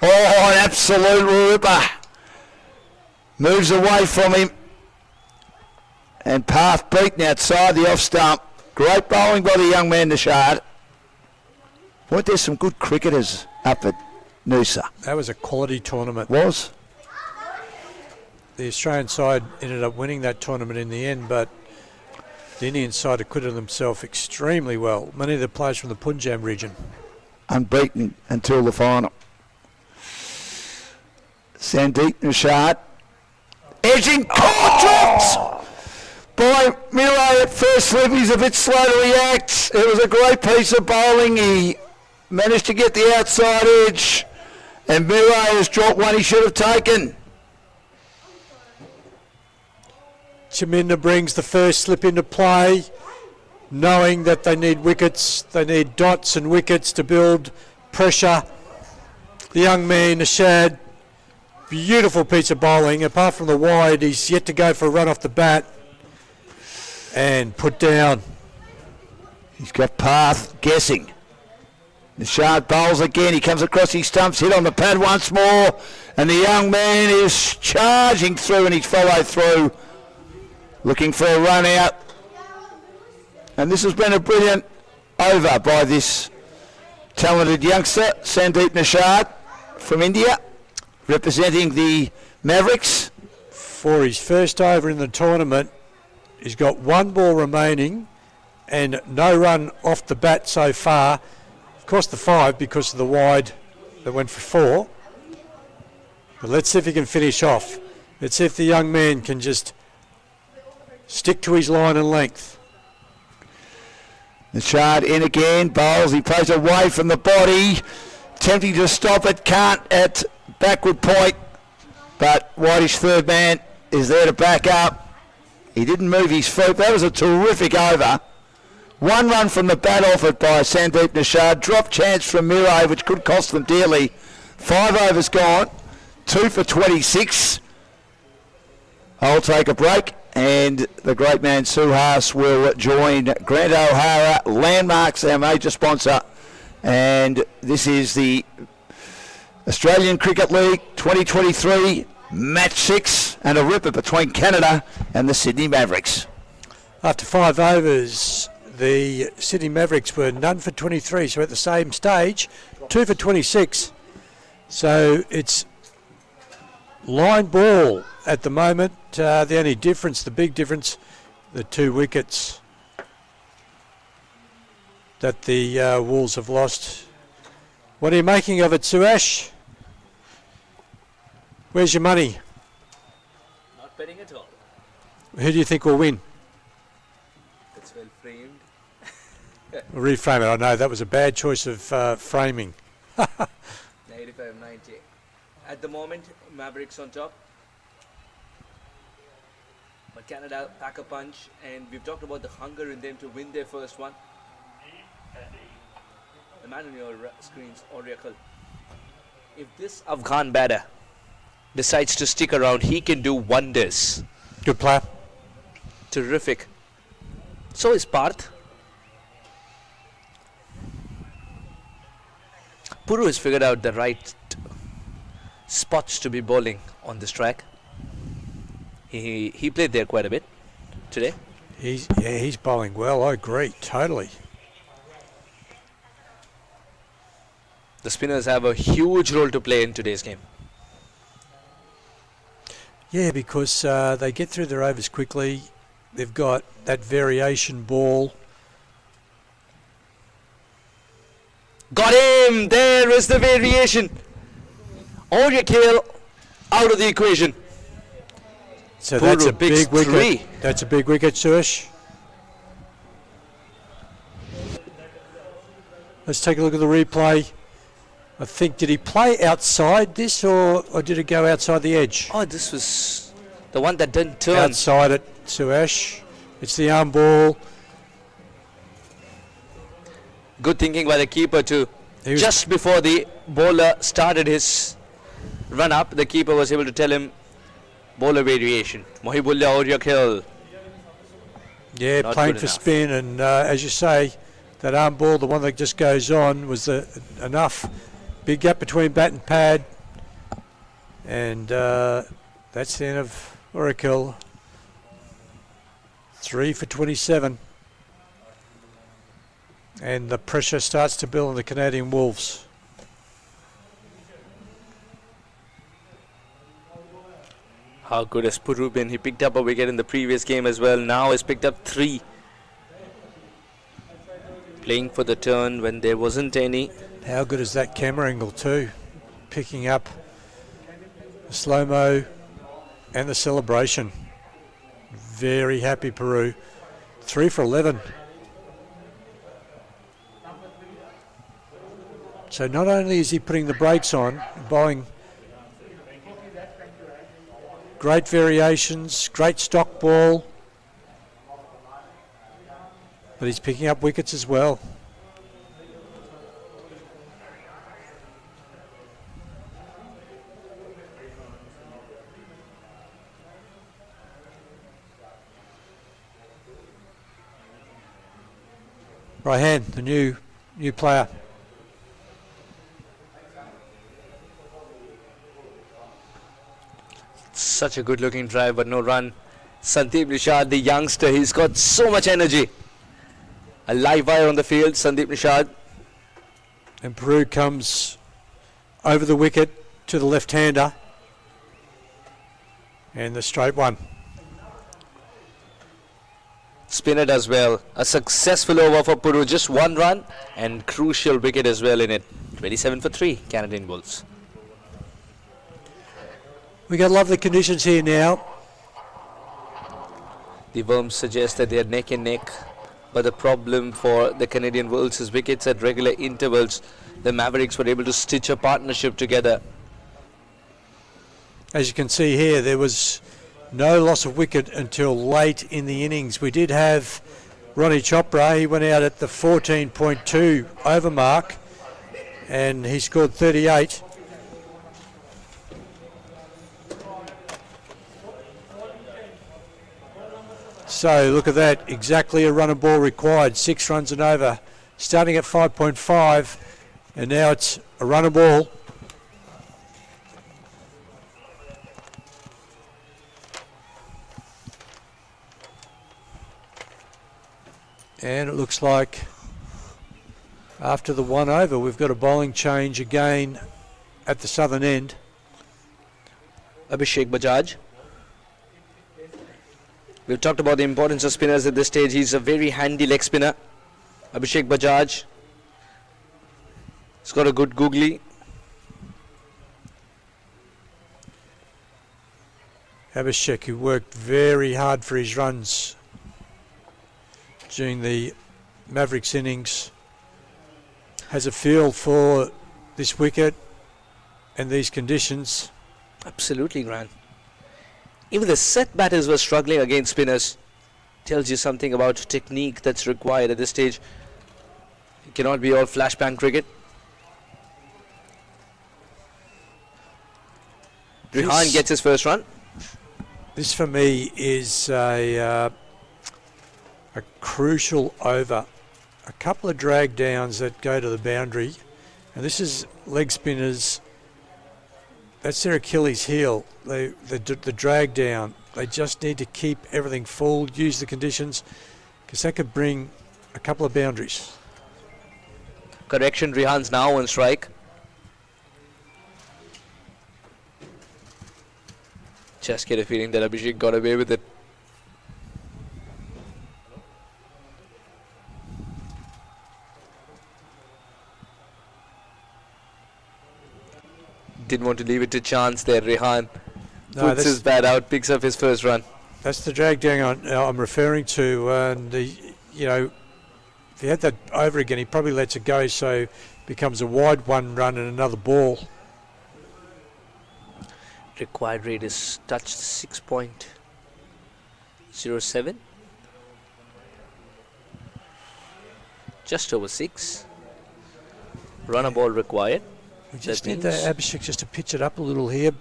Oh, an absolute ripper. Moves away from him. And path beaten outside the off stump. Great bowling by the young man, Nishad. Weren't there some good cricketers up at Noosa? That was a quality tournament. Was. The Australian side ended up winning that tournament in the end, but the Indian side acquitted themselves extremely well. Many of the players from the Punjab region. Unbeaten until the final. Sandeep Nishad. Edging. Dropped by Murray at first slip. He's a bit slow to react. It was a great piece of bowling. He managed to get the outside edge. And Murray has dropped one he should have taken. Chaminda brings the first slip into play, knowing that they need wickets, they need dots and wickets to build pressure. The young man, Nishad, beautiful piece of bowling. Apart from the wide, he's yet to go for a run off the bat and put down. He's got path guessing. Nishad bowls again. He comes across his stumps, hit on the pad once more, and the young man is charging through, and he's followed through. Looking for a run out. And this has been a brilliant over by this talented youngster, Sandeep Nishad from India, representing the Mavericks. For his first over in the tournament, he's got 1 ball remaining and no run off the bat so far. Of course, the 5 because of the wide that went for 4. But let's see if he can finish off. Let's see if the young man can just stick to his line and length. Nishad in again, bowls. He plays away from the body. Attempting to stop it, can't at backward point. But Whitish third man is there to back up. He didn't move his feet. That was a terrific over. 1 run from the bat offered by Sandeep Nishad. Drop chance from Murray, which could cost them dearly. 5 overs gone. 2 for 26. I'll take a break. And the great man Suhas will join Grant O'Hara, Landmarks, our major sponsor. And this is the Australian Cricket League 2023, match 6, and a ripper between Canada and the Sydney Mavericks. After 5 overs, the Sydney Mavericks were none for 23, so at the same stage, 2 for 26. So it's line ball at the moment. The only difference, the big difference, the 2 wickets that the Wolves have lost. What are you making of it, Suash? Where's your money? Not betting at all. Who do you think will win? It's well framed. We'll reframe it. I know that was a bad choice of framing. 95-90. At the moment, Mavericks on top. But Canada pack a punch, and we've talked about the hunger in them to win their first one. The man on your screens, Oracle. If this Afghan batter decides to stick around, he can do wonders. Good player. Terrific. So is Parth. Puru has figured out the right spots to be bowling on this track. He played there quite a bit today. He's bowling well. I agree totally. The spinners have a huge role to play in today's game. Yeah, because they get through their overs quickly. They've got that variation ball. Got him! There is the variation. Oracle out of the equation. So that's Puru a big picks wicket. 3. That's a big wicket, Suresh. Let's take a look at the replay. I think, did he play outside this or did it go outside the edge? Oh, this was the one that didn't turn. Outside it, Suresh. It's the arm ball. Good thinking by the keeper too. Just before the bowler started his run up, the keeper was able to tell him bowler variation. Mohibullah Oracle. Yeah, Not playing good for enough. spin, and as you say, that arm ball, the one that just goes on, was enough. Big gap between bat and pad, and that's the end of Oracle. 3 for 27, and the pressure starts to build on the Canadian Wolves. How good has Puru been? He picked up a wicket in the previous game as well. Now has picked up 3. Playing for the turn when there wasn't any. How good is that camera angle too? Picking up the slow-mo and the celebration. Very happy Peru. 3 for 11. So not only is he putting the brakes on, bowling great variations, great stock ball, but he's picking up wickets as well. Right hand, the new player. Such a good looking drive, but no run. Sandeep Nishad, the youngster, he's got so much energy. A live wire on the field, Sandeep Nishad. And Peru comes over the wicket to the left-hander. And the straight one. Spin it as well. A successful over for Puru. Just 1 run and crucial wicket as well in it. 27 for 3, Canadian Wolves. We got lovely conditions here now. The Worms suggest that they are neck and neck. But the problem for the Canadian Wolves is wickets at regular intervals. The Mavericks were able to stitch a partnership together. As you can see here, there was no loss of wicket until late in the innings. We did have Ronnie Chopra. He went out at the 14.2 over mark and he scored 38. So look at that, exactly a run and ball required, 6 runs and over. Starting at 5.5 and now it's a run and ball. And it looks like after the 1 over, we've got a bowling change again at the southern end. Abhishek Bajaj. We've talked about the importance of spinners at this stage. He's a very handy leg spinner. Abhishek Bajaj. He's got a good googly. Abhishek, who worked very hard for his runs during the Mavericks innings, has a feel for this wicket and these conditions. Absolutely, Grant. Even the set batters were struggling against spinners. Tells you something about technique that's required at this stage. It cannot be all flashbang cricket. Rehan gets his first run. This for me is a crucial over. A couple of drag downs that go to the boundary, and this is leg spinners. That's their Achilles heel. The drag down. They just need to keep everything full, use the conditions, because that could bring a couple of boundaries. Correction, Rehan's now on strike. Just get a feeling that Abhishek got away with it. Didn't want to leave it to chance there. Rehan puts his bat out, picks up his first run. That's the drag down I'm referring to. And if he had that over again, he probably lets it go, so it becomes a wide 1 run and another ball. Required rate is touched 6.07. Just over 6. Run a ball required. We just need the Abhishek just to pitch it up a little here.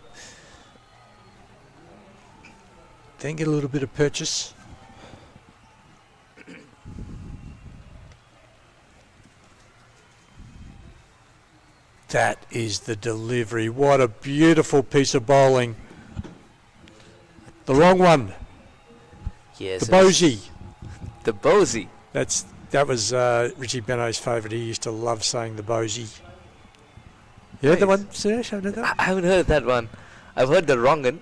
Then get a little bit of purchase. That is the delivery. What a beautiful piece of bowling. The wrong one. Yes. The Bosey. The Bosey. That was Richie Beno's favourite. He used to love saying the Bosey. You heard the one, Suresh? I haven't heard that one. I've heard the wrong one.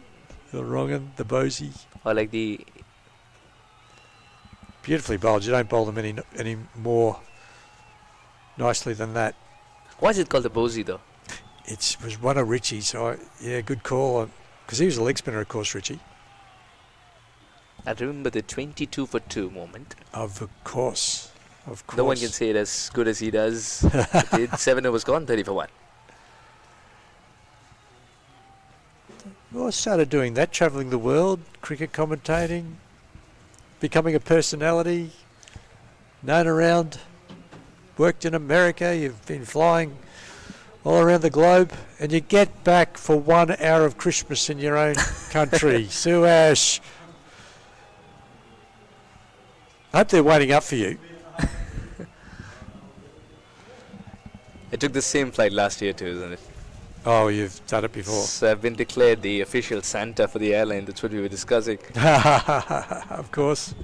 The wrong one, the Bosey. Or like the... Beautifully bowled. You don't bowl them any more nicely than that. Why is it called the Bosey though? It was one of Richie's. So yeah, good call. Because he was a leg spinner, of course, Richie. I remember the 22 for 2 moment. Of course. Of course. No one can say it as good as he does. 7 overs gone, 30 for 1. Well, I started doing that, travelling the world, cricket commentating, becoming a personality, known around, worked in America, you've been flying all around the globe, and you get back for 1 hour of Christmas in your own country. Suash. I hope they're waiting up for you. I took the same flight last year too, isn't it? Oh, you've done it before. So I've been declared the official Santa for the airline. That's what we were discussing. Of course.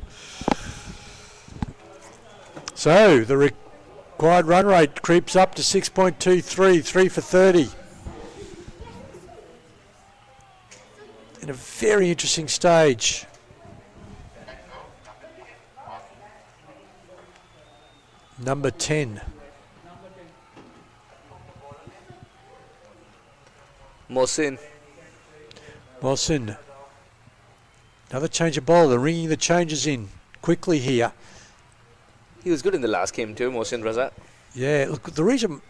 So the required run rate creeps up to 6.23, 3 for 30. In a very interesting stage. Number 10. Mohsin. Another change of bowler. They're ringing the changes in quickly here. He was good in the last game too, Mohsin Raza. Yeah, look, the reason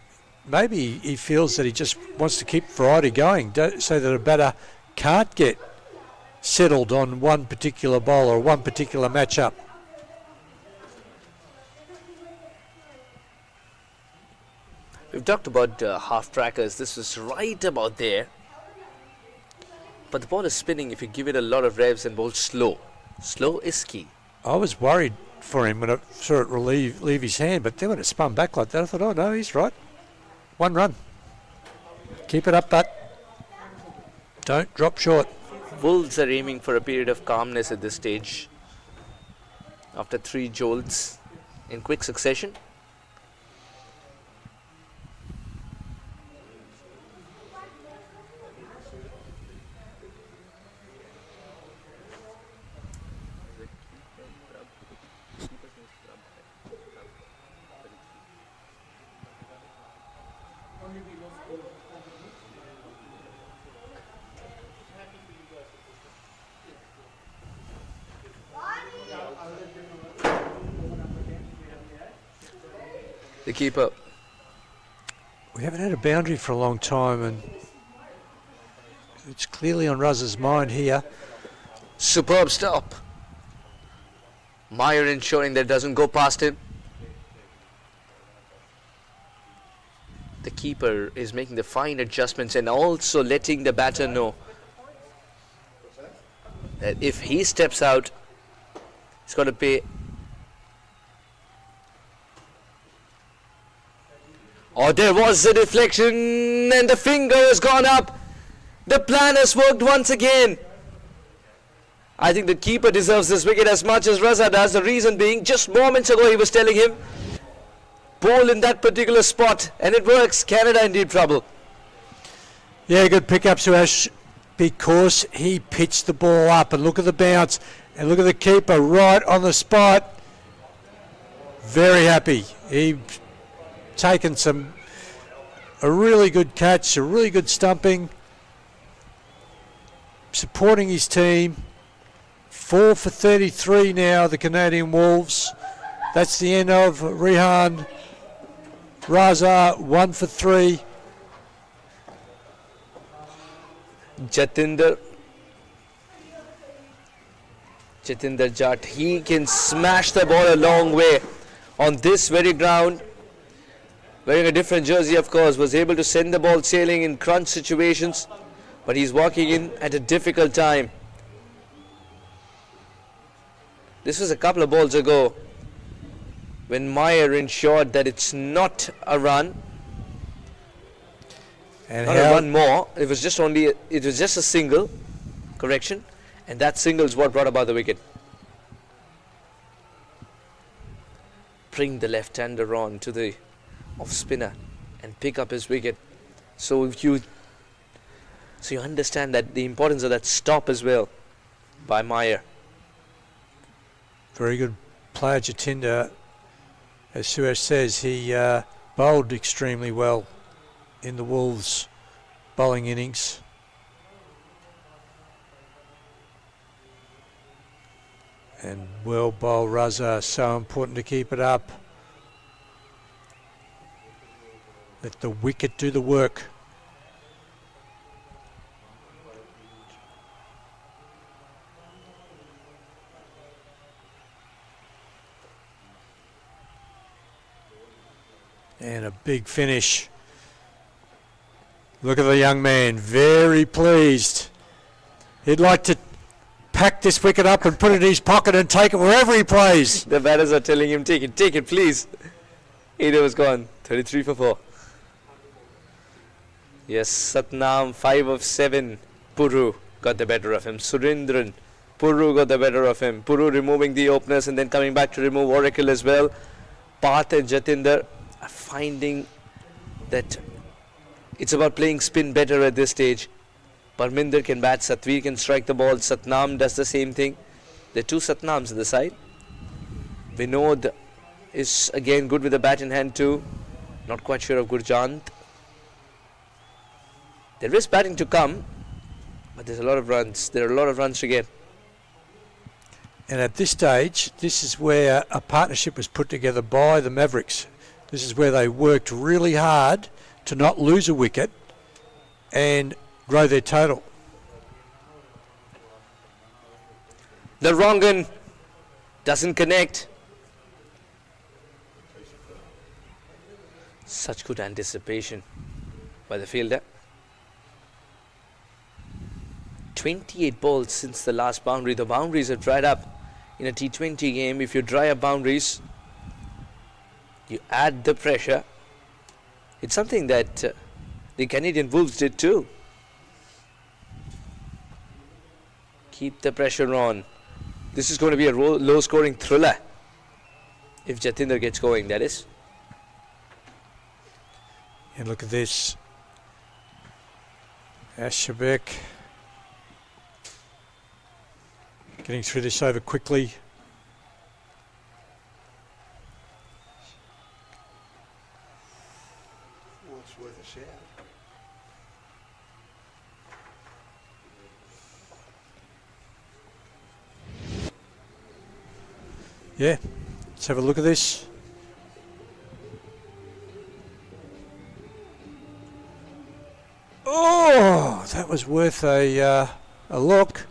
maybe he feels that he just wants to keep variety going so that a batter can't get settled on one particular bowler or one particular matchup. We've talked about half trackers. This was right about there. But the ball is spinning if you give it a lot of revs and bowl slow. Slow is key. I was worried for him when I saw it leave his hand, but then when it spun back like that, I thought, oh no, he's right. 1 run. Keep it up, but don't drop short. Wolves are aiming for a period of calmness at this stage. After 3 jolts. in quick succession. The keeper. We haven't had a boundary for a long time, and it's clearly on Raz's mind here. Superb stop. Meyer ensuring that it doesn't go past him. The keeper is making the fine adjustments and also letting the batter know that if he steps out, he's got to pay. Oh, there was a deflection and the finger has gone up. The plan has worked once again. I think the keeper deserves this wicket as much as Raza does. The reason being, just moments ago he was telling him, bowl in that particular spot, and it works. Canada in deep trouble. Yeah, good pick up, Suresh, because he pitched the ball up, and look at the bounce, and look at the keeper right on the spot. Very happy. He taken a really good catch, a really good stumping, supporting his team. 4 for 33 now, the Canadian Wolves. That's the end of Rehan. Raza 1 for 3. Jatinder Jat, he can smash the ball a long way on this very ground. Wearing a different jersey, of course, was able to send the ball sailing in crunch situations, but he's walking in at a difficult time. This was a couple of balls ago when Meyer ensured that it's not a run, And not a run more. It was just a single, correction, and that single is what brought about the wicket. Bring the left-hander on to the off spinner and pick up his wicket. So you understand that the importance of that stop as well by Meyer. very good player, Jatinder. As Suresh says, he bowled extremely well in the Wolves' bowling innings. And well bowled, Raza. So important to keep it up. Let the wicket do the work. And a big finish. Look at the young man, very pleased. He'd like to pack this wicket up and put it in his pocket and take it wherever he plays. The batters are telling him, take it, please. 8 overs gone, 33 for 4. Yes, Satnam, 5 of 7. Puru got the better of him. Surendran, Puru got the better of him. Puru removing the openers and then coming back to remove Oracle as well. Path and Jatinder are finding that it's about playing spin better at this stage. Parminder can bat, Satvir can strike the ball, Satnam does the same thing. There are 2 Satnams on the side. Vinod is again good with the bat in hand too. Not quite sure of Gurjant. There is batting to come, but there's a lot of runs. There are a lot of runs to get. And at this stage, this is where a partnership was put together by the Mavericks. This is where they worked really hard to not lose a wicket and grow their total. The Rongan doesn't connect. Such good anticipation by the fielder. 28 balls since the last boundary. The boundaries have dried up in a T20 game. If you dry up boundaries, you add the pressure. It's something that the Canadian Wolves did too. Keep the pressure on. This is going to be a low-scoring thriller. If Jatinder gets going, that is. And look at this. Ashabek getting through this over quickly. Yeah, let's have a look at this. Oh, that was worth a look.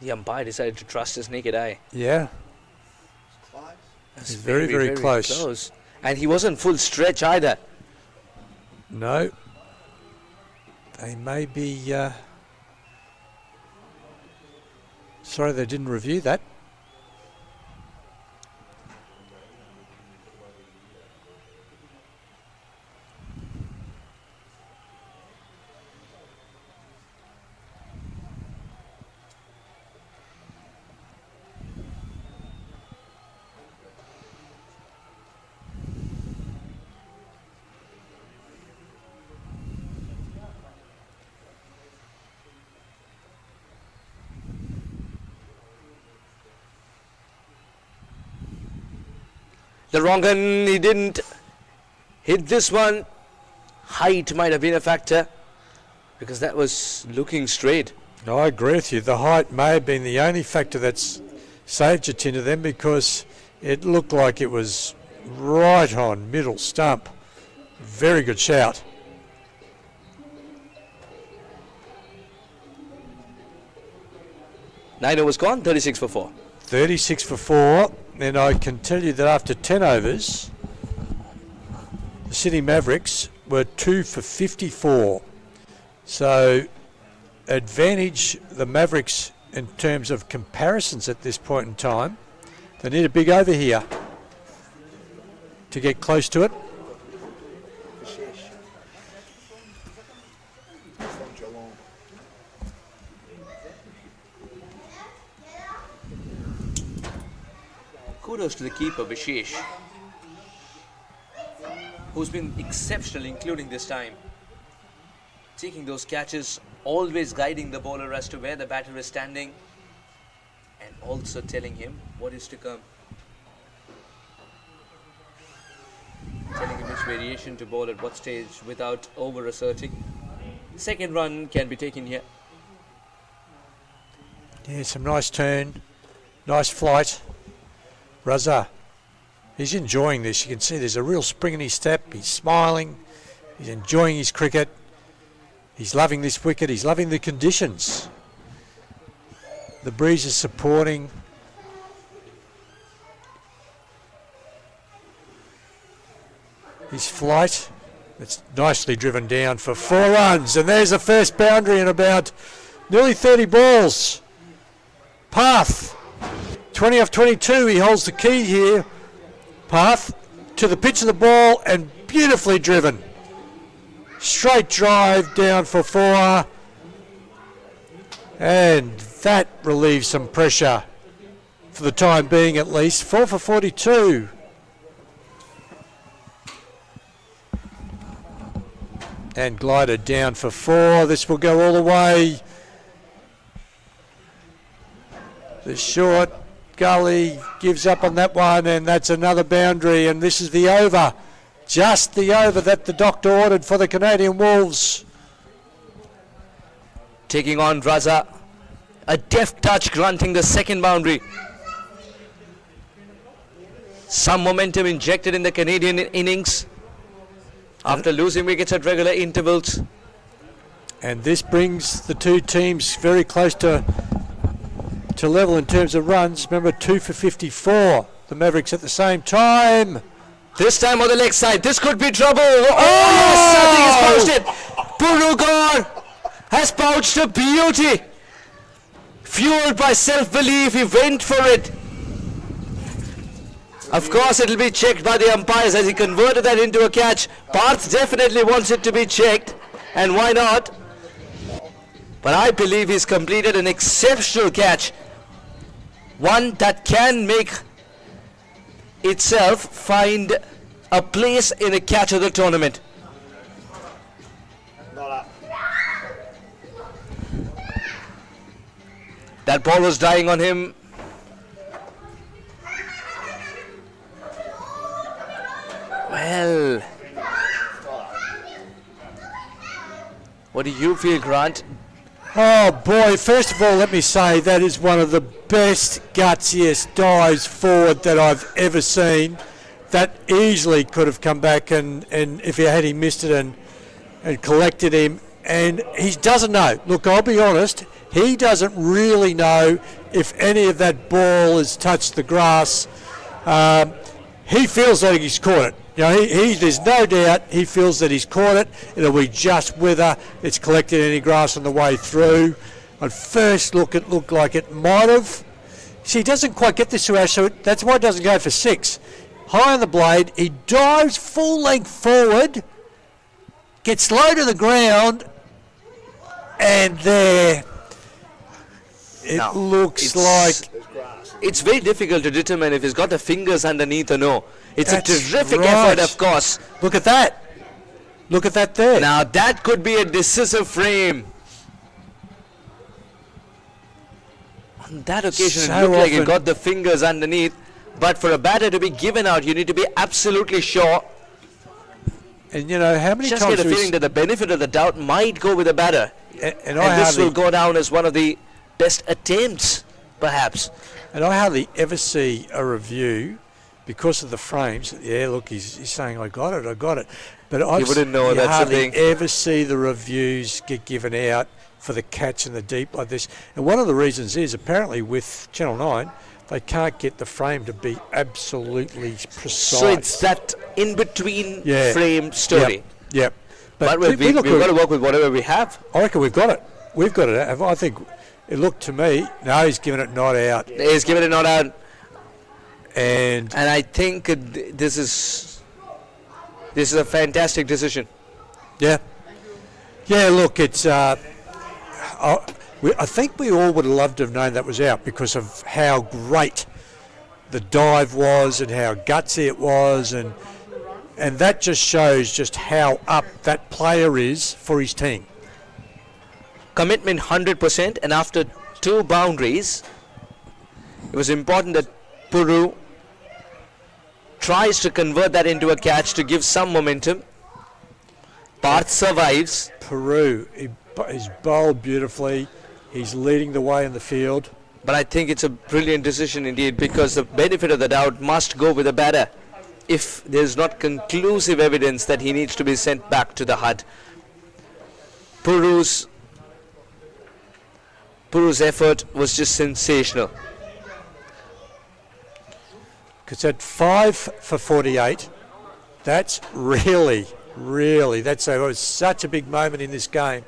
The umpire decided to trust his naked eye. Yeah. That's very, very close. And he wasn't full stretch either. No. They may be... sorry they didn't review that. The wrong one, he didn't hit this one. Height might have been a factor because that was looking straight. No, I agree with you. The height may have been the only factor that's saved Jatinder then, because it looked like it was right on middle stump. Very good shout. Nine overs gone, 36 for 4. 36 for 4, and I can tell you that after 10 overs, the Sydney Mavericks were 2 for 54. So, advantage the Mavericks in terms of comparisons at this point in time. They need a big over here to get close to it. Kudos to the keeper, Vishesh, who's been exceptional, including this time. Taking those catches, always guiding the bowler as to where the batter is standing, and also telling him what is to come. Telling him which variation to bowl at what stage without over-asserting. Second run can be taken here. Yeah, some nice turn, nice flight. Raza, he's enjoying this. You can see there's a real spring in his step. He's smiling. He's enjoying his cricket. He's loving this wicket. He's loving the conditions. The breeze is supporting. His flight. It's nicely driven down for 4 runs. And there's the first boundary in about nearly 30 balls. Path. 20 off 22, he holds the key here. Path to the pitch of the ball and beautifully driven. Straight drive down for 4. And that relieves some pressure for the time being at least. 4 for 42. And glided down for 4. This will go all the way. The short gully gives up on that one, and that's another boundary, and this is the over. Just the over that the doctor ordered for the Canadian Wolves. Taking on Raza. A deft touch granting the second boundary. Some momentum injected in the Canadian innings after losing wickets at regular intervals. And this brings the two teams very close to level in terms of runs. Remember, 2 for 54. The Mavericks at the same time. This time on the leg side. This could be trouble. Oh, yes, I think he's pounced it. Purugar has pounced a beauty. Fueled by self-belief, he went for it. Of course, it'll be checked by the umpires as he converted that into a catch. Parth definitely wants it to be checked, and why not? But I believe he's completed an exceptional catch. One that can make itself find a place in a catch of the tournament. That ball was dying on him. Well, what do you feel, Grant? Oh boy, first of all, let me say that is one of the best, gutsiest dives forward that I've ever seen. That easily could have come back and if he missed it and collected him. And he doesn't know. Look, I'll be honest, he doesn't really know if any of that ball has touched the grass. He feels like he's caught it. You know, there's no doubt he feels that he's caught it. It'll be just whether it's collected any grass on the way through. At first look, it looked like it might have. See, he doesn't quite get this through, so that's why it doesn't go for 6. High on the blade, he dives full length forward, gets low to the ground, and there it looks like... It's very difficult to determine if he's got the fingers underneath or no. It's That's a terrific right. effort, of course. Look at that. Look at that there. Now that could be a decisive frame. On that occasion, So it looked like he often- got the fingers underneath. But for a batter to be given out, you need to be absolutely sure. And you know, how many Just times get a feeling that the benefit of the doubt might go with the batter. and And this will go down as one of the best attempts, perhaps. And I hardly ever see a review because of the frames. Yeah, look, he's saying, I got it. But I wouldn't know that's the hardly thing. ever see the reviews get given out for the catch in the deep like this. And one of the reasons is apparently with Channel 9, they can't get the frame to be absolutely precise. So it's that in-between Yeah. frame story. Yep. But we've got to work with whatever we have. I reckon we've got it. We've got it. I think it looked to me, no, he's given it not out. He's given it not out. And I think this is a fantastic decision. yeah, look, it's. I think we all would have loved to have known that was out because of how great the dive was and how gutsy it was, and that just shows just how up that player is for his team. Commitment 100%, and after 2 boundaries, it was important that Puru tries to convert that into a catch to give some momentum. Parth survives. Peru, he's bowled beautifully. He's leading the way in the field. But I think it's a brilliant decision indeed, because the benefit of the doubt must go with the batter if there's not conclusive evidence that he needs to be sent back to the hut. Puru's effort was just sensational. Because at 5 for 48, that's really, it was such a big moment in this game,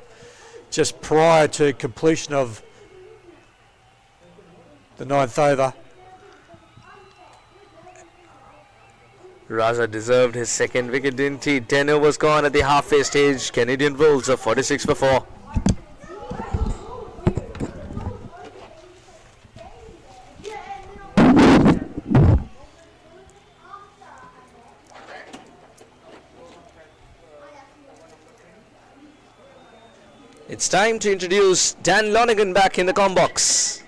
just prior to completion of the 9th over. Raza deserved his second wicket, didn't he? 10 overs gone at the halfway stage. Canadian Bulls are 46 for 4. It's time to introduce Dan Lonergan back in the combox.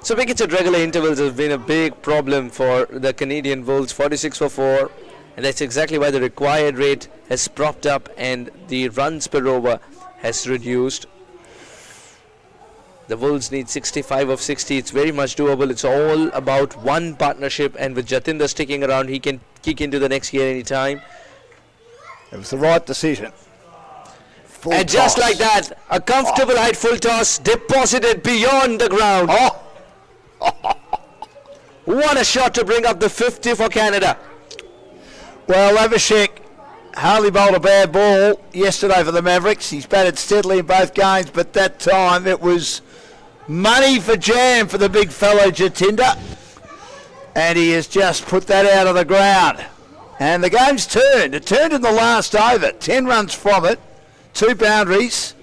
So wickets at regular intervals have been a big problem for the Canadian Bulls, 46 for 4, and that's exactly why the required rate has propped up and the runs per over has reduced. The Wolves need 65 of 60. It's very much doable. It's all about one partnership, and with Jatinder sticking around, he can kick into the next gear anytime. It was the right decision. Full And just toss. like that, a comfortable height full toss deposited beyond the ground. What a shot to bring up the 50 for Canada. Well, Abhishek hardly bowled a bad ball yesterday for the Mavericks. He's batted steadily in both games, but that time it was money for jam for the big fellow Jatinder. And he has just put that out of the ground. And the game's turned. It turned in the last over. 10 runs from it, 2 boundaries,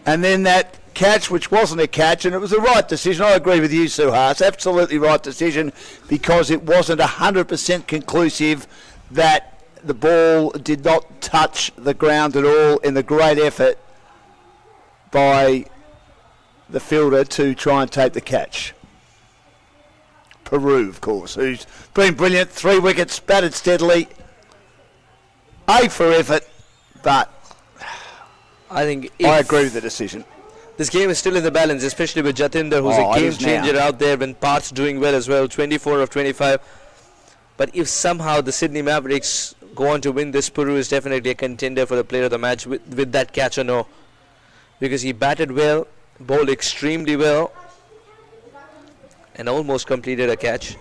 and then that catch, which wasn't a catch, and it was the right decision. I agree with you, Suhas. Absolutely right decision, because it wasn't 100% conclusive that the ball did not touch the ground at all in the great effort by the fielder to try and take the catch. Peru, of course, who's been brilliant. 3 wickets, batted steadily. A for effort, but I think I agree with the decision. this game is still in the balance, especially with Jatinder, who's a game changer out there, when Part's doing well as well, 24 of 25. But if somehow the Sydney Mavericks go on to win this, Peru is definitely a contender for the player of the match with that catch or no. Because he batted well, bowled extremely well, and almost completed a catch.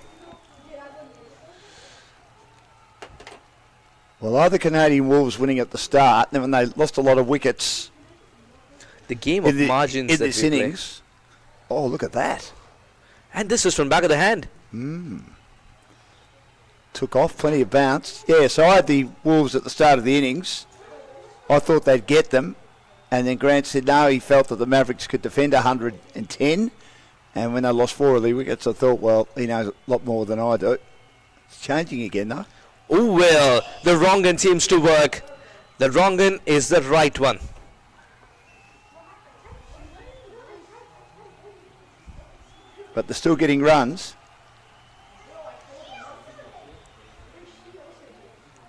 Well, either Canadian Wolves winning at the start, then when they lost a lot of wickets The game of margins in that this we play. innings. Oh, look at that. And this was from back of the hand. Took off, plenty of bounce. Yeah, so I had the Wolves at the start of the innings. I thought they'd get them. And then Grant said no, he felt that the Mavericks could defend 110. And when they lost 4 of the wickets, I thought, well, he knows a lot more than I do. It's changing again, though. Oh, well, the wrong one seems to work. The wrong one is the right one. But they're still getting runs.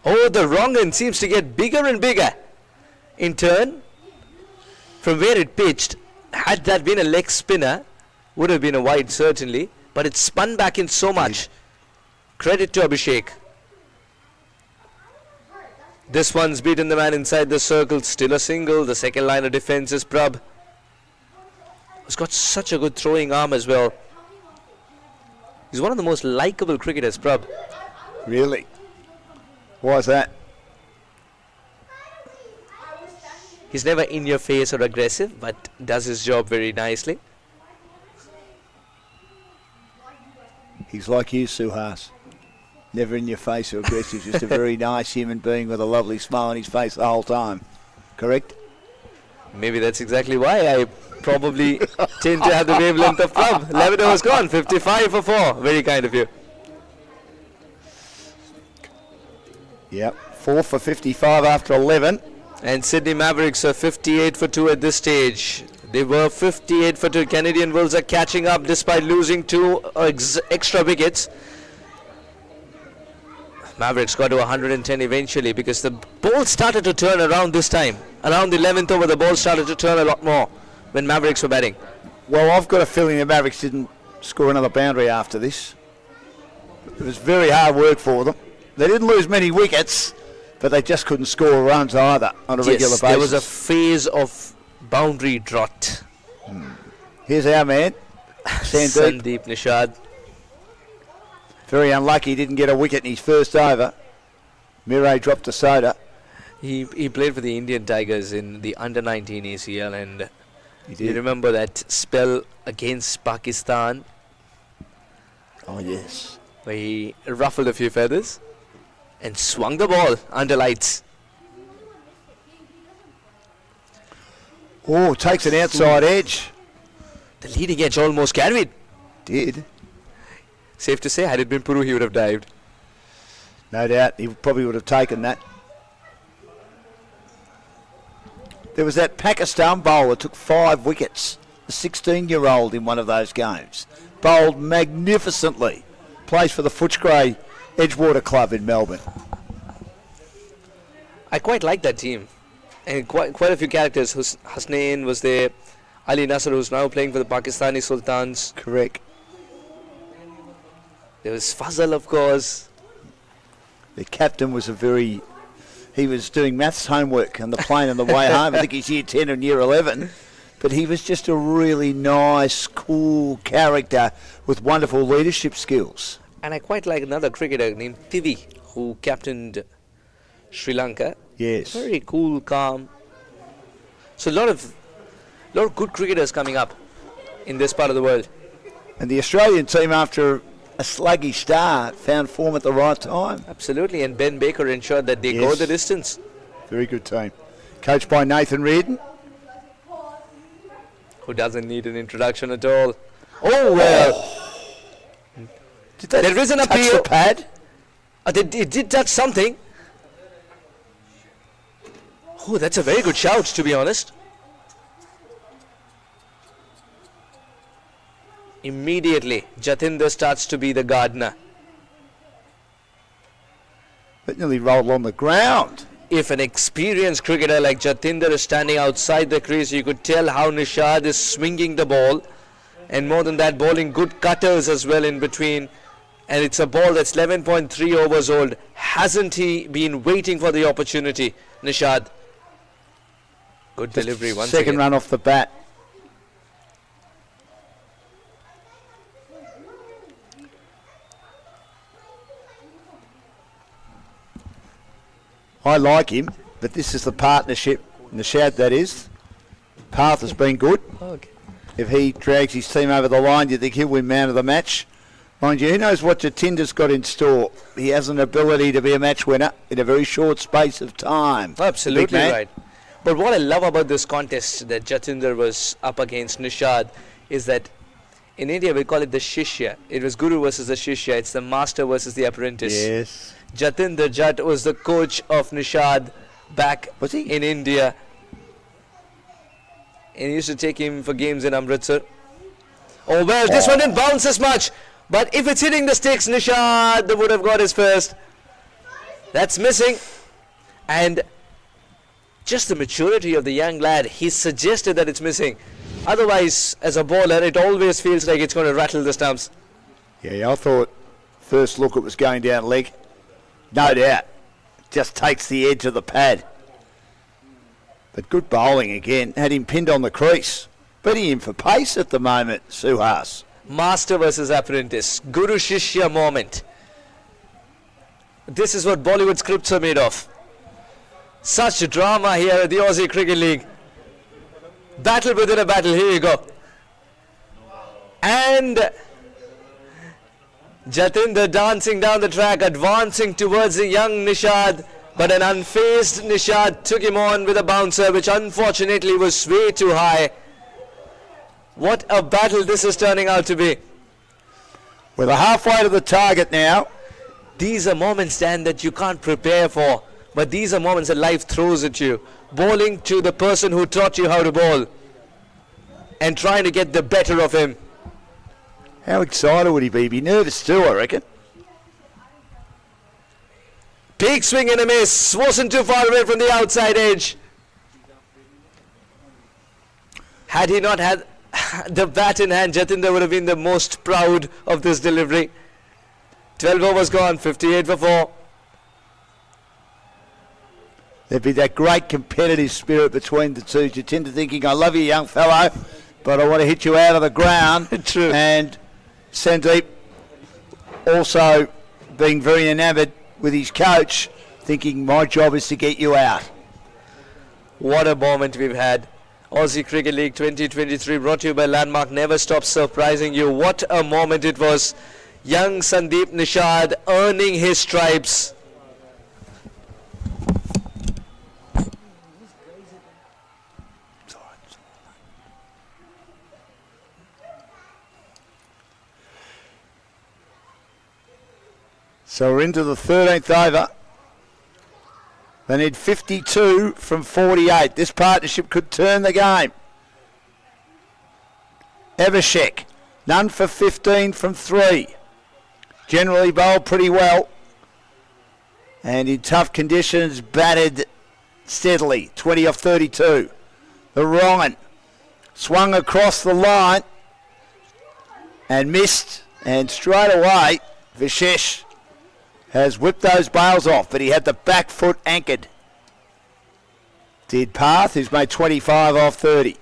Oh, the wrong end seems to get bigger and bigger. In turn, from where it pitched, had that been a leg spinner, would have been a wide certainly, but it spun back in so much. Credit to Abhishek. This one's beaten the man inside the circle, still a single. The second line of defense is Prabh. He's got such a good throwing arm as well. He's one of the most likable cricketers, Prabh. Really? Why is that? He's never in your face or aggressive, but does his job very nicely. He's like you, Suhas. Never in your face or aggressive, just a very nice human being with a lovely smile on his face the whole time. Correct? Maybe that's exactly why I probably tend to have the wavelength of Prabh. 11 overs gone, 55 for 4. Very kind of you. Yep, 4 for 55 after 11. And Sydney Mavericks are 58 for 2 at this stage. They were 58 for 2. Canadian Wolves are catching up despite losing 2 extra wickets. Mavericks got to 110 eventually because the ball started to turn around this time. Around the 11th over, the ball started to turn a lot more when Mavericks were batting. Well, I've got a feeling the Mavericks didn't score another boundary after this. It was very hard work for them. They didn't lose many wickets, but they just couldn't score runs either on a regular basis. There was a phase of boundary drought. Here's our man, Sandeep Nishad. Very unlucky he didn't get a wicket in his first over. Murray dropped to Soda. He played for the Indian Tigers in the under-19 ACL, and He did. you remember that spell against Pakistan Oh, yes. where he ruffled a few feathers and swung the ball under lights. Oh, takes an outside edge. The leading edge almost carried. Did. Safe to say, had it been Puru, he would have dived. No doubt. He probably would have taken that. There was that Pakistan bowler took 5 wickets. A 16-year-old in one of those games. Bowled magnificently. Plays for the Footscray Edgewater Club in Melbourne. I quite like that team. And quite a few characters. Hasnain was there. Ali Nasser, who's now playing for the Pakistani Sultans. Correct. There was Fazal, of course. The captain was he was doing maths homework on the plane on the way home. I think he's year 10 and year 11. But he was just a really nice, cool character with wonderful leadership skills. And I quite like another cricketer named Tivi, who captained Sri Lanka. Yes. Very cool, calm. So a lot of good cricketers coming up in this part of the world. And the Australian team, after a sluggish start, found form at the right time. Absolutely, and Ben Baker ensured that they go the distance. Very good team. Coached by Nathan Reardon. who doesn't need an introduction at all. Oh, well. Did that There is an touch appeal. the pad? It did touch something. Oh, that's a very good shout, to be honest. Immediately, Jatinder starts to be the gardener. It nearly rolled on the ground. If an experienced cricketer like Jatinder is standing outside the crease, you could tell how Nishad is swinging the ball. And more than that, bowling good cutters as well in between. And it's a ball that's 11.3 overs old. Hasn't he been waiting for the opportunity, Nishad? Good delivery once Second again. run off the bat. I like him, but this is the partnership. Nishad, that is. Path has been good. Okay. If he drags his team over the line, do you think he'll win man of the match? Mind you, who knows what Jatinder's got in store? He has an ability to be a match winner in a very short space of time. Absolutely Big man. right. But what I love about this contest that Jatinder was up against Nishad is that in India we call it the Shishya. It was Guru versus the Shishya. It's the master versus the apprentice. Yes. Jatinder Jat was the coach of Nishad back Was he? in India. And he used to take him for games in Amritsar. Oh well, this one didn't bounce as much. But if it's hitting the sticks, Nishad would have got his first. That's missing. And just the maturity of the young lad, he suggested that it's missing. Otherwise, as a bowler, it always feels like it's going to rattle the stumps. Yeah, I thought first look it was going down leg. No doubt. Just takes the edge of the pad. But good bowling again. Had him pinned on the crease. Beating him for pace at the moment, Suhas. Master versus apprentice. Guru Shishya moment. This is what Bollywood scripts are made of. Such drama here at the Aussie Cricket League. Battle within a battle. Here you go. And Jatinder dancing down the track, advancing towards the young Nishad. But an unfazed Nishad took him on with a bouncer, which unfortunately was way too high. What a battle this is turning out to be. We're halfway to the target now. These are moments, Dan, that you can't prepare for. But these are moments that life throws at you. Bowling to the person who taught you how to bowl. And trying to get the better of him. How excited would he be? He'd be nervous too, I reckon. Big swing and a miss. Wasn't too far away from the outside edge. Had he not had the bat in hand, Jatinder would have been the most proud of this delivery. 12 overs gone, 58 for 4. There'd be that great competitive spirit between the two. Jatinder thinking, I love you, young fellow, but I want to hit you out of the ground. True. And Sandeep also being very enamoured with his coach, thinking my job is to get you out. What a moment we've had. Aussie Cricket League 2023 brought to you by Landmark. Never stops surprising you. What a moment it was. Young Sandeep Nishad earning his stripes. So we're into the 13th over. They need 52 from 48. This partnership could turn the game. Evershek, none for 15 from 3. Generally bowled pretty well. And in tough conditions, batted steadily. 20 off 32. The Ryan swung across the line and missed. And straight away, Vishesh has whipped those bails off, but he had the back foot anchored. Did Path, who's made 25 off 30.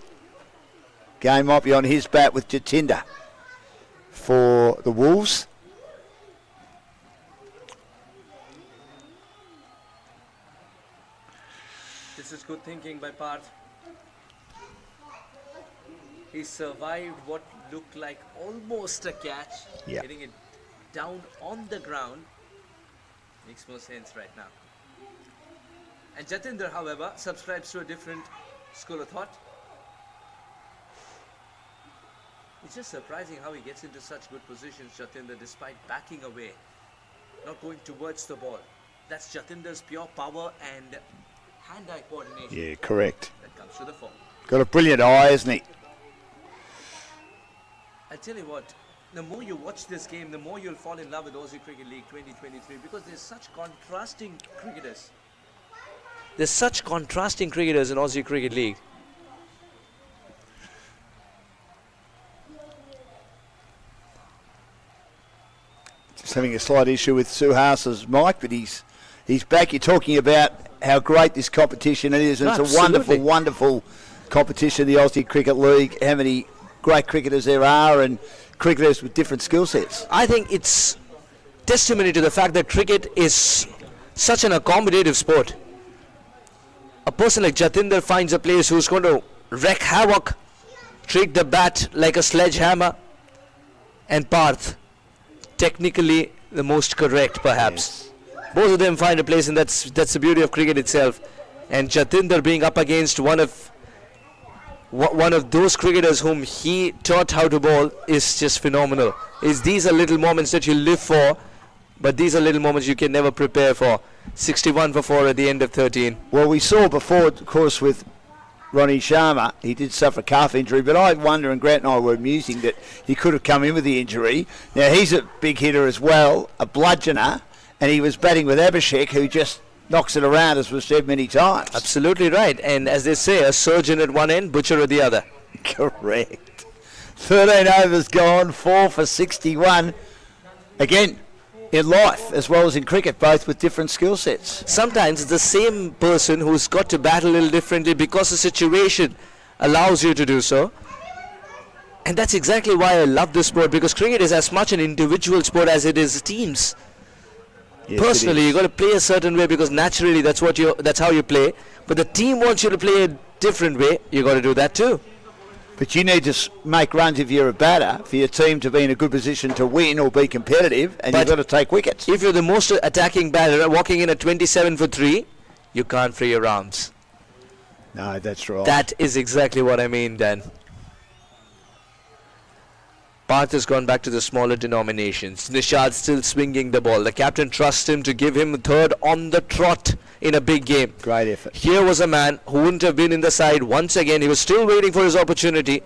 Game might be on his bat with Jatinder for the Wolves. This is good thinking by Parth. He survived what looked like almost a catch. Yeah. Getting it down on the ground. Makes more sense right now. And Jatinder, however, subscribes to a different school of thought. It's just surprising how he gets into such good positions, Jatinder, despite backing away, not going towards the ball. That's Jatinder's pure power and hand-eye coordination. Yeah, correct. That comes to the fore. Got a brilliant eye, hasn't he? I tell you what, the more you watch this game, the more you'll fall in love with Aussie Cricket League 2023 because there's such contrasting cricketers. There's such contrasting cricketers in Aussie Cricket League. Just having a slight issue with Suhas's mic, but he's back. You're talking about how great this competition is, and it's a Absolutely. wonderful, wonderful competition, the Aussie Cricket League, how many great cricketers there are and cricketers with different skill sets. I think it's testimony to the fact that cricket is such an accommodative sport. A person like Jatinder finds a place who's going to wreak havoc, treat the bat like a sledgehammer, and Parth, technically the most correct perhaps. Both of them find a place, and that's the beauty of cricket itself. And Jatinder being up against one of those cricketers whom he taught how to bowl is just phenomenal. These are little moments that you live for, but these are little moments you can never prepare for. 61 for 4 at the end of 13. Well, we saw before, of course, with Ronnie Sharma, he did suffer a calf injury, but I wonder, and Grant and I were musing, that he could have come in with the injury. Now, he's a big hitter as well, a bludgeoner, and he was batting with Abhishek, who just knocks it around, as was said many times. Absolutely right. And as they say, a surgeon at one end, butcher at the other. Correct. 13 overs gone, 4 for 61. Again, in life as well as in cricket, both with different skill sets. Sometimes it's the same person who's got to bat a little differently because the situation allows you to do so. And that's exactly why I love this sport, because cricket is as much an individual sport as it is teams. Yes, Personally, you've got to play a certain way because naturally that's how you play. But the team wants you to play a different way. You've got to do that too. But you need to make runs if you're a batter for your team to be in a good position to win or be competitive, and you've got to take wickets. If you're the most attacking batter walking in at 27 for 3, you can't free your arms. No, that's right. That is exactly what I mean, Dan. Parth has gone back to the smaller denominations. Nishad still swinging the ball. The captain trusts him to give him a third on the trot in a big game. Great effort. Here was a man who wouldn't have been in the side once again. He was still waiting for his opportunity.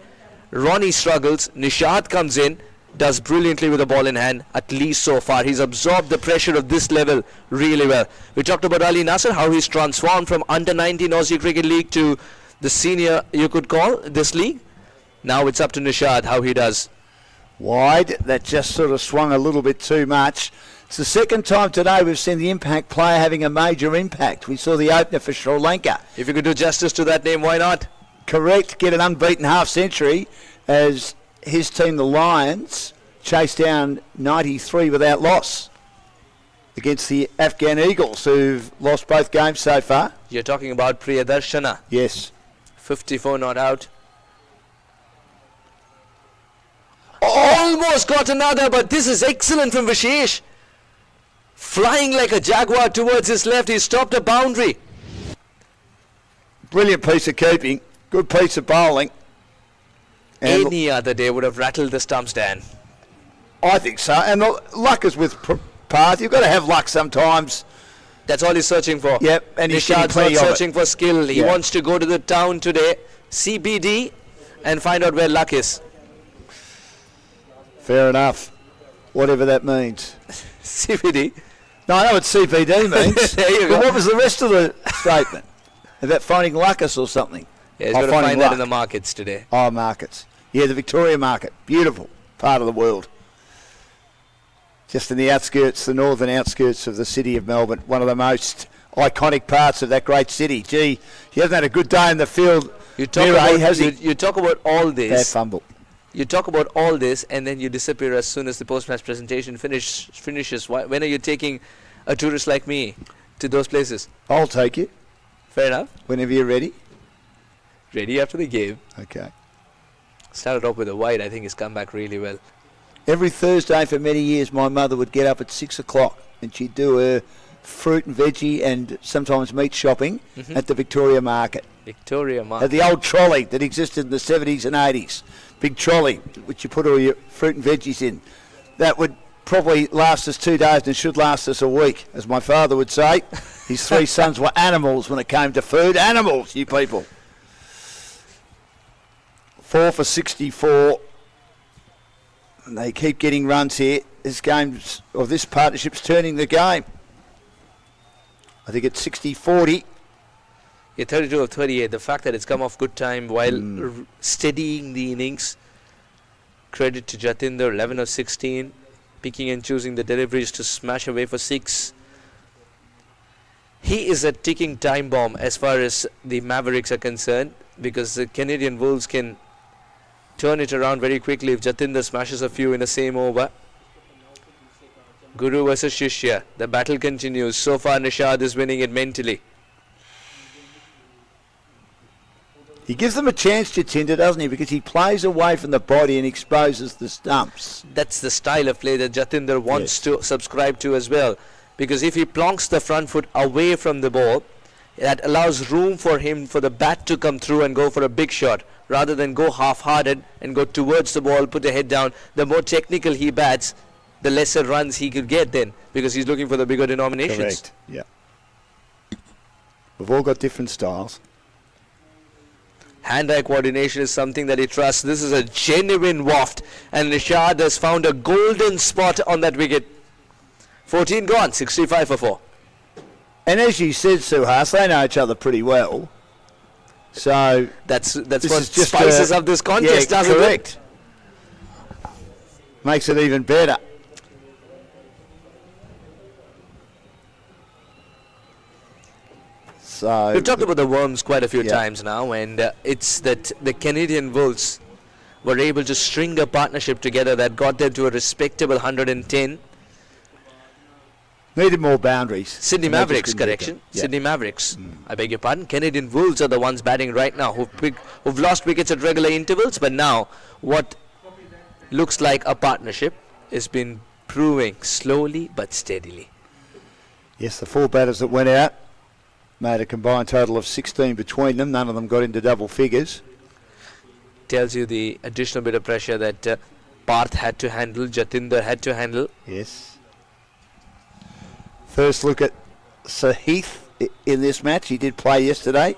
Ronnie struggles. Nishad comes in, does brilliantly with the ball in hand, at least so far. He's absorbed the pressure of this level really well. We talked about Ali Nasser, how he's transformed from under-19 Aussie Cricket League to the senior, you could call, this league. Now it's up to Nishad, how he does. Wide, that just sort of swung a little bit too much. It's the second time today we've seen the impact player having a major impact. We saw the opener for Sri Lanka. If you could do justice to that name, why not? Correct, get an unbeaten half century as his team, the Lions, chased down 93 without loss against the Afghan Eagles, who've lost both games so far. You're talking about Priyadarshana. Yes. 54 not out. Almost got another, but this is excellent from Vishesh. Flying like a jaguar towards his left, he stopped a boundary. Brilliant piece of keeping, good piece of bowling. And Any other day would have rattled the stumps, Dan. I think so. And luck is with Parth. You've got to have luck sometimes. That's all he's searching for. Yep, and he's getting Nishad's plenty not of searching it. for skill. He Yeah. wants to go to the town today, CBD, and find out where luck is. Fair enough, whatever that means. CBD. No, I know what CPD means. There you But go. what was the rest of the statement? About finding Lucas or something? Yeah, he's Oh, got to finding find that luck. in the markets today. Oh, markets. Yeah, the Victoria market. Beautiful part of the world. Just in the outskirts, the northern outskirts of the city of Melbourne. One of the most iconic parts of that great city. Gee, he hasn't had a good day in the field. You talk Mira, about, has he? you talk about all Bad this. fumble. You talk about all this, and then you disappear as soon as the post-match presentation finishes. When are you taking a tourist like me to those places? I'll take you Fair enough. whenever you're ready. Ready after the game. Okay. Started off with a wide. I think he's come back really well. Every Thursday for many years, my mother would get up at 6 o'clock and she'd do her fruit and veggie and sometimes meat shopping at the Victoria Market. Victoria At Market. the old trolley that existed in the 70s and 80s. Big trolley, which you put all your fruit and veggies in. That would probably last us 2 days and should last us a week, as my father would say. His 3 sons were animals when it came to food. Animals, you people. 4 for 64. And they keep getting runs here. This game's, or this partnership's turning the game. I think it's 60-40. Yeah, 32 of 38. The fact that it's come off good time while steadying the innings. Credit to Jatinder, 11 of 16. Picking and choosing the deliveries to smash away for 6. He is a ticking time bomb as far as the Mavericks are concerned, because the Canadian Wolves can turn it around very quickly if Jatinder smashes a few in the same over. Guru versus Shishya. The battle continues. So far Nishad is winning it mentally. He gives them a chance, Jatinder, doesn't he? Because he plays away from the body and exposes the stumps. That's the style of play that Jatinder wants to subscribe to as well. Because if he plonks the front foot away from the ball, that allows room for him, for the bat to come through and go for a big shot, rather than go half-hearted and go towards the ball, put the head down. The more technical he bats, the lesser runs he could get then, because he's looking for the bigger denominations. Correct, yeah. We've all got different styles. Hand-eye coordination is something that he trusts. This is a genuine waft, and Nishad has found a golden spot on that wicket. 14 gone, 65 for 4. And as you said, Suhas, they know each other pretty well. So That's what is just spices up this contest, yeah, doesn't it? correct. Makes it even better. So We've talked about the Worms quite a few Yeah. times now, and it's that the Canadian Wolves were able to string a partnership together that got them to a respectable 110. needed more boundaries. Sydney And they just Mavericks, couldn't get correction. them. Yeah. Sydney Mavericks. I beg your pardon. Canadian Wolves are the ones batting right now who've lost wickets at regular intervals, but now what looks like a partnership has been proving slowly but steadily. Yes, the 4 batters that went out made a combined total of 16 between them. None of them got into double figures. Tells you the additional bit of pressure that Parth had to handle, Jatinder had to handle. Yes. First look at Sahith in this match. He did play yesterday.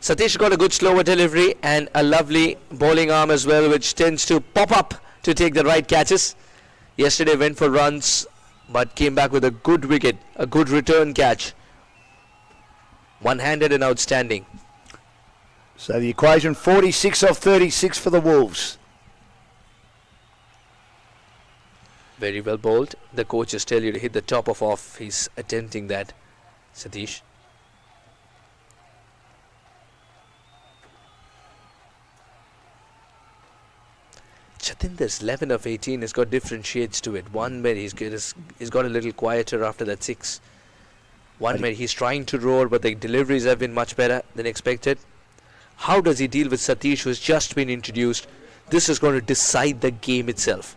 Satish got a good slower delivery and a lovely bowling arm as well, which tends to pop up to take the right catches. Yesterday went for runs, but came back with a good wicket, a good return catch. One-handed and outstanding. So the equation, 46 off 36 for the Wolves. Very well bowled. The coaches tell you to hit the top of off. He's attempting that, Satish. Jatinder's 11 of 18 has got different shades to it. One where he's got a little quieter after that 6. One where he's trying to roar, but the deliveries have been much better than expected. How does he deal with Satish, who's just been introduced? This is going to decide the game itself.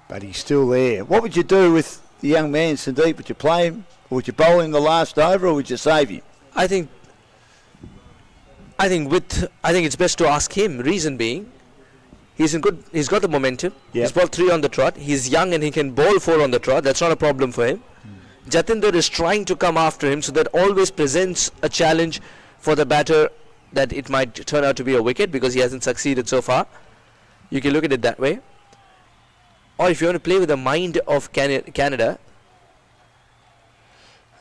But he's still there. What would you do with the young man, Sandeep? Would you play him? Or would you bowl him the last over, or would you save him? I think it's best to ask him. Reason being, he's got the momentum. Yep. He's bowled 3 on the trot. He's young and he can bowl 4 on the trot. That's not a problem for him. Jatinder is trying to come after him, so that always presents a challenge for the batter that it might turn out to be a wicket because he hasn't succeeded so far. You can look at it that way. Or if you want to play with the mind of Canada,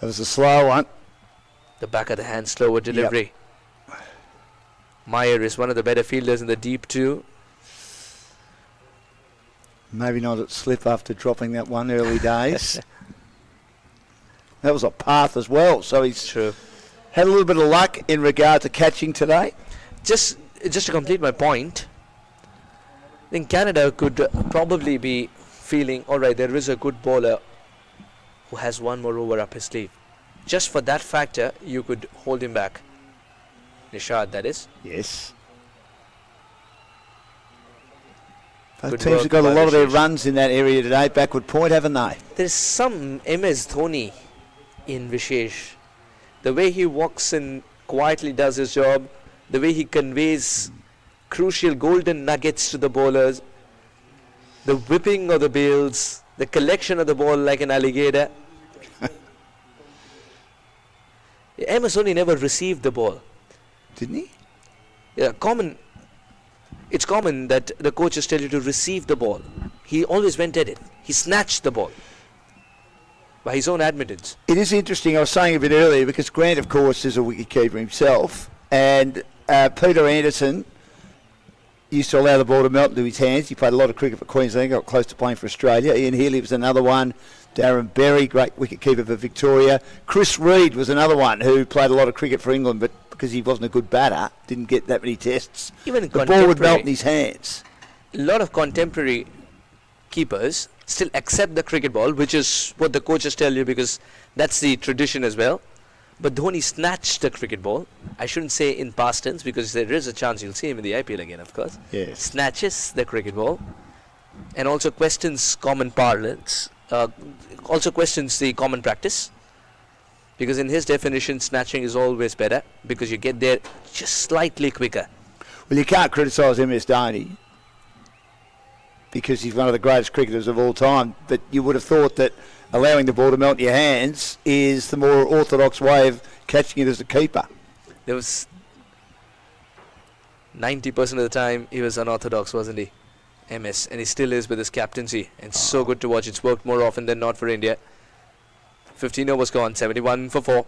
That was a slow one. the back of the hand, slower delivery. Meyer is one of the better fielders in the deep too. Maybe not at slip after dropping that one early days. That was a path as well, so he's True. had a little bit of luck in regard to catching today. Just to complete my point, I think Canada could probably be feeling, all right, there is a good bowler who has one more over up his sleeve. Just for that factor, you could hold him back. Nishad, that is. Yes. Both Good teams work have got a by lot of their Vishesh. runs in that area today, backward point, haven't they? There's some MS Dhoni in Vishesh. The way he walks and quietly does his job, the way he conveys crucial golden nuggets to the bowlers, the whipping of the bails, the collection of the ball like an alligator. MS Dhoni never received the ball. Didn't he? Yeah, it's common that the coaches tell you to receive the ball. He always went at it. He snatched the ball by his own admittance. It is interesting, I was saying a bit earlier, because Grant, of course, is a wicketkeeper himself, and Peter Anderson used to allow the ball to melt into his hands. He played a lot of cricket for Queensland, got close to playing for Australia. Ian Healy was another one. Darren Berry, great wicketkeeper for Victoria. Chris Reed was another one who played a lot of cricket for England, but because he wasn't a good batter, didn't get that many tests. Even in the ball would melt in his hands. A lot of contemporary keepers still accept the cricket ball, which is what the coaches tell you because that's the tradition as well. But Dhoni snatched the cricket ball. I shouldn't say in past tense because there is a chance you'll see him in the IPL again, of course. Yes. Snatches the cricket ball and also questions common parlance, also questions the common practice. Because in his definition, snatching is always better because you get there just slightly quicker. Well, you can't criticise MS Dhoni because he's one of the greatest cricketers of all time, but you would have thought that allowing the ball to melt in your hands is the more orthodox way of catching it as a keeper. There was 90% of the time he was unorthodox, wasn't he? MS, and he still is with his captaincy, and so good to watch. It's worked more often than not for India. 15 overs gone, 71 for 4.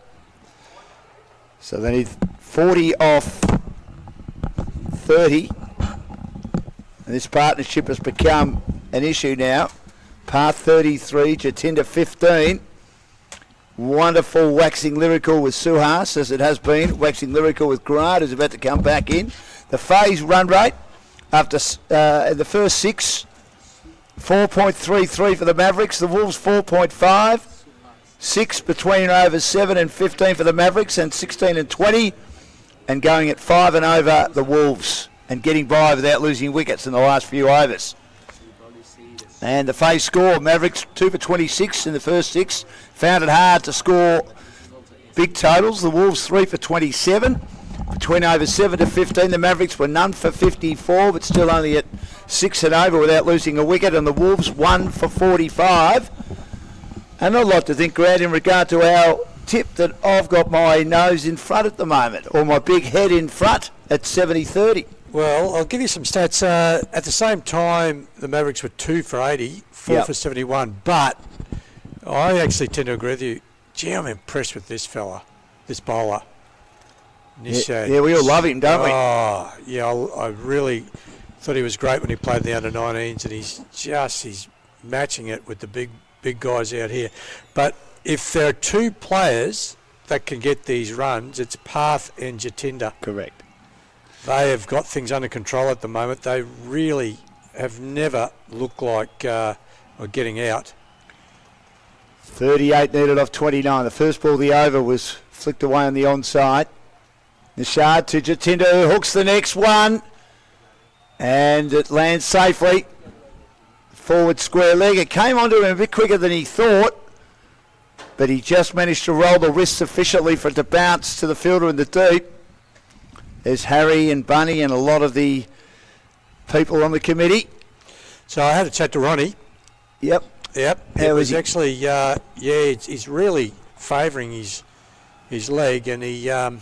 So they need 40 off 30. And this partnership has become an issue now. Par 33, Jatinda 15. Wonderful waxing lyrical with Suhas, as it has been. Waxing lyrical with Grant, who's about to come back in. The phase run rate after the first 6, 4.33 for the Mavericks. The Wolves 4.5. 6 between overs 7 and 15 for the Mavericks, and 16 and 20, and going at 5 and over the Wolves, and getting by without losing wickets in the last few overs. And the phase score, Mavericks 2 for 26 in the first 6, found it hard to score big totals. The Wolves 3 for 27, between overs 7 to 15. The Mavericks were none for 54, but still only at 6 and over without losing a wicket, and the Wolves 1 for 45. And a lot to think, Grant, in regard to our tip that I've got my nose in front at the moment, or my big head in front at 70-30. Well, I'll give you some stats. At the same time, the Mavericks were 2 for 80, 4 for 71. But I actually tend to agree with you. Gee, I'm impressed with this fella, this bowler. Yeah, we all love him, don't we? Oh, yeah, I really thought he was great when he played in the under-19s, and he's matching it with the big guys out here. But if there are 2 players that can get these runs, it's Path and Jatinda. Correct. They have got things under control at the moment. They really have never looked like getting out. 38 needed off 29. The first ball of the over was flicked away on the onside. Nishad to Jatinda, who hooks the next one. And it lands safely. Forward square leg. It came onto him a bit quicker than he thought, but he just managed to roll the wrist sufficiently for it to bounce to the fielder in the deep. There's Harry and Bunny and a lot of the people on the committee. So I had a chat to Ronnie. Yep. It was actually, he's really favouring his leg, and it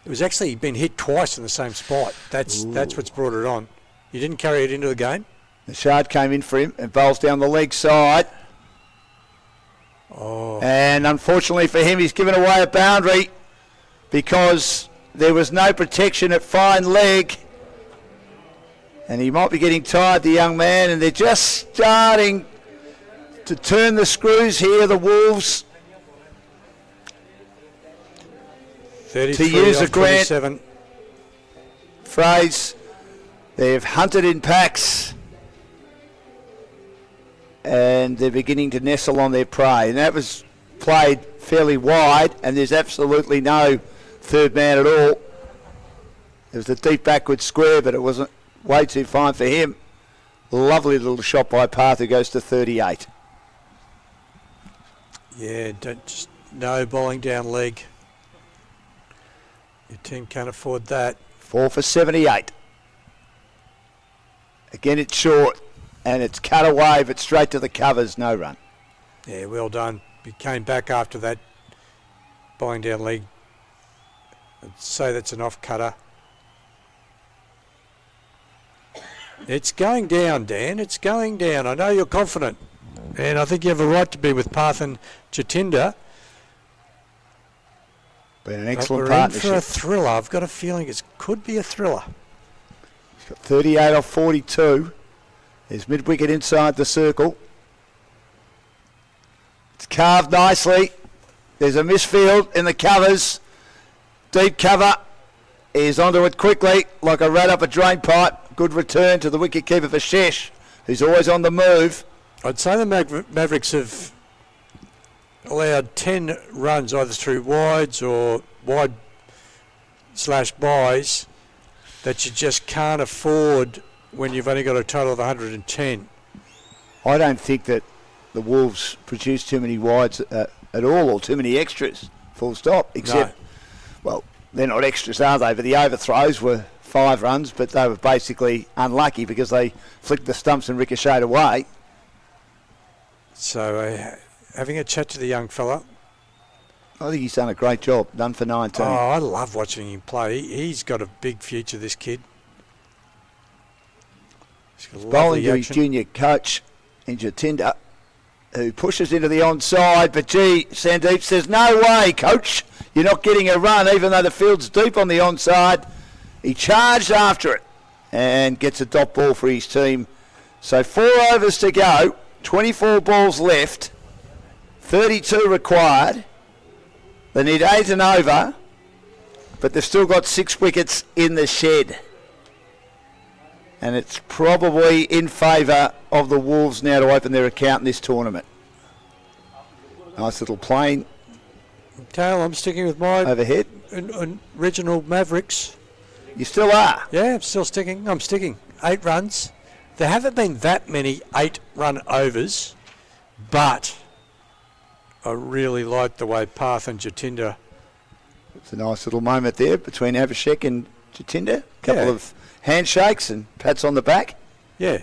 was actually been hit twice in the same spot. That's what's brought it on. He didn't carry it into the game. Nishad came in for him and bowls down the leg side. Oh. And unfortunately for him, he's given away a boundary because there was no protection at fine leg. And he might be getting tired, the young man, and they're just starting to turn the screws here, the Wolves. 33 to use off a Grant 27. phrase, they've hunted in packs. And they're beginning to nestle on their prey. And that was played fairly wide, and there's absolutely no third man at all. It was a deep backward square, but it wasn't way too fine for him. Lovely little shot by Parth, who goes to 38. Yeah, no bowling down leg. Your team can't afford that. 4 for 78. Again, it's short, and it's cut away, but straight to the covers, no run. Yeah, well done. He came back after that bowling down leg. I'd say that's an off-cutter. It's going down, Dan. It's going down. I know you're confident. And I think you have a right to be with Parth and Jatinder. Been an But excellent we're partnership. in for a thriller. I've got a feeling it could be a thriller. He's got 38 off 42. There's mid-wicket inside the circle. It's carved nicely. There's a misfield in the covers. Deep cover. He's onto it quickly, like a rat up a drain pipe. Good return to the wicket-keeper for Shesh, who's always on the move. I'd say the Mavericks have allowed 10 runs either through wides or wide/byes that you just can't afford when you've only got a total of 110. I don't think that the Wolves produced too many wides at all, or too many extras, full stop, except, well, they're not extras, are they? But the overthrows were 5 runs, but they were basically unlucky because they flicked the stumps and ricocheted away. So having a chat to the young fella. I think he's done a great job, done for 19. Oh, I love watching him play. He's got a big future, this kid. He's got Bowling lovely to his action. junior coach in Jatinder, who pushes into the onside, but gee, Sandeep says, no way, coach, you're not getting a run, even though the field's deep on the onside. He charged after it and gets a dot ball for his team. So 4 overs to go, 24 balls left, 32 required. They need 8 and over, but they've still got 6 wickets in the shed. And it's probably in favour of the Wolves now to open their account in this tournament. Nice little plane Dale, I'm sticking with my overhead. original Mavericks. You still are. Yeah, I'm still sticking. I'm sticking. 8 runs. There haven't been that many 8-run overs, but I really like the way Parth and Jatinder. It's a nice little moment there between Abhishek and Jatinder. A couple Yeah. of handshakes and pats on the back. Yeah.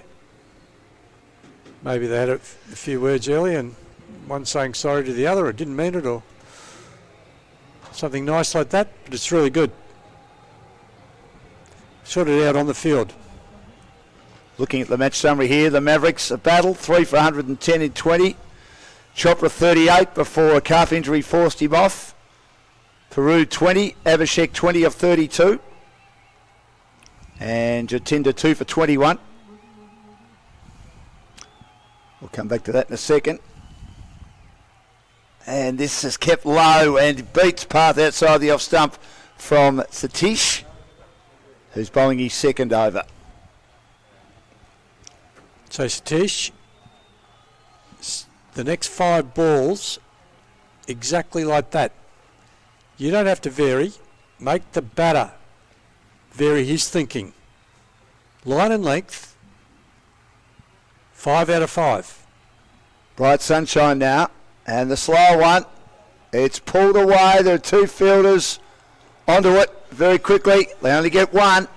Maybe they had a few words earlier and one saying sorry to the other, or didn't mean it, or something nice like that, but it's really good. Sorted out on the field. Looking at the match summary here, the Mavericks a battle, 3 for 110 in 20. Chopra 38 before a calf injury forced him off. Peru 20, Abhishek 20 of 32. And Jatinder 2 for 21. We'll come back to that in a second. And this is kept low and beats Parth outside the off stump from Satish, who's bowling his second over. So Satish, the next 5 balls, exactly like that. You don't have to vary. Make the batter vary his thinking. Line and length, 5 out of 5. Bright sunshine now, and the slower one, it's pulled away. There are 2 fielders onto it very quickly. They only get 1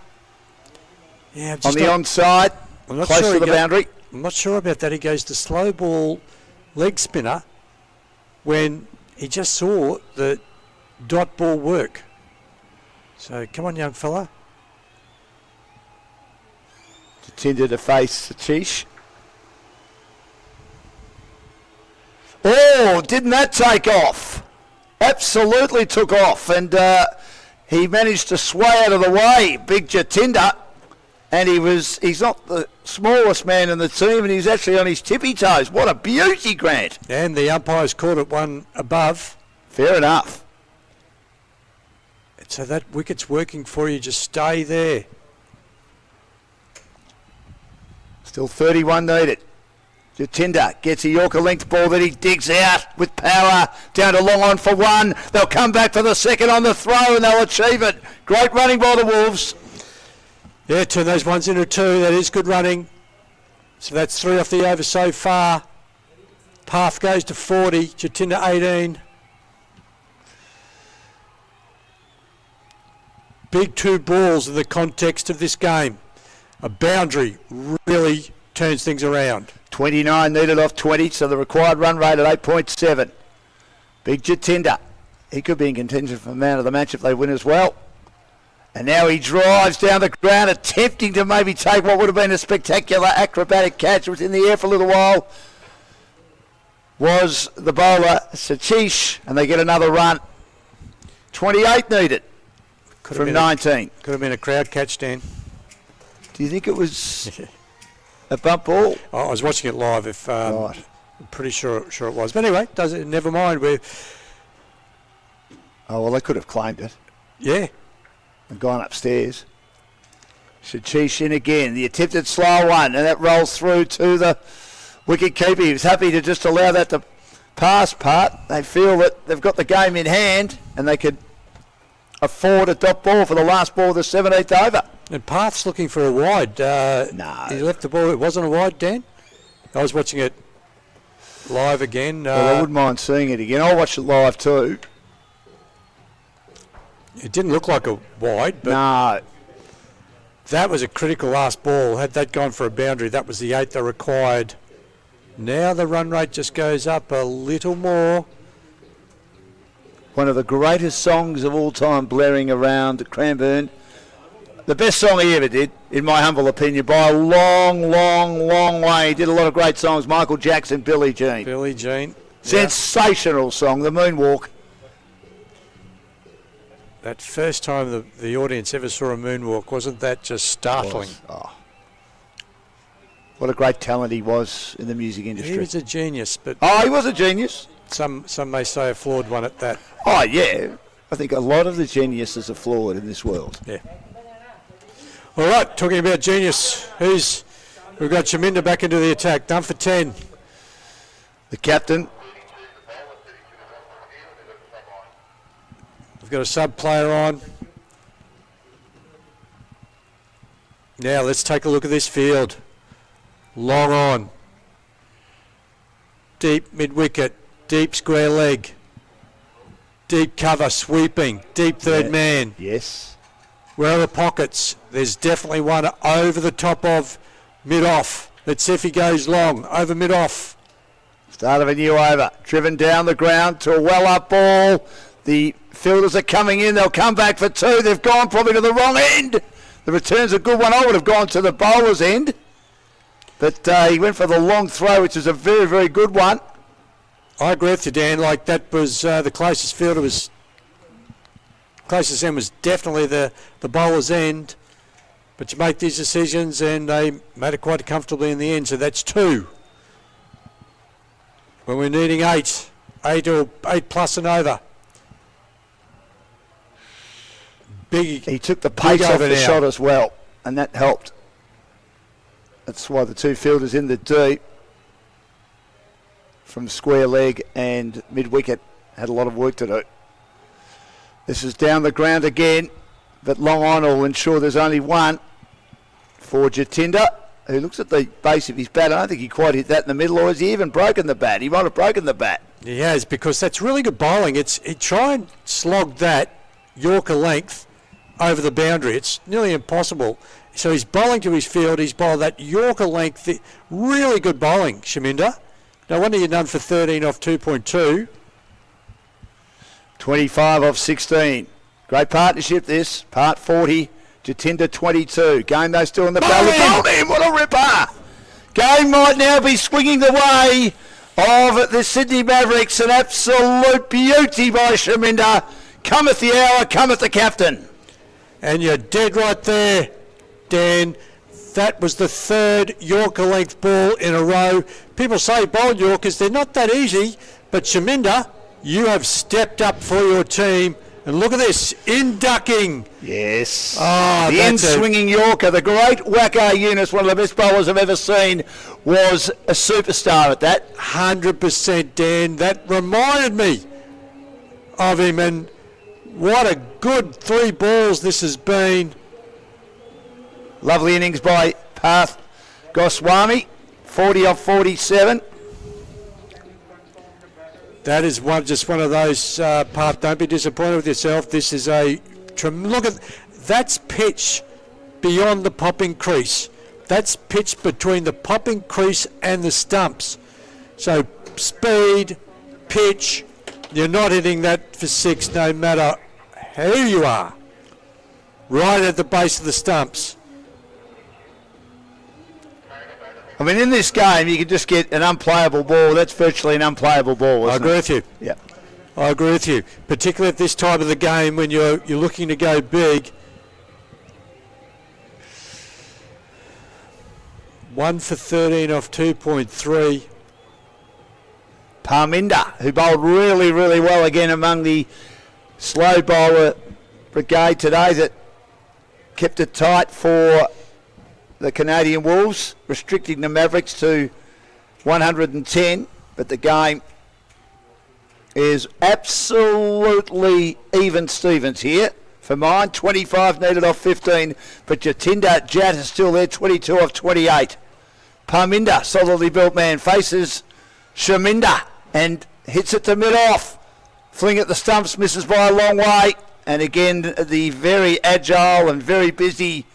Yeah, on the onside, close to the boundary. I'm not sure about that. He goes to slow ball leg spinner when he just saw the dot ball work. So come on, young fella. Jatinder to face Satish. Oh, didn't that take off? Absolutely took off, and he managed to sway out of the way, big Jatinder. And he's not the smallest man in the team, and he's actually on his tippy toes. What a beauty, Grant. And the umpires caught it one above. Fair enough. So that wicket's working for you. Just stay there. Still 31 needed. Jatinder gets a Yorker length ball that he digs out with power down to long on for 1. They'll come back for the second on the throw and they'll achieve it. Great running by the Wolves. Yeah, turn those ones into 2. That is good running. So that's 3 off the over so far. Path goes to 40, Jatinda 18. Big 2 balls in the context of this game. A boundary really turns things around. 29 needed off 20, so the required run rate at 8.7. Big Jatinda. He could be in contention for man of the match if they win as well. And now he drives down the ground, attempting to maybe take what would have been a spectacular acrobatic catch. It was in the air for a little while. Was the bowler Satish, and they get another run. 28 needed from 19. Could have been a crowd catch, Dan. Do you think it was a bump ball? I was watching it live. Right. I'm pretty sure it was. But anyway, never mind. Oh, well, they could have claimed it Yeah. and gone upstairs. Satish in again. The attempted slow one, and that rolls through to the wicket keeper. He was happy to just allow that to pass part. They feel that they've got the game in hand and they could afford a dot ball for the last ball of the 17th over. And Path's looking for a wide. No. He left the ball. It wasn't a wide, Dan. I was watching it live again. Well, I wouldn't mind seeing it again. I'll watch it live too. It didn't look like a wide, but No. that was a critical last ball. Had that gone for a boundary, that was the 8 they required. Now the run rate just goes up a little more. One of the greatest songs of all time blaring around Cranbourne. The best song he ever did, in my humble opinion, by a long, long, long way. He did a lot of great songs. Michael Jackson, Billie Jean. Billie Jean. Sensational song, The Moonwalk. That first time the audience ever saw a moonwalk, wasn't that just startling? Oh. What a great talent he was in the music industry. He was a genius, but Oh, he was a genius. some may say a flawed one at that. Oh, yeah. I think a lot of the geniuses are flawed in this world. Yeah. All right, talking about genius, we've got Chaminda back into the attack, done for 10. The captain. We've got a sub player on. Now let's take a look at this field. Long on. Deep mid-wicket, deep square leg. Deep cover, sweeping, deep third man. Yes. Where are the pockets? There's definitely one over the top of mid-off. Let's see if he goes long, over mid-off. Start of a new over. Driven down the ground to a well-up ball. The fielders are coming in. They'll come back for 2. They've gone probably to the wrong end. The return's a good one. I would have gone to the bowler's end. But he went for the long throw, which is a very, very good one. I agree with you, Dan. Like, that was the closest fielder was... Closest end was definitely the bowler's end. But you make these decisions, and they made it quite comfortably in the end. So that's 2. When we're needing 8. 8 plus and over. Big. He took the pace off the now. shot as well, and that helped. That's why the 2 fielders in the deep from square leg and mid-wicket had a lot of work to do. This is down the ground again, but long on will ensure there's only one for Jatinda, who looks at the base of his bat. I don't think he quite hit that in the middle, or has he even broken the bat? He might have broken the bat. He has, because that's really good bowling. He try and slog that Yorker length over the boundary. It's nearly impossible. So he's bowling to his field. He's bowled that Yorker length. Really good bowling, Chaminda. No wonder you're done for 13 off 2.2. 25 off 16. Great partnership this. Part 40. Jatinda 22. Game though still in the belly. Bowled him. What a ripper. Game might now be swinging the way of the Sydney Mavericks. An absolute beauty by Chaminda. Cometh the hour, cometh the captain. And you're dead right there, Dan. That was the 3rd Yorker length ball in a row. People say bowling Yorkers, they're not that easy, but Chaminda, you have stepped up for your team. And look at this, in ducking. Yes. Oh, the in-swinging Yorker, the great Wacko Yunus, one of the best bowlers I've ever seen, was a superstar at that. 100%, Dan. That reminded me of him, and what a good 3 balls this has been. Lovely innings by Parth Goswami. 40 off 47. That is just one of those, Parp, don't be disappointed with yourself. This is look at, that's pitch beyond the popping crease. That's pitch between the popping crease and the stumps. So speed, pitch, you're not hitting that for 6 no matter who you are. Right at the base of the stumps. I mean, in this game, you can just get an unplayable ball. That's virtually an unplayable ball, I agree with you. Yeah. I agree with you, particularly at this time of the game when you're looking to go big. 1 for 13 off 2.3. Parminder, who bowled really, really well again among the slow bowler brigade today, that kept it tight for the Canadian Wolves, restricting the Mavericks to 110, but the game is absolutely even Stevens here. For mine, 25 needed off 15, but Jatinder Jat is still there, 22 off 28. Parminder, solidly built man, faces Shaminder and hits it to mid-off. Fling at the stumps, misses by a long way. And again, the very agile and very busy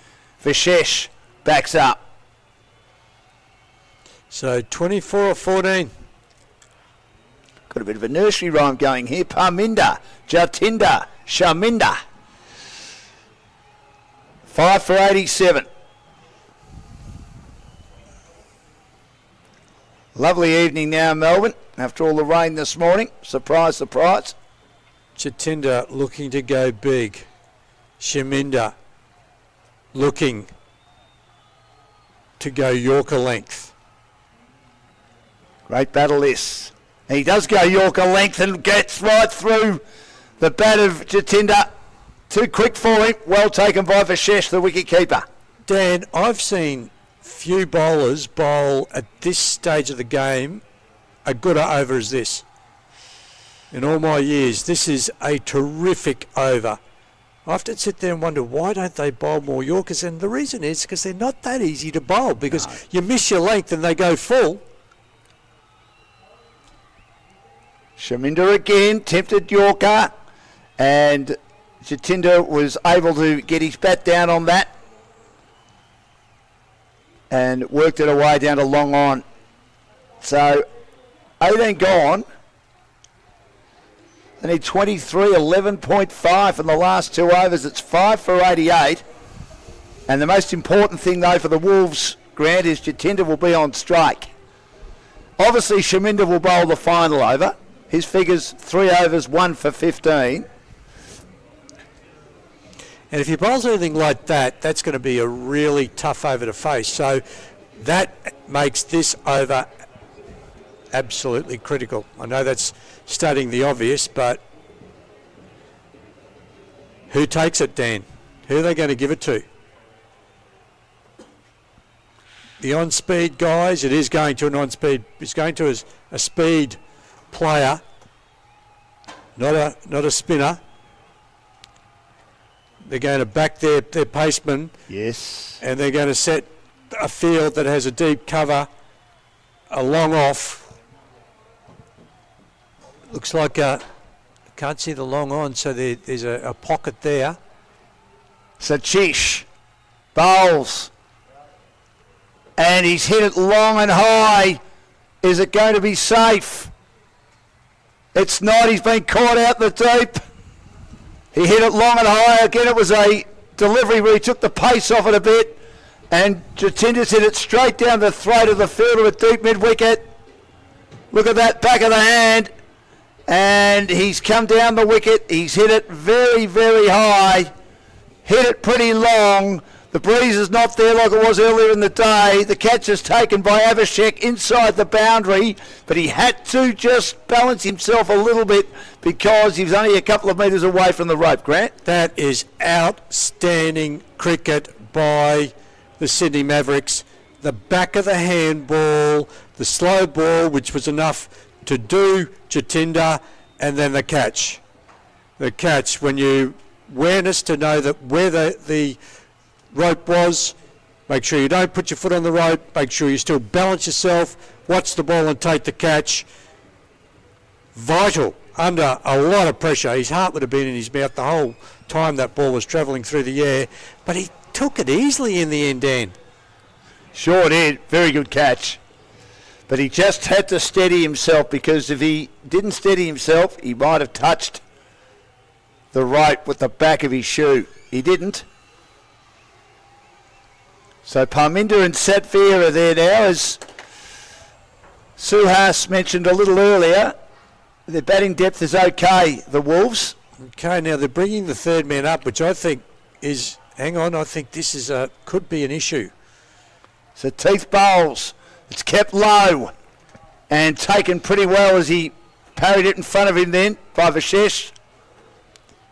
Vishesh backs up. So 24 or 14. Got a bit of a nursery rhyme going here. Parminder, Jatinder, Shaminder. 5 for 87. Lovely evening now, Melbourne, after all the rain this morning. Surprise, surprise. Jatinder looking to go big. Shaminder looking to go Yorker length. Great battle this. And he does go Yorker length and gets right through the bat of Jatinder. Too quick for him. Well taken by Vishesh, the wicketkeeper. Dan, I've seen few bowlers bowl at this stage of the game a gooder over as this. In all my years, this is a terrific over. I often sit there and wonder, why don't they bowl more Yorkers? And the reason is because they're not that easy to bowl, because you miss your length and they go full. Shaminder again, tempted Yorker, and Jatinder was able to get his bat down on that and worked it away down to long on. So 18 gone. They need 23, 11.5 in the last 2 overs. It's 5 for 88. And the most important thing, though, for the Wolves, Grant, is Jatinder will be on strike. Obviously, Shaminder will bowl the final over. His figures 3 overs, 1 for 15. And if he bowls anything like that, that's going to be a really tough over to face. So that makes this over absolutely critical. I know that's stating the obvious, but who takes it, Dan? Who are they going to give it to? The on-speed guys, it is going to an on-speed. It's going to a speed player, not a spinner. They're going to back their paceman. Yes. And they're going to set a field that has a deep cover, a long off. Looks like can't see the long on, so there's a pocket there. Sachish bowls. And he's hit it long and high. Is it going to be safe? It's not. He's been caught out the deep. He hit it long and high. Again, it was a delivery where he took the pace off it a bit. And Jatinder's hit it straight down the throat of the fielder at deep mid-wicket. Look at that back of the hand. And he's come down the wicket. He's hit it very, very high. Hit it pretty long. The breeze is not there like it was earlier in the day. The catch is taken by Abhishek inside the boundary, but he had to just balance himself a little bit because he was only a couple of metres away from the rope, Grant. That is outstanding cricket by the Sydney Mavericks. The back of the handball, the slow ball, which was enough to do Jatinder, and then the catch. The catch, when you awareness to know that where the rope was, Make sure you don't put your foot on the rope. Make sure you still balance yourself, watch the ball and take the catch. Vital under a lot of pressure. His heart would have been in his mouth the whole time that ball was travelling through the air. But he took it easily in the end, Dan. Sure did. Very good catch. But he just had to steady himself, because if he didn't steady himself, he might have touched the rope with the back of his shoe. He didn't. So Parminder and Satvir are there now, as Suhas mentioned a little earlier. Their batting depth is okay, the Wolves. Okay, now they're bringing the third man up, which I think is, hang on, I think this is could be an issue. So Teeth bowls. It's kept low and taken pretty well as he parried it in front of him then by Vishesh.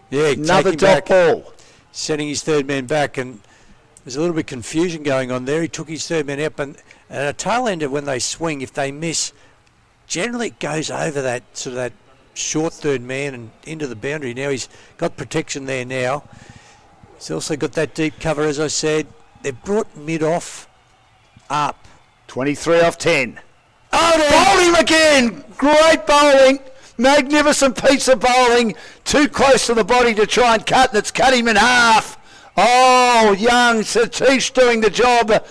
Yeah, another taking dot back, ball. setting his third man back, and there's a little bit of confusion going on there. He took his third man up, and a tail ender, when they swing, if they miss, generally it goes over that sort of that short third man and into the boundary. Now he's got protection there now. He's also got that deep cover, as I said. They've brought mid off up. 23 off 10. Oh, bowling again! Great bowling. Magnificent piece of bowling. Too close to the body to try and cut, and it's cut him in half. Oh, young Satish doing the job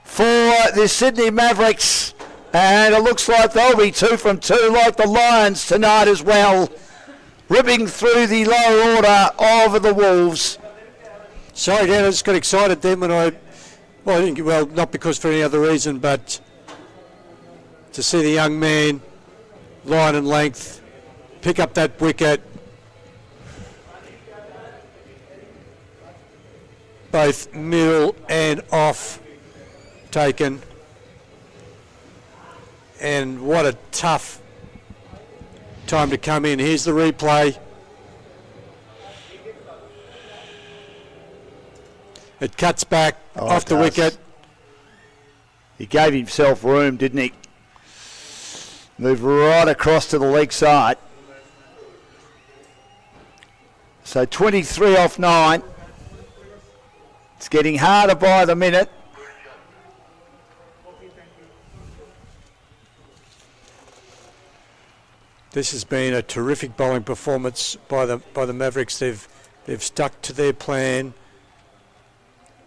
for the Sydney Mavericks. And it looks like they'll be 2 from 2, like the Lions tonight as well. Ripping through the lower order of the Wolves. Sorry, Dan, I just got excited then when I didn't, well, not because for any other reason, but to see the young man, line and length, pick up that wicket. Both middle and off taken. And what a tough time to come in. Here's the replay. It cuts back off the wicket. He gave himself room, didn't he? Moved right across to the leg side. So 23 off 9. It's getting harder by the minute. This has been a terrific bowling performance by the Mavericks. They've stuck to their plan.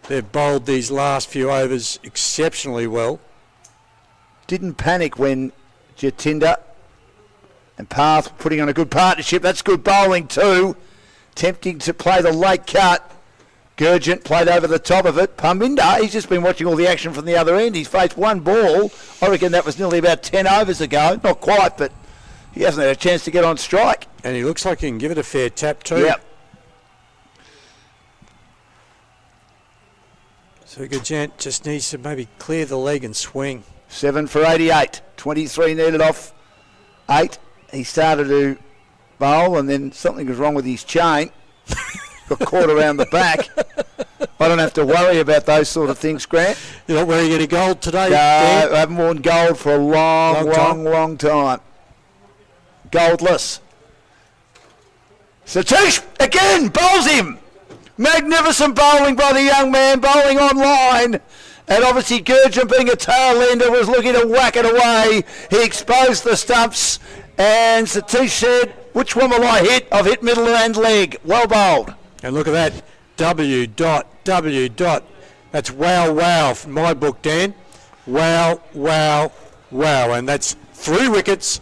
They've bowled these last few overs exceptionally well. Didn't panic when Jatinder and Parth were putting on a good partnership. That's good bowling too. Tempting to play the late cut. Gurgent played over the top of it. Parminder, he's just been watching all the action from the other end. He's faced one ball. I reckon that was nearly about 10 overs ago. Not quite, but he hasn't had a chance to get on strike. And he looks like he can give it a fair tap too. Yep. So Gurgent just needs to maybe clear the leg and swing. 7 for 88. 23 needed off 8. He started to bowl and then something was wrong with his chain. Got caught around the back. I don't have to worry about those sort of things, Grant. You're not wearing any gold today, No, Dan? I haven't worn gold for a long time. Goldless. Satish again bowls him. Magnificent bowling by the young man, bowling on line. And obviously Gurgent, being a tail ender, was looking to whack it away. He exposed the stumps, and Satish said, which one will I hit? I've hit middle and leg. Well bowled. And look at that. W. That's wow from my book, Dan. Wow. And that's 3 wickets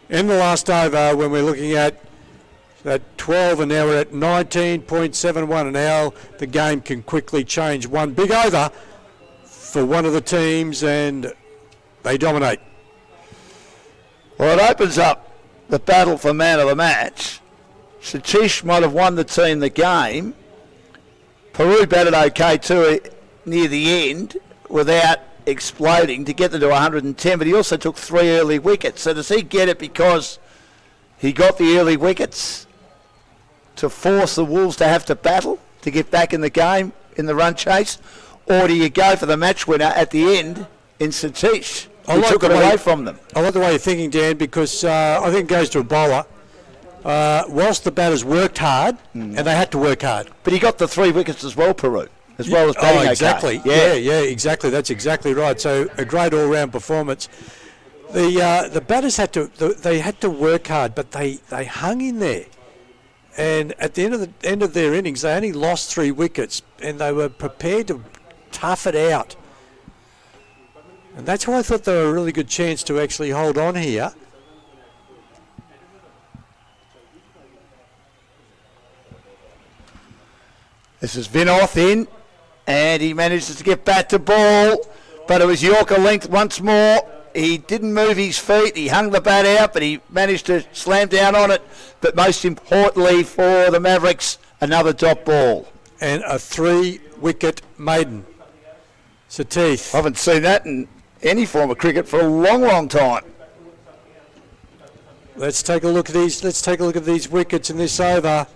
in the last over when we're looking at that 12, and now we're at 19.71, and now the game can quickly change. One big over for one of the teams, and they dominate. Well, it opens up the battle for man of the match. Satish might have won the team the game. Peru batted okay too near the end without exploding to get them to 110, but he also took 3 early wickets. So does he get it because he got the early wickets to force the Wolves to have to battle to get back in the game in the run chase? Or do you go for the match winner at the end in Satish, who took it away from them? I like the way you're thinking, Dan, because I think it goes to a bowler. Whilst the batters worked hard, and they had to work hard. But he got the 3 wickets as well, Peru. as well as batting okay. Exactly. Yeah, exactly. That's exactly right. So a great all-round performance. The batters had to work hard, but they hung in there. And at the end of their innings, they only lost 3 wickets, and they were prepared to tough it out. And that's why I thought they were a really good chance to actually hold on here. This is Vinoth in, and he manages to get back to ball, but it was Yorker length once more. He didn't move his feet, he hung the bat out, but he managed to slam down on it. But most importantly for the Mavericks, another dot ball. And a 3-wicket maiden. Sateeth. I haven't seen that in any form of cricket for a long, long time. Let's take a look at these. Let's take a look at these wickets in this over.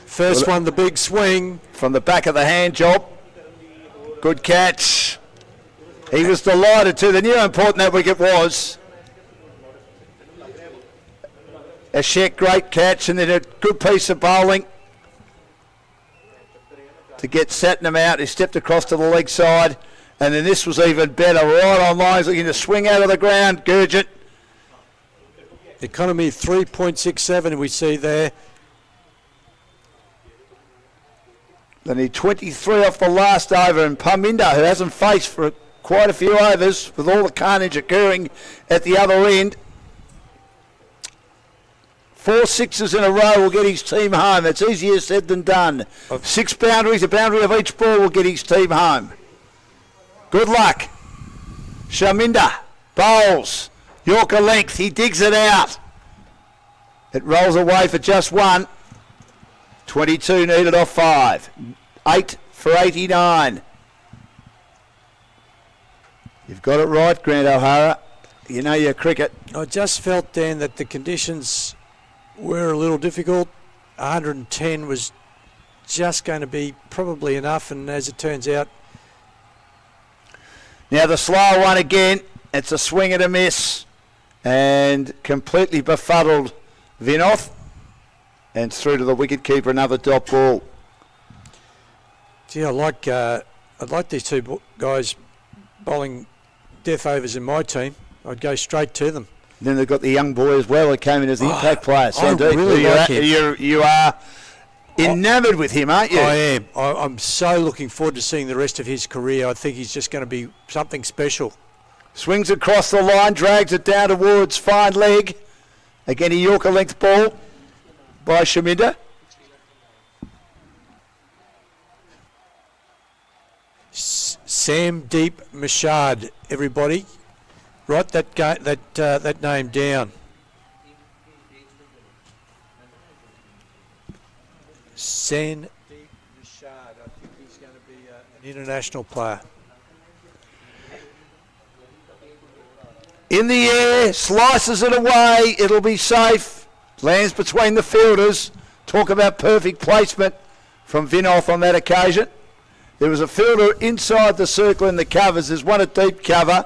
First one, the big swing from the back of the hand job. Good catch. He was delighted too. They knew how important that wicket was. A Sheck, great catch, and then a good piece of bowling to get Satnam out. He stepped across to the leg side, and then this was even better. Right on lines, looking to swing out of the ground. Gurgit. Economy 3.67 we see there. They need 23 off the last over, and Paminda, who hasn't faced for quite a few overs with all the carnage occurring at the other end. 4 sixes in a row will get his team home. It's easier said than done. 6 boundaries, a boundary of each ball will get his team home. Good luck. Shaminda bowls. Yorker length, he digs it out. It rolls away for just 1. 22 needed off 5. 8 for 89. You've got it right, Grant O'Hara. You know your cricket. I just felt, Dan, that the conditions were a little difficult. 110 was just going to be probably enough, and as it turns out. Now the slower one again. It's a swing and a miss, and completely befuddled Vinoth. And through to the wicketkeeper, another dot ball. Gee, I'd like these 2 guys bowling death overs in my team. I'd go straight to them. And then they've got the young boy as well who came in as the impact player. Sandeep, I really like him. You are enamoured with him, aren't you? I am. I'm so looking forward to seeing the rest of his career. I think he's just going to be something special. Swings across the line, drags it down towards fine leg. Again, a Yorker length ball by Shaminda. Samdeep Mashad, everybody. Write that name down. Sandeep Mashad. I think he's going to be an international player. In the air, slices it away. It'll be safe. Lands between the fielders. Talk about perfect placement from Vinoth on that occasion. There was a fielder inside the circle in the covers. There's one at deep cover.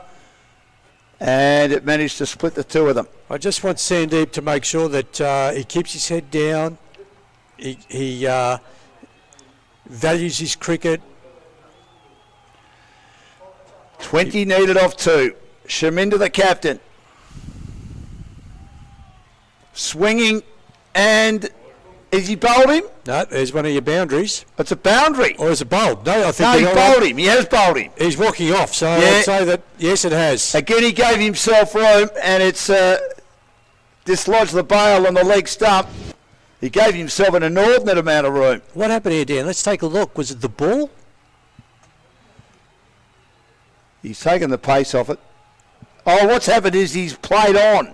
And it managed to split the 2 of them. I just want Sandeep to make sure that he keeps his head down. He values his cricket. 20 needed off 2. Shaminda, the captain. Swinging, and is he bowled him? No, there's one of your boundaries. It's a boundary. Or is it bowled? No, I think he bowled him. He has bowled him. He's walking off, so I'd say that, yes, it has. Again, he gave himself room, and it's dislodged the bail on the leg stump. He gave himself an inordinate amount of room. What happened here, Dan? Let's take a look. Was it the ball? He's taken the pace off it. Oh, what's happened is he's played on.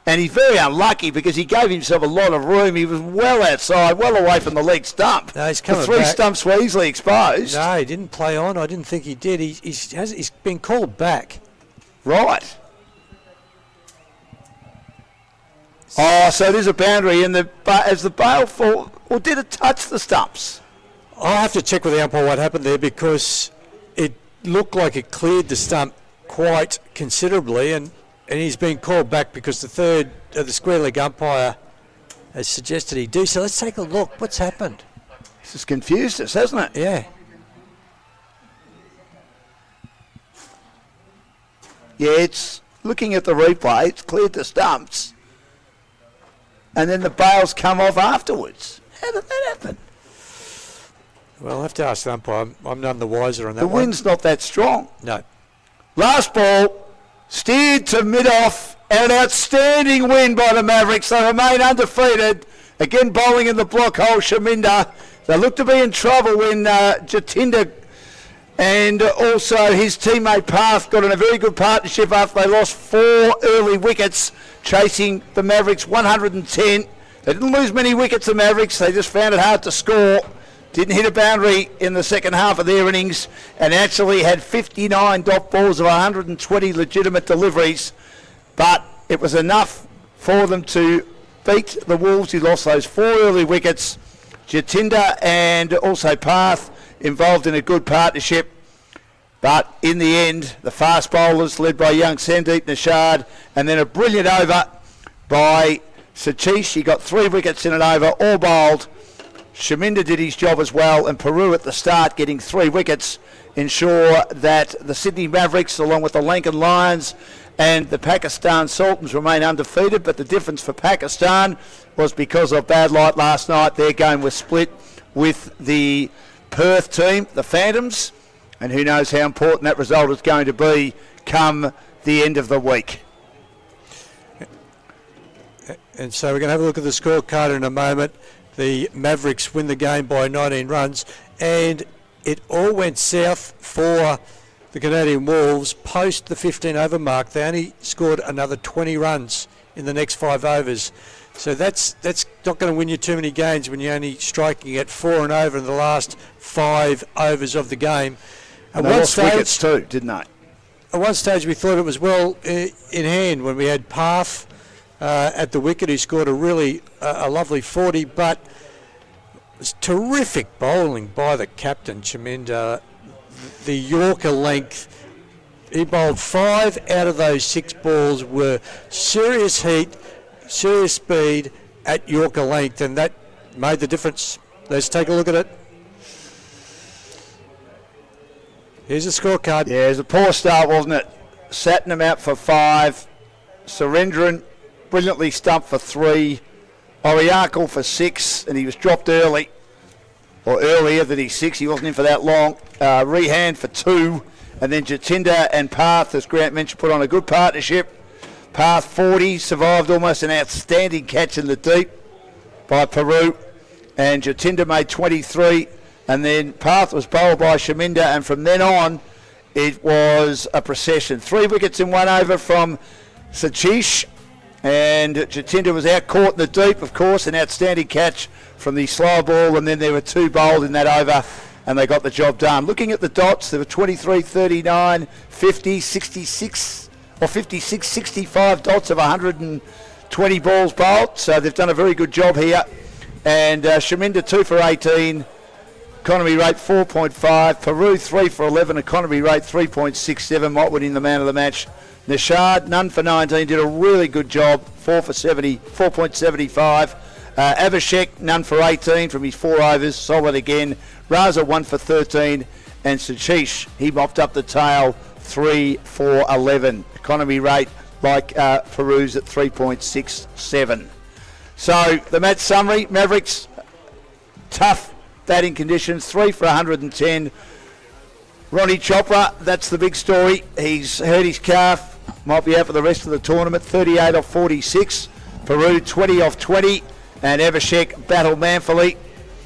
And he's very unlucky because he gave himself a lot of room. He was well outside, well away from the leg stump. No, he's coming the 3 back. Stumps were easily exposed. No, he didn't play on. I didn't think he did. He's been called back. Right. Oh, so it is a boundary. And as the bail fall, or did it touch the stumps? I'll have to check with the umpire what happened there because it looked like it cleared the stump quite considerably, and he's been called back because the square leg umpire has suggested he do. So let's take a look. What's happened? This has confused us, hasn't it? Yeah. Yeah, it's looking at the replay, it's cleared the stumps. And then the bails come off afterwards. How did that happen? Well, I'll have to ask the umpire. I'm none the wiser on that The one. wind's not that strong. No. Last ball, steered to mid-off, and an outstanding win by the Mavericks. They remain undefeated. Again, bowling in the block hole, Shaminda. They look to be in trouble when Jatinder and also his teammate Path got in a very good partnership after they lost 4 early wickets, chasing the Mavericks 110. They didn't lose many wickets, the Mavericks. They just found it hard to score. Didn't hit a boundary in the second half of their innings and actually had 59 dot balls of 120 legitimate deliveries. But it was enough for them to beat the Wolves, who lost those 4 early wickets. Jatinder and also Path involved in a good partnership. But in the end, the fast bowlers led by young Sandeep Nishad, and then a brilliant over by Satish. He got 3 wickets in an over, all bowled. Shaminda did his job as well, and Peru at the start getting 3 wickets ensure that the Sydney Mavericks, along with the Lankan Lions and the Pakistan Sultans, remain undefeated. But the difference for Pakistan was because of bad light last night. Their game was split with the Perth team, the Phantoms, and who knows how important that result is going to be come the end of the week. And so we're going to have a look at the scorecard in a moment. The Mavericks win the game by 19 runs, and it all went south for the Canadian Wolves post the 15 over mark. They only scored another 20 runs in the next 5 overs. So that's not going to win you too many games when you're only striking at 4 and over in the last 5 overs of the game. And they lost wickets too, didn't they? At one stage we thought it was well in hand when we had Path at the wicket, who scored a really a lovely 40, but it was terrific bowling by the captain, Chaminda. The Yorker length, he bowled 5 out of those 6 balls were serious heat, serious speed at Yorker length, and that made the difference. Let's take a look at it. Here's the scorecard. Yeah, it was a poor start, wasn't it? Satnam out for 5. Surendran brilliantly stumped for 3. Oriakal for 6, and he was dropped early, or earlier than he's 6. He wasn't in for that long. Rehan for 2, and then Jatinder and Path, as Grant mentioned, put on a good partnership. Path 40, survived almost an outstanding catch in the deep by Peru, and Jatinder made 23, and then Path was bowled by Shaminda, and from then on it was a procession. 3 wickets in 1 over from Satish, and Jatinder was out caught in the deep, of course, an outstanding catch from the slow ball, and then there were 2 bowled in that over, and they got the job done. Looking at the dots, there were 23, 39, 50, 66, or 56, 65 dots of 120 balls bowled, so they've done a very good job here. And Shaminda 2 for 18, economy rate 4.5, Peru 3 for 11, economy rate 3.67, might win in the man of the match. Nishad, none for 19, did a really good job, 4 for 70, 4.75. Abhishek, none for 18 from his 4 overs, solid again. Raza, 1 for 13. And Satish, he mopped up the tail, 3 for 11. Economy rate, like Peru's, at 3.67. So, the match summary, Mavericks, tough batting conditions, 3 for 110. Ronnie Chopra, that's the big story. He's hurt his calf, might be out for the rest of the tournament. 38 off 46. Peru 20 off 20. And Abhishek battled manfully,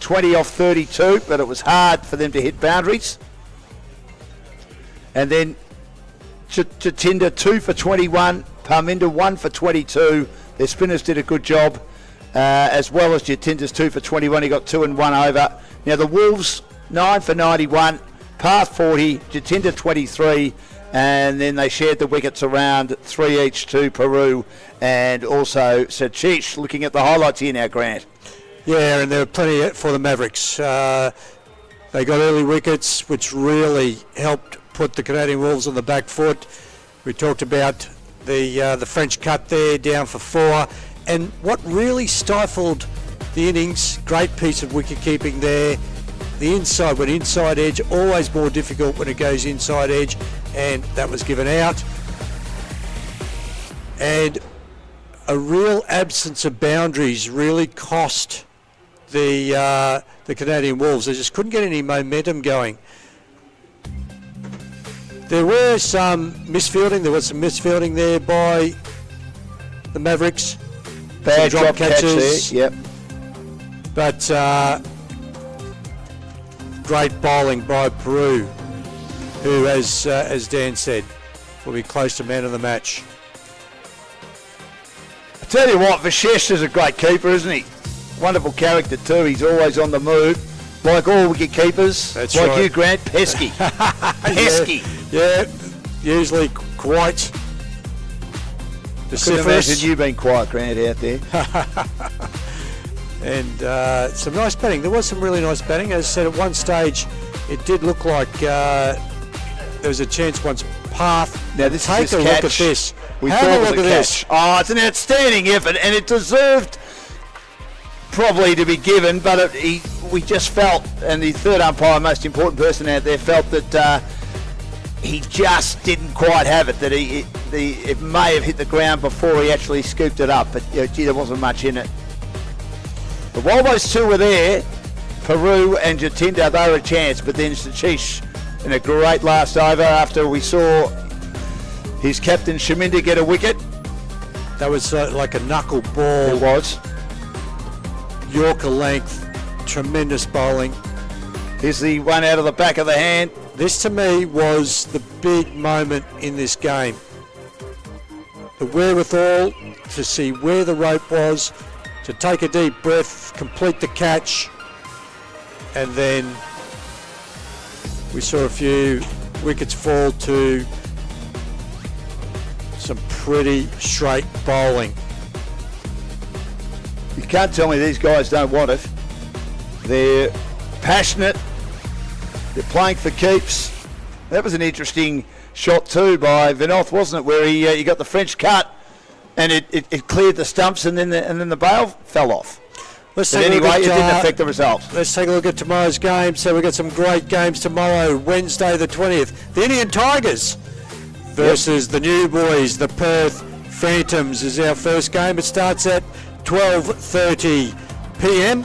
20 off 32, but it was hard for them to hit boundaries. And then Jatinder 2 for 21. Parminder 1 for 22. Their spinners did a good job, as well as Jatinder's 2 for 21. He got 2 and 1 over. Now the Wolves 9 for 91. Path 40, Jatinder 23, and then they shared the wickets around 3 each to Peru and also Satish. Looking at the highlights here now, Grant. Yeah, and there were plenty for the Mavericks. They got early wickets, which really helped put the Canadian Wolves on the back foot. We talked about the French cut there, down for 4, and what really stifled the innings. Great piece of wicket keeping there. The inside went inside edge, always more difficult when it goes inside edge, and that was given out. And a real absence of boundaries really cost the Canadian Wolves. They just couldn't get any momentum going. There were some misfielding. There was some misfielding there by the Mavericks. Bad Some drop catches there. Yep. But great bowling by Peru, who, as Dan said, will be close to man of the match. I tell you what, Vishesh is a great keeper, isn't he? Wonderful character too. He's always on the move, like all wicket keepers. That's like right. you, Grant. Pesky. Pesky. Yeah, usually quite Couldn't vociferous. imagine you being quiet, Grant, out there. And some nice batting. There was some really nice batting. As I said, at one stage, it did look like there was a chance once Path. Now this Take is a his look catch. at this. We Have thought a it was look a at this. catch. Oh, it's an outstanding effort, and it deserved probably to be given, but we just felt, and the third umpire, most important person out there, felt that he just didn't quite have it. That it may have hit the ground before he actually scooped it up, but gee, there wasn't much in it. But while those two were there, Peru and Jatinda, they were a chance, but then Satish in a great last over after we saw his captain Shaminda get a wicket. That was like a knuckle ball. It was. Yorker length, tremendous bowling. Here's the one out of the back of the hand. This to me was the big moment in this game. The wherewithal to see where the rope was, to take a deep breath, complete the catch, and then we saw a few wickets fall to some pretty straight bowling. You can't tell me these guys don't want it. They're passionate. They're playing for keeps. That was an interesting shot too by Vinoth, wasn't it? Where he got the French cut, and it cleared the stumps, and then the bail fell off. But Anyway, it didn't affect the result. Let's take a look at tomorrow's game. So we've got some great games tomorrow, Wednesday the 20th. The Indian Tigers versus the new boys, the Perth Phantoms, is our first game. It starts at 12:30 p.m.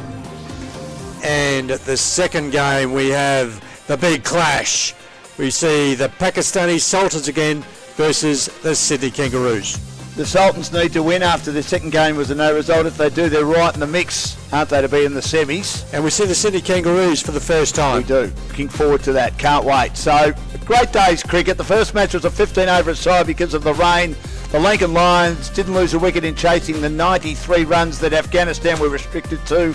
And the second game, we have the big clash. We see the Pakistani Sultans again versus the Sydney Kangaroos. The Sultans need to win after the second game was a no result. If they do, they're right in the mix, aren't they, to be in the semis? And we see the Sydney Kangaroos for the first time. We do. Looking forward to that. Can't wait. So, great day's cricket. The first match was a 15 over aside because of the rain. The Lincoln Lions didn't lose a wicket in chasing the 93 runs that Afghanistan were restricted to.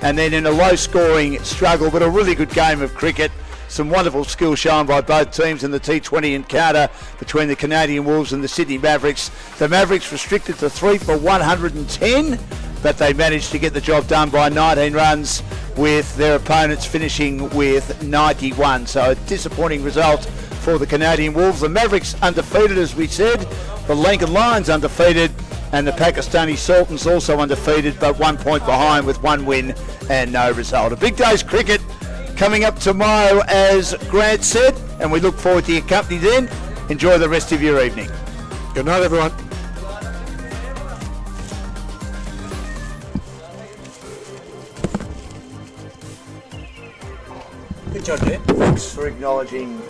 And then in a low-scoring struggle, but a really good game of cricket. Some wonderful skill shown by both teams in the T20 encounter between the Canadian Wolves and the Sydney Mavericks. The Mavericks restricted to 3 for 110, but they managed to get the job done by 19 runs, with their opponents finishing with 91. So a disappointing result for the Canadian Wolves. The Mavericks undefeated, as we said. The Lincoln Lions undefeated. And the Pakistani Sultans also undefeated, but 1 point behind with one win and no result. A big day's cricket coming up tomorrow, as Grant said, and we look forward to your company then. Enjoy the rest of your evening. Good night, everyone. Good job, Ed. Thanks for acknowledging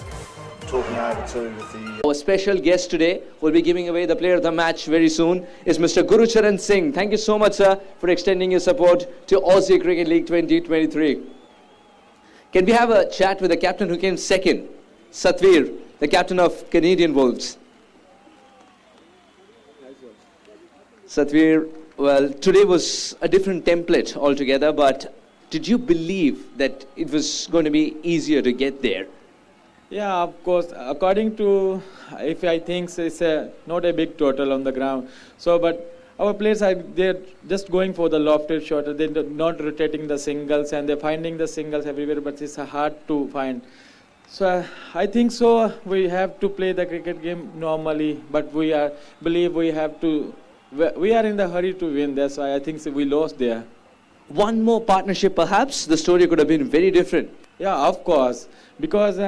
talking over to the... Our special guest today who will be giving away the player of the match very soon is Mr. Gurucharan Singh. Thank you so much, sir, for extending your support to Aussie Cricket League 2023. Can we have a chat with the captain who came second, Satvir, the captain of Canadian Wolves? Satvir, well, today was a different template altogether, but did you believe that it was going to be easier to get there? Yeah, of course. According to, if I think it's not a big total on the ground. So, but our players they're just going for the lofted shot. They're not rotating the singles, and they're finding the singles everywhere. But it's hard to find. So I think so. We have to play the cricket game normally, but we are in the hurry to win. That's why I think so we lost there. One more partnership perhaps, the story could have been very different. Yeah, of course, because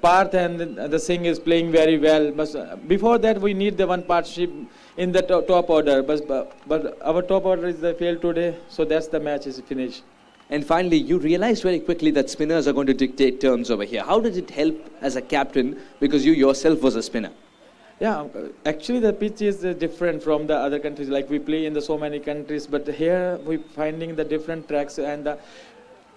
Parth and the Singh is playing very well. But before that, we need the one partnership in the top order. But our top order is failed today, so that's the match is finished. And finally, you realized very quickly that spinners are going to dictate terms over here. How did it help as a captain, because you yourself was a spinner? Yeah, actually the pitch is different from the other countries. Like we play in so many countries, but here we finding the different tracks. And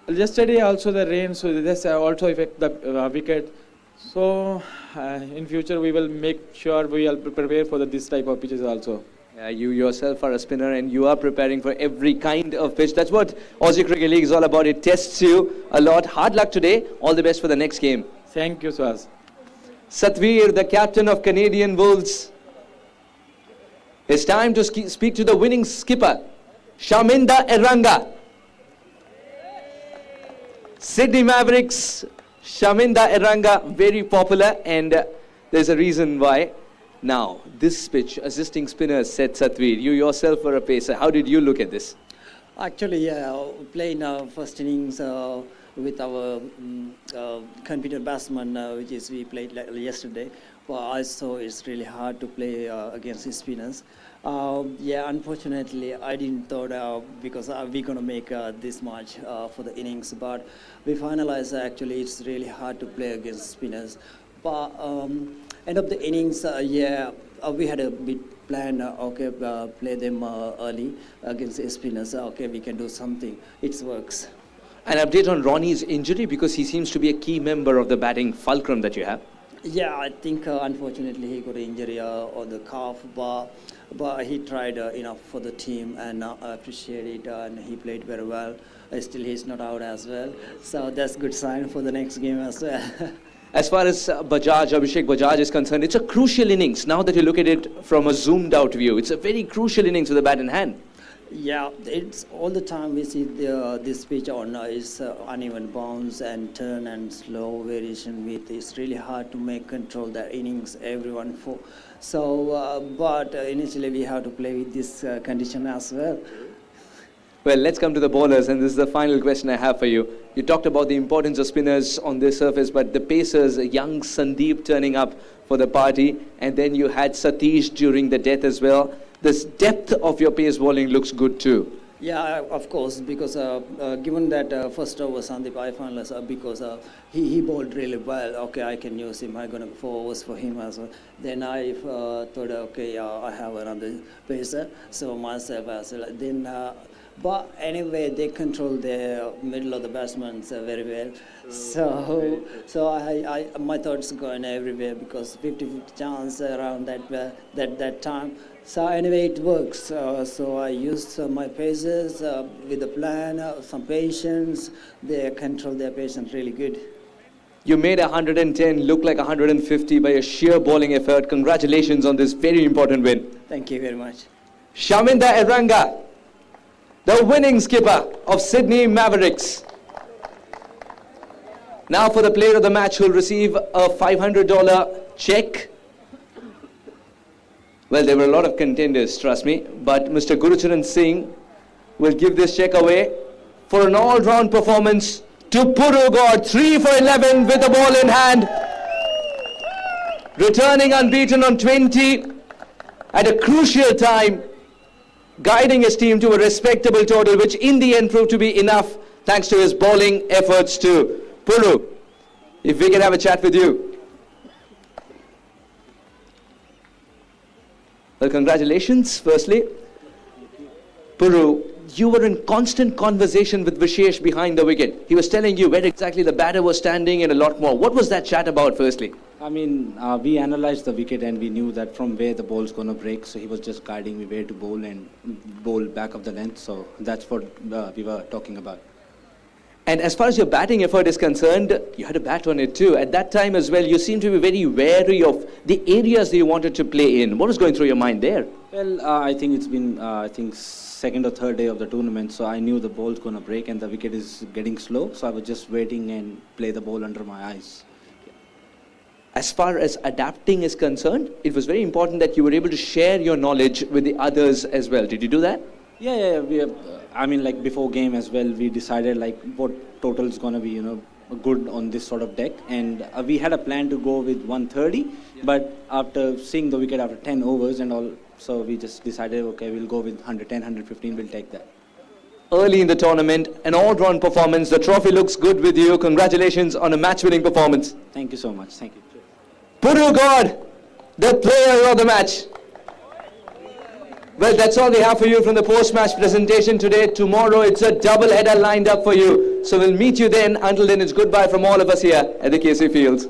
yesterday also the rain, so this also affect the wicket. So in future we will make sure we will prepare for this type of pitches also. You yourself are a spinner and you are preparing for every kind of pitch. That's what Aussie Cricket League is all about. It tests you a lot. Hard luck today. All the best for the next game. Thank you, Swaz. Satvir, the captain of Canadian Wolves. It's time to speak to the winning skipper, Shaminda Eranga. Sydney Mavericks, Shaminda Eranga, very popular, and there's a reason why. Now, this pitch, assisting spinner said Satvir, you yourself were a pacer. How did you look at this? Actually, playing first innings with our competent batsman, which is we played yesterday. But also, it's really hard to play against his spinners. Unfortunately, I didn't thought because we're gonna make this much for the innings. But we finalized actually it's really hard to play against spinners. But end of the innings, we had a bit plan. Play them early against the spinners. Okay, we can do something. It works. An update on Ronnie's injury, because he seems to be a key member of the batting fulcrum that you have. Yeah, I think unfortunately he got an injury on the calf, but he tried enough for the team, and I appreciate it, and he played very well. Still, he's not out as well, so that's a good sign for the next game as well. As far as Abhishek Bajaj is concerned, it's a crucial innings. Now that you look at it from a zoomed out view, it's a very crucial innings with the bat in hand. Yeah, it's all the time we see this pitch on is uneven bounce and turn and slow variation with. It's really hard to make control the innings everyone for. So, but initially we have to play with this condition as well. Well, let's come to the bowlers, and this is the final question I have for you. You talked about the importance of spinners on this surface, but the pacers, young Sandeep turning up for the party, and then you had Satish during the death as well. This depth of your pace bowling looks good too. Yeah, of course, because given that first over Sandeep, I found because he bowled really well. Okay, I can use him. I'm going to 4 overs for him as well. Then I thought, okay, I have another pacer, so myself as well. Then, but anyway, they control the middle of the batsmen very well. So I my thoughts going everywhere because 50-50 chance around that time. So anyway, it works. So I used my paces with a plan, some patience. They control their patience really good. You made 110 look like 150 by a sheer bowling effort. Congratulations on this very important win. Thank you very much. Shaminda Eranga, the winning skipper of Sydney Mavericks. Now for the player of the match, who will receive a $500 check. Well, there were a lot of contenders, trust me, but Mr. Gurucharan Singh will give this check away for an all-round performance to Puru God, 3 for 11 with the ball in hand. Returning unbeaten on 20 at a crucial time, guiding his team to a respectable total, which in the end proved to be enough thanks to his bowling efforts too. Puru, if we can have a chat with you. Well, congratulations, firstly. Puru, you were in constant conversation with Vishesh behind the wicket. He was telling you where exactly the batter was standing and a lot more. What was that chat about, firstly? I mean, we analyzed the wicket and we knew that from where the ball's going to break. So he was just guiding me where to bowl and bowl back of the length. So that's what we were talking about. And as far as your batting effort is concerned, you had a bat on it too. At that time as well, you seemed to be very wary of the areas that you wanted to play in. What was going through your mind there? Well, I think it's been, second or third day of the tournament. So I knew the ball's going to break and the wicket is getting slow. So I was just waiting and play the ball under my eyes. As far as adapting is concerned, it was very important that you were able to share your knowledge with the others as well. Did you do that? Yeah. We have, I mean, like before game as well, we decided like what total is gonna be, good on this sort of deck, and we had a plan to go with 130, but after seeing the wicket after 10 overs and all, so we just decided, okay, we'll go with 110, 115, we'll take that. Early in the tournament, an all-round performance. The trophy looks good with you. Congratulations on a match-winning performance. Thank you so much. Thank you. Puru God, the player of the match. Well, that's all we have for you from the post-match presentation today. Tomorrow, it's a double header lined up for you. So we'll meet you then. Until then, it's goodbye from all of us here at the KC Fields.